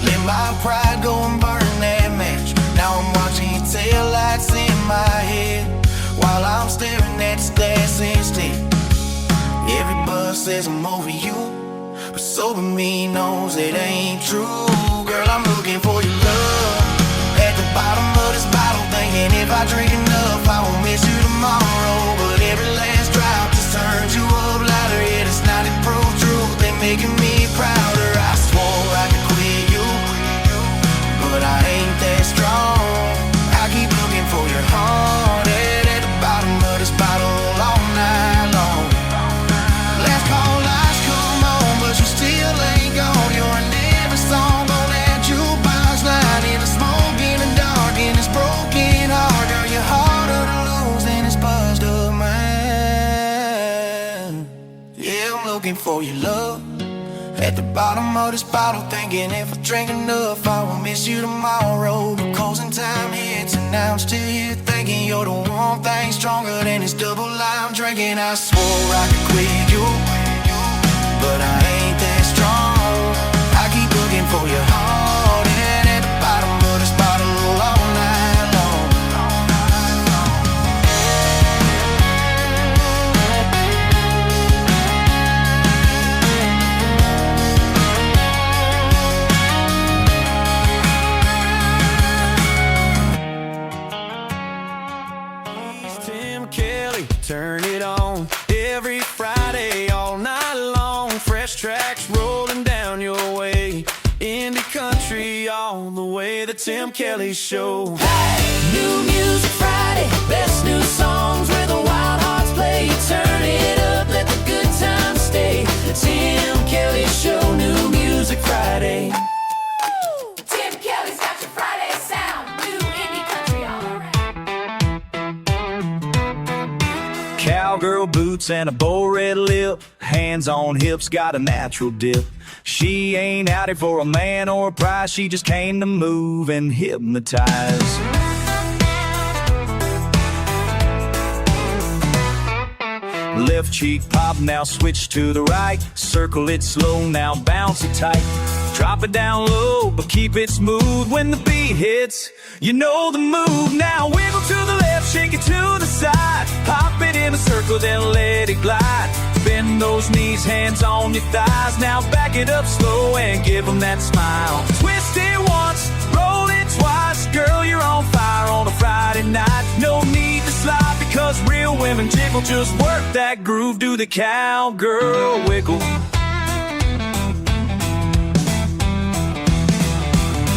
Let my pride go and burn that match. Now I'm watching your taillights in my head while I'm staring at the glass instead. Every buzz says I'm over you, but sober me knows it ain't true. Girl, I'm looking for your love. At the bottom of this bottle, thinking if I drink enough, I won't miss you tomorrow. But every last drop just turns you up louder. Yeah, it's not proof truth, they making me prouder. I swore I could quit you, but I ain't that strong. I keep looking for your heart at the bottom of this bottle all night long. Last call lights come on, but you still ain't gone. You're in every song on that jukebox line, in the smoke, in the dark, in this broken heart. Girl, you're harder to lose than this buzzed up mind. Yeah, I'm looking for your love. At the bottom of this bottle, thinking if I drink enough, I will miss you tomorrow. But closing time hits and now I'm still here thinking you're the one thing stronger than this double I'm drinking. I swore I could quit you, but I ain't that strong. I keep looking for your heart, and at the bottom of this bottle all night long. Tim Kelly, turn it on every Friday all night long. Fresh tracks rolling down your way. Indie country all the way. The Tim Kelly Show. Hey! New Music Friday, best new songs where the wild hearts play. Turn it up, let the good times stay. The Tim Kelly Show, New Music Friday. Tim Kelly's got your Friday sound. New indie country, alright. Cowgirl boots and a bow red lip, hands on hips, got a natural dip. She ain't out here for a man or a prize, she just came to move and hypnotize. Left cheek pop, now switch to the right. Circle it slow, now bounce it tight. Drop it down low, but keep it smooth. When the beat hits, you know the move. Now wiggle to the left, shake it to the side. Pop it in a circle, then let it glide. Bend those knees, hands on your thighs. Now back it up slow and give them that smile. Twist it once, roll it twice. Girl, you're on fire on a Friday night. No need to slide because real women jiggle. Just work that groove, do the cowgirl wiggle.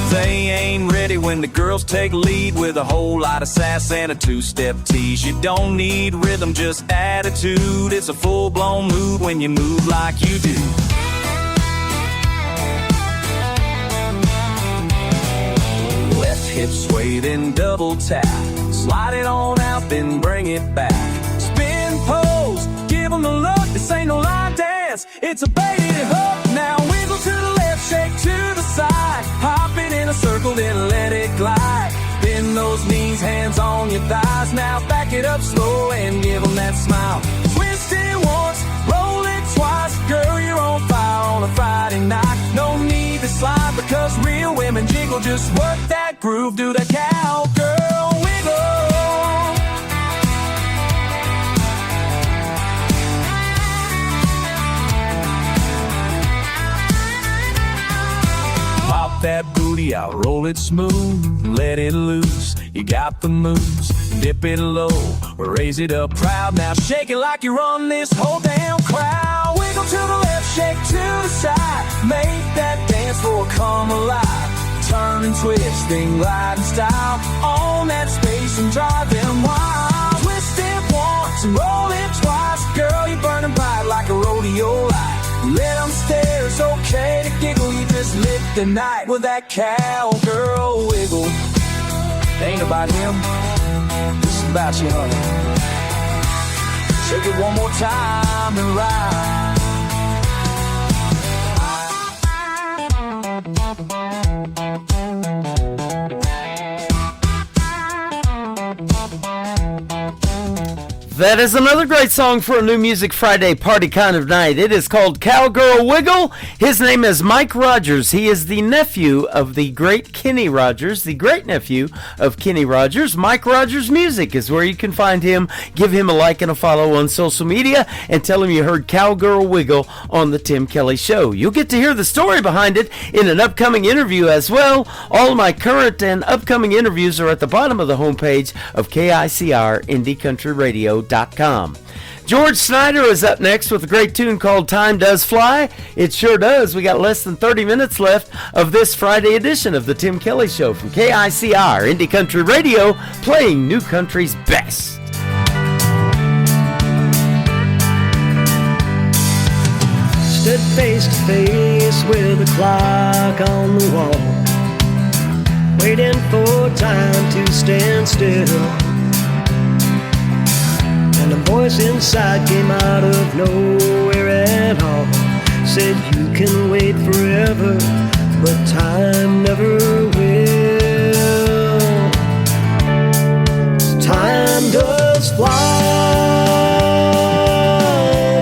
They ain't ready when the girls take lead with a whole lot of sass and a two-step tease. You don't need rhythm, just attitude. It's a full-blown mood when you move like you do. Left hip sway, then double tap. Slide it on out, then bring it back. Spin pose, give them the look. This ain't no line dance, it's a baited hook. Now wiggle to the left, shake to the side. Hop it in a circle, then let it glide. Bend those knees, hands on your thighs. Now back it up slow and give them that smile. Twist it once, roll it twice. Girl, you're on fire on a Friday night. No need to slide because real women jiggle. Just work that groove, do that cowgirl wiggle. Pop that booty Yeah, roll it smooth, let it loose. You got the moves, dip it low, raise it up proud. Now shake it like you run this whole damn crowd. Wiggle to the left, shake to the side. Make that dance floor come alive. Turn and twist, thing glide in style. On that space and drive them wild. Twist it once and roll it twice. Girl, you're burning bright like a rodeo light. Let them stare, it's okay to giggle. You just lit the night with that cowgirl wiggle. It ain't about him, this is about you, honey. Shake it one more time and ride. That is another great song for a New Music Friday party kind of night. It is called Cowgirl Wiggle. His name is Mike Rogers. He is the nephew of the great Kenny Rogers, the great nephew of Kenny Rogers. Mike Rogers Music is where you can find him. Give him a like and a follow on social media and tell him you heard Cowgirl Wiggle on the Tim Kelly Show. You'll get to hear the story behind it in an upcoming interview as well. All of my current and upcoming interviews are at the bottom of the homepage of KICR Indie Country Radio. George Snyder is up next with a great tune called Time Does Fly. It sure does. We got less than 30 minutes left of this Friday edition of the Tim Kelly Show from KICR Indie Country Radio, playing new country's best. Stood face to face with a clock on the wall, waiting for time to stand still. And a voice inside came out of nowhere at all. Said you can wait forever, but time never will. Time does fly,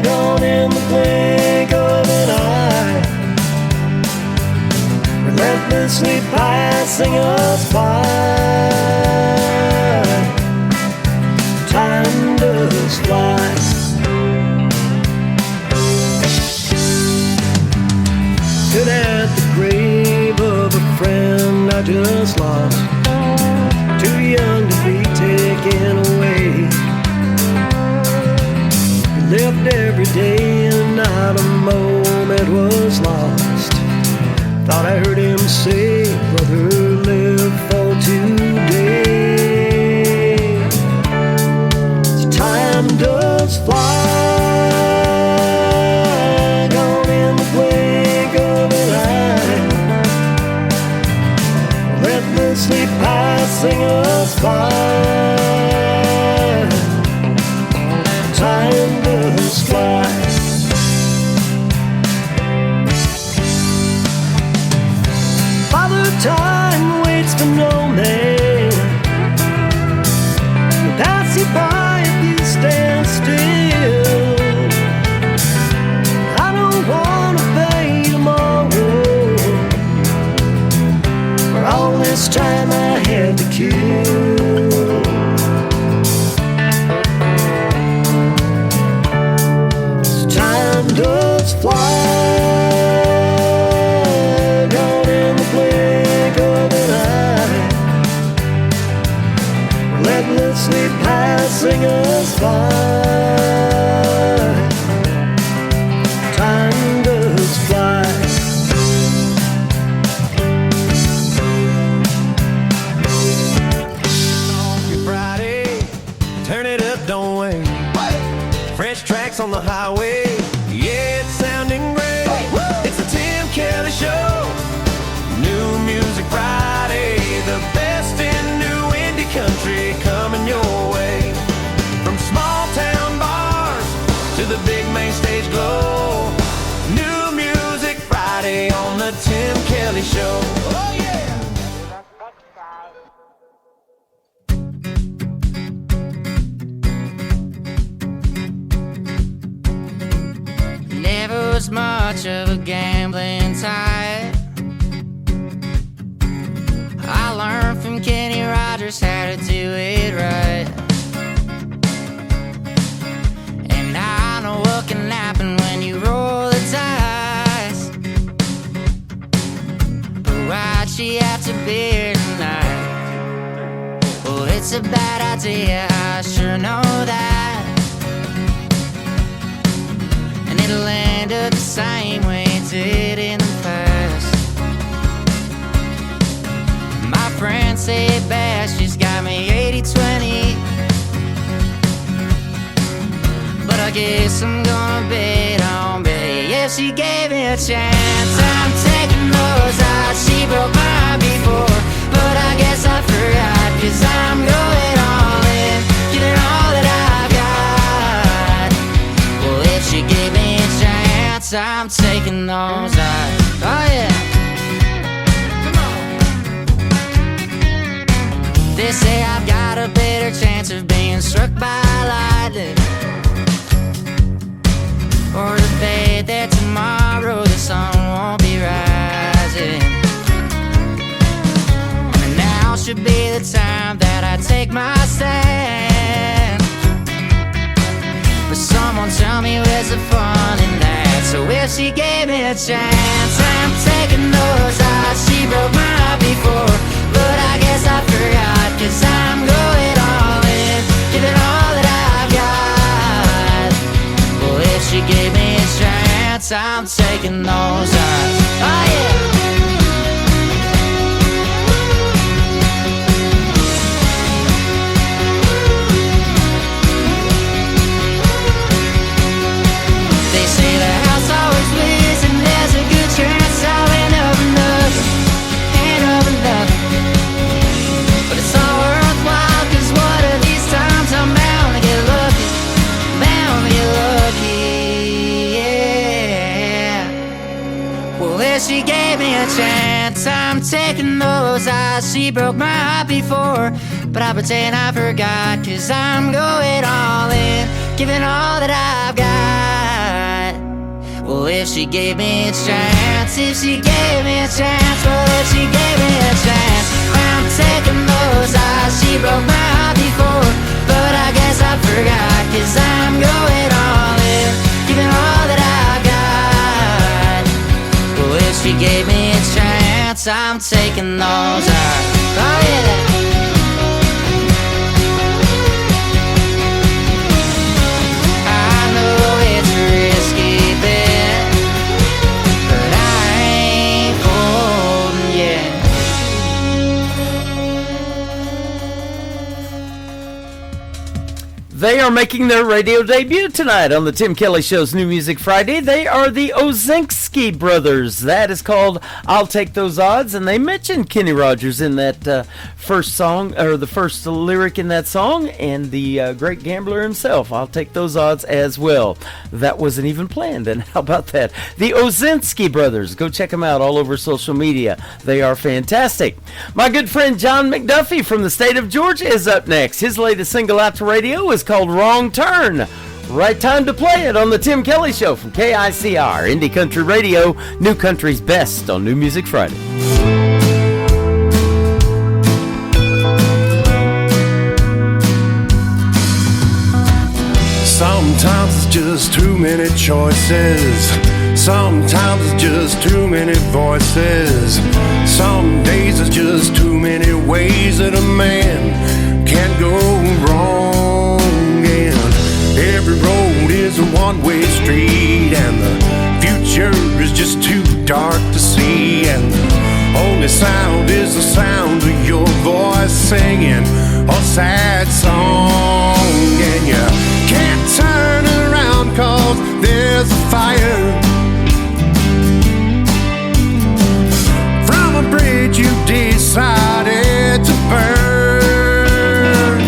gone in the blink of an eye, relentlessly passing us by. Time does fly. Stood at the grave of a friend I just lost, too young to be taken away. He lived every day and not a moment was lost. Thought I heard him say, brother, live for today. Time does fly, gone in the blink of an eye, relentlessly passing us by. Time does fly. Father Time waits for no man, he'll pass you by. Stand still. I don't wanna pay tomorrow for all this time I had to kill. Time does fly, gone in the blink of an eye, relentlessly passing us by. Time does fly. Good Friday, turn it up, don't wait. Fresh tracks on the highway, yeah, it's sounding great. It's the Tim Kelly Show, New Music Friday, the best in new indie country coming your way. From small town bars to the big main stage glow, New Music Friday on the Tim Kelly Show. Oh yeah! Never was much of a gambling type. I learned from Kenny Rogers how to do it right. And I know what can happen when you roll the dice. But why'd she have to a bad idea, I sure know that. And it'll end up the same way it did in the past. My friends say it best, she's got me 80-20. But I guess I'm gonna bet on Betty. If she gave me a chance, I'm taking those odds. She broke my heart before, but I guess I forgot, 'cause I'm going all in, giving all that I've got. Well, if she gave me a chance, I'm taking those odds. Oh yeah. Come on. They say I've got a better chance of being struck by lightning, or the fate that tomorrow the sun won't be rising. And now should be the time that I take my stand. But someone tell me where's the fun in that? So if she gave me a chance, I'm taking those odds. She broke my heart before, but I guess I forgot, 'cause I'm going all in, giving all that I've got. Well, if she gave me a chance, I'm taking those odds. Oh yeah. They say the house always wins, and there's a good chance I'll end up in nothing, end up in nothing. But it's all worthwhile, 'cause one of these times I'm bound to get lucky, bound to get lucky, yeah. Well, if she gave me a chance, I'm taking those odds. She broke my heart before, but I pretend I forgot, 'cause I'm going all in, giving all that I've got. Well, if she gave me a chance, if she gave me a chance, well, if she gave me a chance, I'm taking those odds. She broke my heart before, but I guess I forgot, 'cause I'm going all in, giving all that I've got. Well, if she gave me a chance, I'm taking those odds. Oh yeah. I know it's a risky bet, but I ain't folding yet. They are making their radio debut tonight on the Tim Kelly Show's New Music Friday. They are the Ozinski Brothers. That is called I'll Take Those Odds, and they mentioned Kenny Rogers in that first song, or the first lyric in that song, and the great gambler himself. I'll take those odds as well. That wasn't even planned, and how about that? The Ozinski Brothers. Go check them out all over social media. They are fantastic. My good friend John McDuffie from the state of Georgia is up next. His latest single out to radio is called Wrong Turn. Right time to play it on the Tim Kelly Show from KICR, Indie Country Radio, New Country's best on New Music Friday. Sometimes it's just too many choices. Sometimes it's just too many voices. Some days it's just too many ways that a man can go wrong. And every road is a one-way street, and the future is just too dark to see. And the only sound is the sound of your voice singing a sad song. And you can't turn around 'cause there's a fire from a bridge you decided to burn.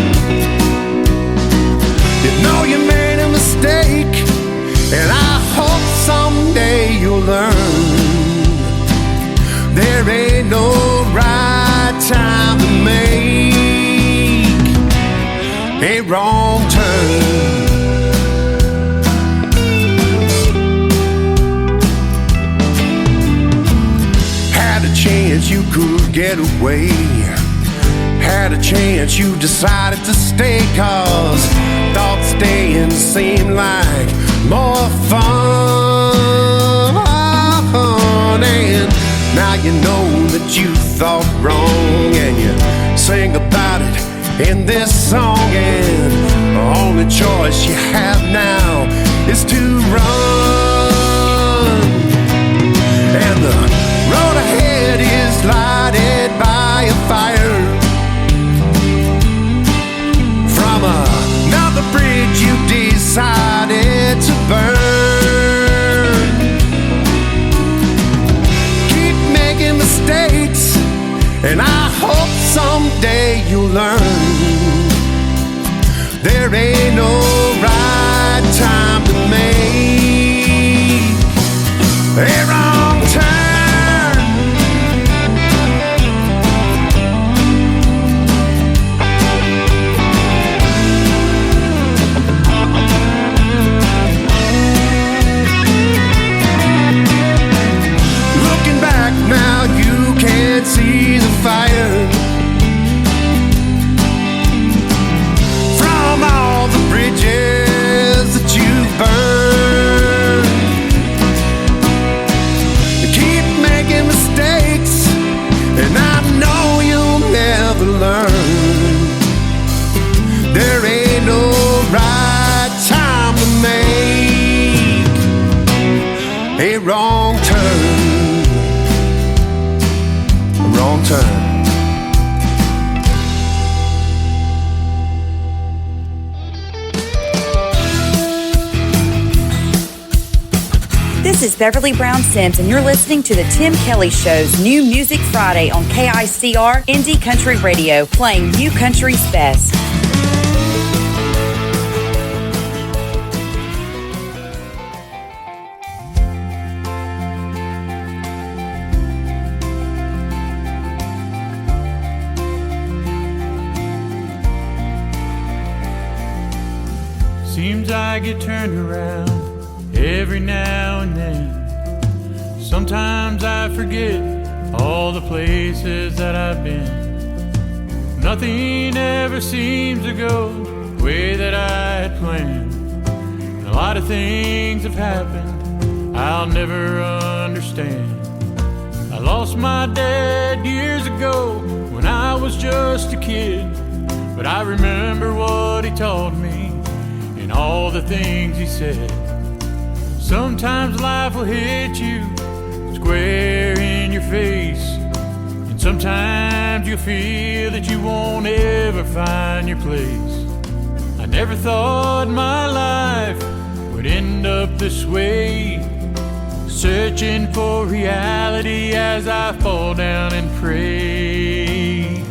You know you made a mistake, and I hope someday you'll learn there ain't no right time to make a wrong turn. Had a chance you could get away, had a chance you decided to stay, 'cause thought staying seemed like more fun. And now you know that you thought wrong, and you sing about it in this song, and the only choice you have now is to run. And the road ahead is lighted by a fire from another bridge you decided to burn. Keep making mistakes, and I hope someday you'll learn there ain't no right time to make a wrong turn. Looking back now, you can't see the fire from all the bridges that you've burned. You keep making mistakes, and I know you'll never learn. There ain't no right time to make a wrong turn. A wrong turn. This is Beverly Brown Sims, and you're listening to The Tim Kelly Show's New Music Friday on KICR Indie Country Radio, playing new country's best. Seems I get turned around every now and then. Sometimes I forget all the places that I've been. Nothing ever seems to go the way that I had planned. A lot of things have happened I'll never understand. I lost my dad years ago when I was just a kid, but I remember what he taught me and all the things he said. Sometimes life will hit you square in your face, and sometimes you'll feel that you won't ever find your place. I never thought my life would end up this way, searching for reality as I fall down and pray.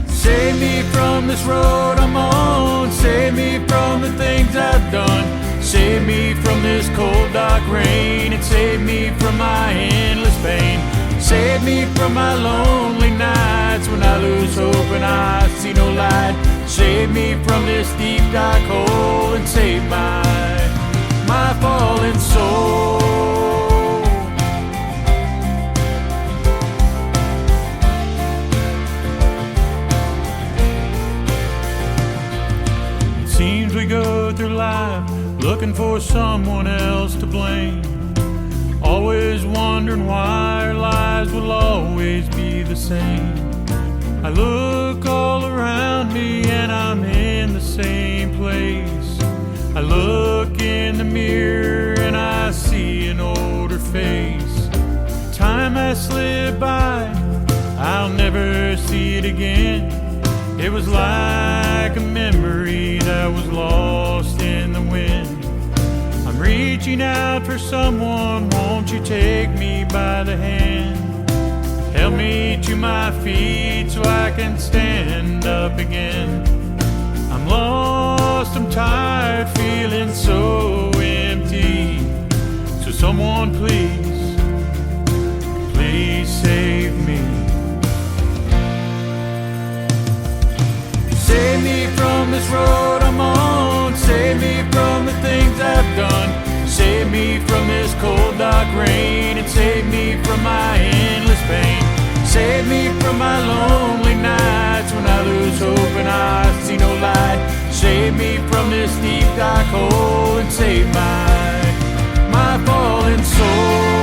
Save me from this road I'm on, save me from the things I've done, save me from this cold dark rain, and save me from my endless pain. Save me from my lonely nights when I lose hope and I see no light. Save me from this deep dark hole, and save my fallen soul. Seems we go through life looking for someone else to blame, always wondering why our lives will always be the same. I look all around me and I'm in the same place. I look in the mirror and I see an older face. Time has slipped by, I'll never see it again. It was like a memory that was lost in the wind. I'm reaching out for someone, won't you take me by the hand? Help me to my feet so I can stand up again. I'm lost, I'm tired, feeling so empty. So someone please, please save me. Save me from this road I'm on, save me from the things I've done, save me from this cold dark rain, and save me from my endless pain. Save me from my lonely nights when I lose hope and I see no light. Save me from this deep dark hole, and save my fallen soul.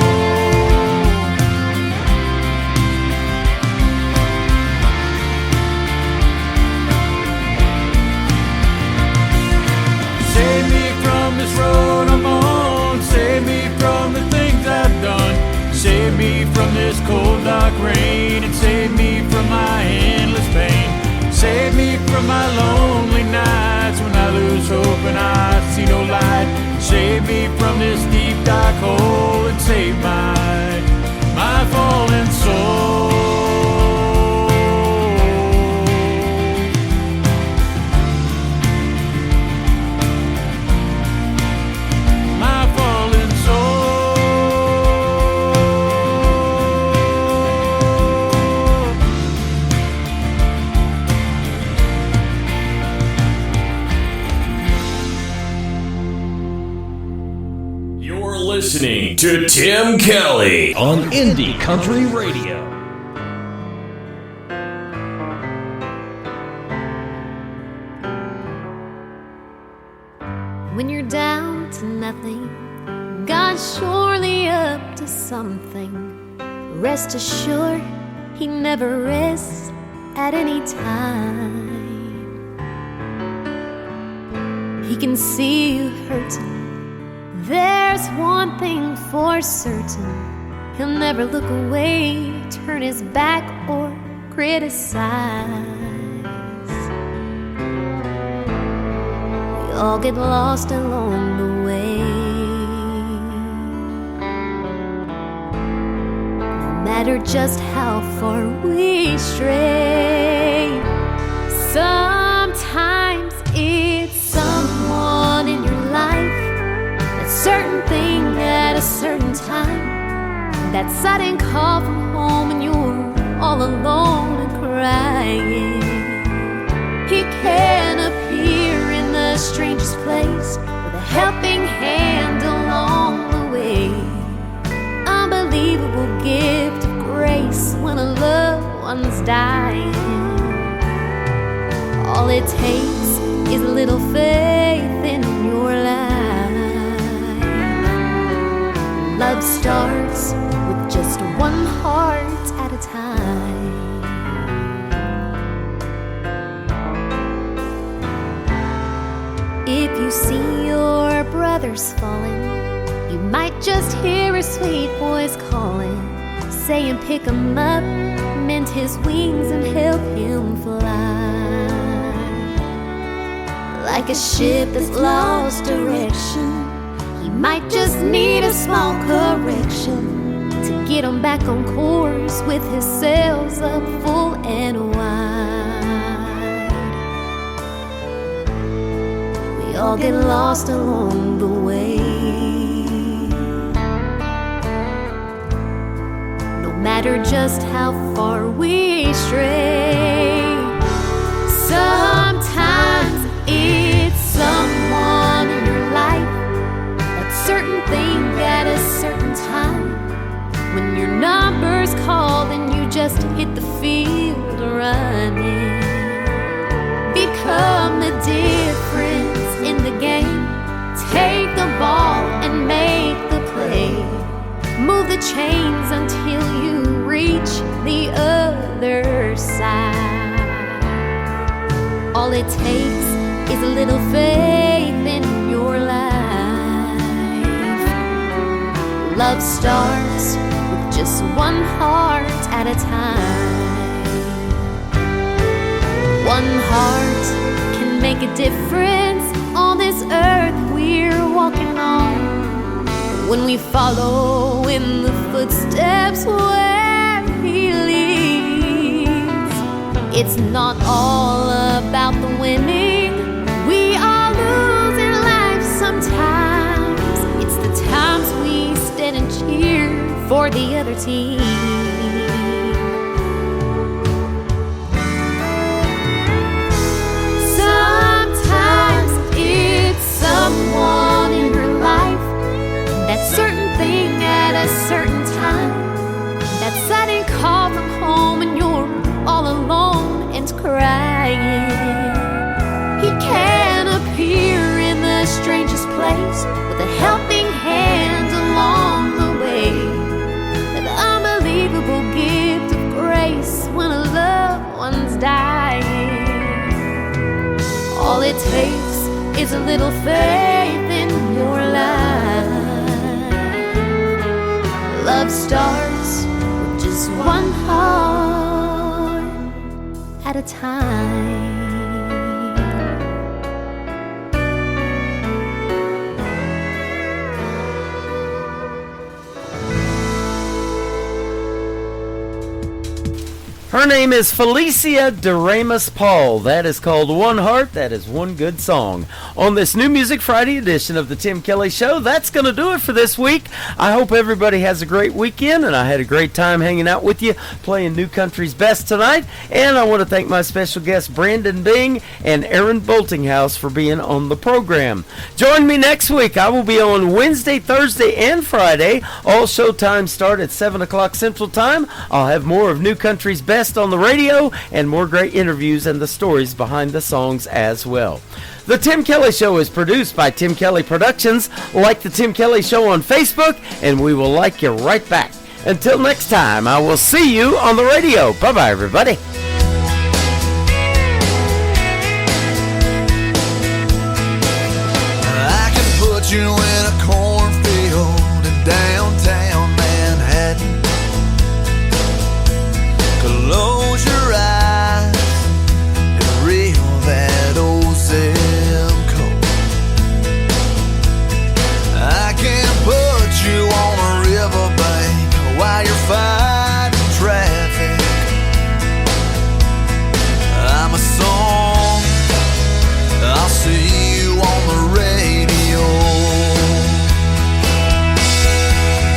me from this cold dark rain, and save me from my endless pain. Save me from my lonely nights when I lose hope and I see no light. Save me from this deep dark hole and save my fallen soul. Listening to Tim Kelly on Indie Country Radio. When you're down to nothing, God's surely up to something. Rest assured, He never rests at any time. He can see you hurting. There's one thing for certain, He'll never look away, turn His back or criticize. We all get lost along the way, no matter just how far we stray. Sometimes it's someone in your life, certain thing at a certain time, that sudden call from home and you're all alone and crying. He can appear in the strangest place with a helping hand along the way. Unbelievable gift of grace when a loved one's dying. All it takes is a little faith in your life. Love starts with just one heart at a time. If you see your brothers falling, you might just hear a sweet voice calling, saying pick him up, mend his wings and help him fly. Like a ship that's lost direction, he might just need a small correction to get him back on course with his sails up full and wide. We all get lost along the way, no matter just how far we stray. Sometimes it's someone in your life, certain thing at a certain time, when your number's called and you just hit the field running. Become the difference in the game. Take the ball and make the play. Move the chains until you reach the other side. All it takes is a little faith in your life. Love starts with just one heart at a time. One heart can make a difference on this earth we're walking on. When we follow in the footsteps where He leads, it's not all about the winning. We all lose in life sometimes. It's the times we stand and cheer for the other team. Sometimes it's someone in your life, that certain thing at a certain time, that sudden call from home and you're all alone and crying. He can appear in the strangest place with a helping hand along the way. An unbelievable gift of grace when a loved one's dying. All it takes is a little faith in your life. Love starts just one heart at a time. Her name is Felicia Doremus Paul. That is called One Heart. That is one good song. On this New Music Friday edition of the Tim Kelly Show, that's going to do it for this week. I hope everybody has a great weekend, and I had a great time hanging out with you, playing New Country's Best tonight. And I want to thank my special guests, Brandon Bing and Aaron Boltinghouse, for being on the program. Join me next week. I will be on Wednesday, Thursday, and Friday. All show times start at 7 o'clock Central Time. I'll have more of New Country's Best on the radio and more great interviews and the stories behind the songs as well. The Tim Kelly Show is produced by Tim Kelly Productions. Like the Tim Kelly Show on Facebook, and we will like you right back. Until next time, I will see you on the radio. Bye-bye, everybody. I can put you in a cornfield in downtown Manhattan. Close your eyes and reel that old zip code. I can put you on a riverbank while you're fighting traffic. I'm a song, I'll see you on the radio.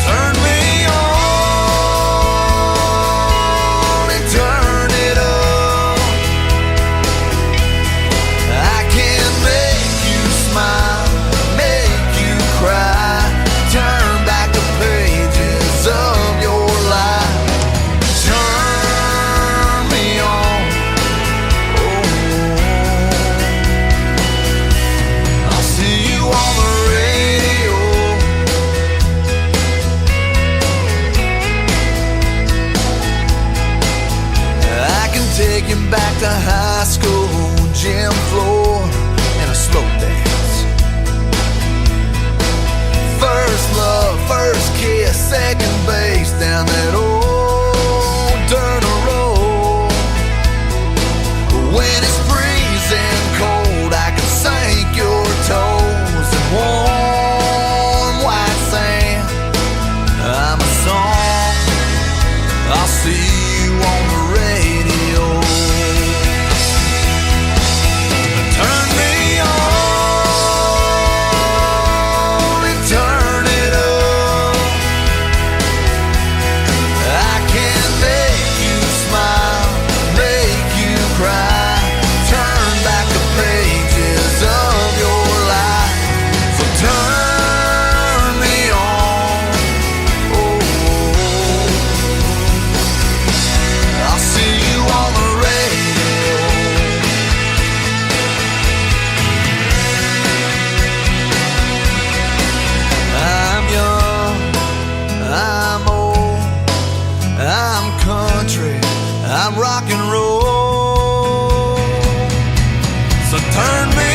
Turn me on and turn it up. I can make you smile, make you cry, turn back the pages of your life. Turn me on, I'll see you on the radio. I can take you back to high school, gym floor, and a slow dance. First love, first kiss, second base down that old dirt road. When it's freezing cold, I can sink your toes in warm white sand. I'm a song, I'll see you on the radio. Turn me on and turn it up. I can make you smile, make you cry, turn back the pages of your life. So turn me on, I'll see you on the radio. I'm young, I'm old, I'm country, I'm rock and roll. So turn me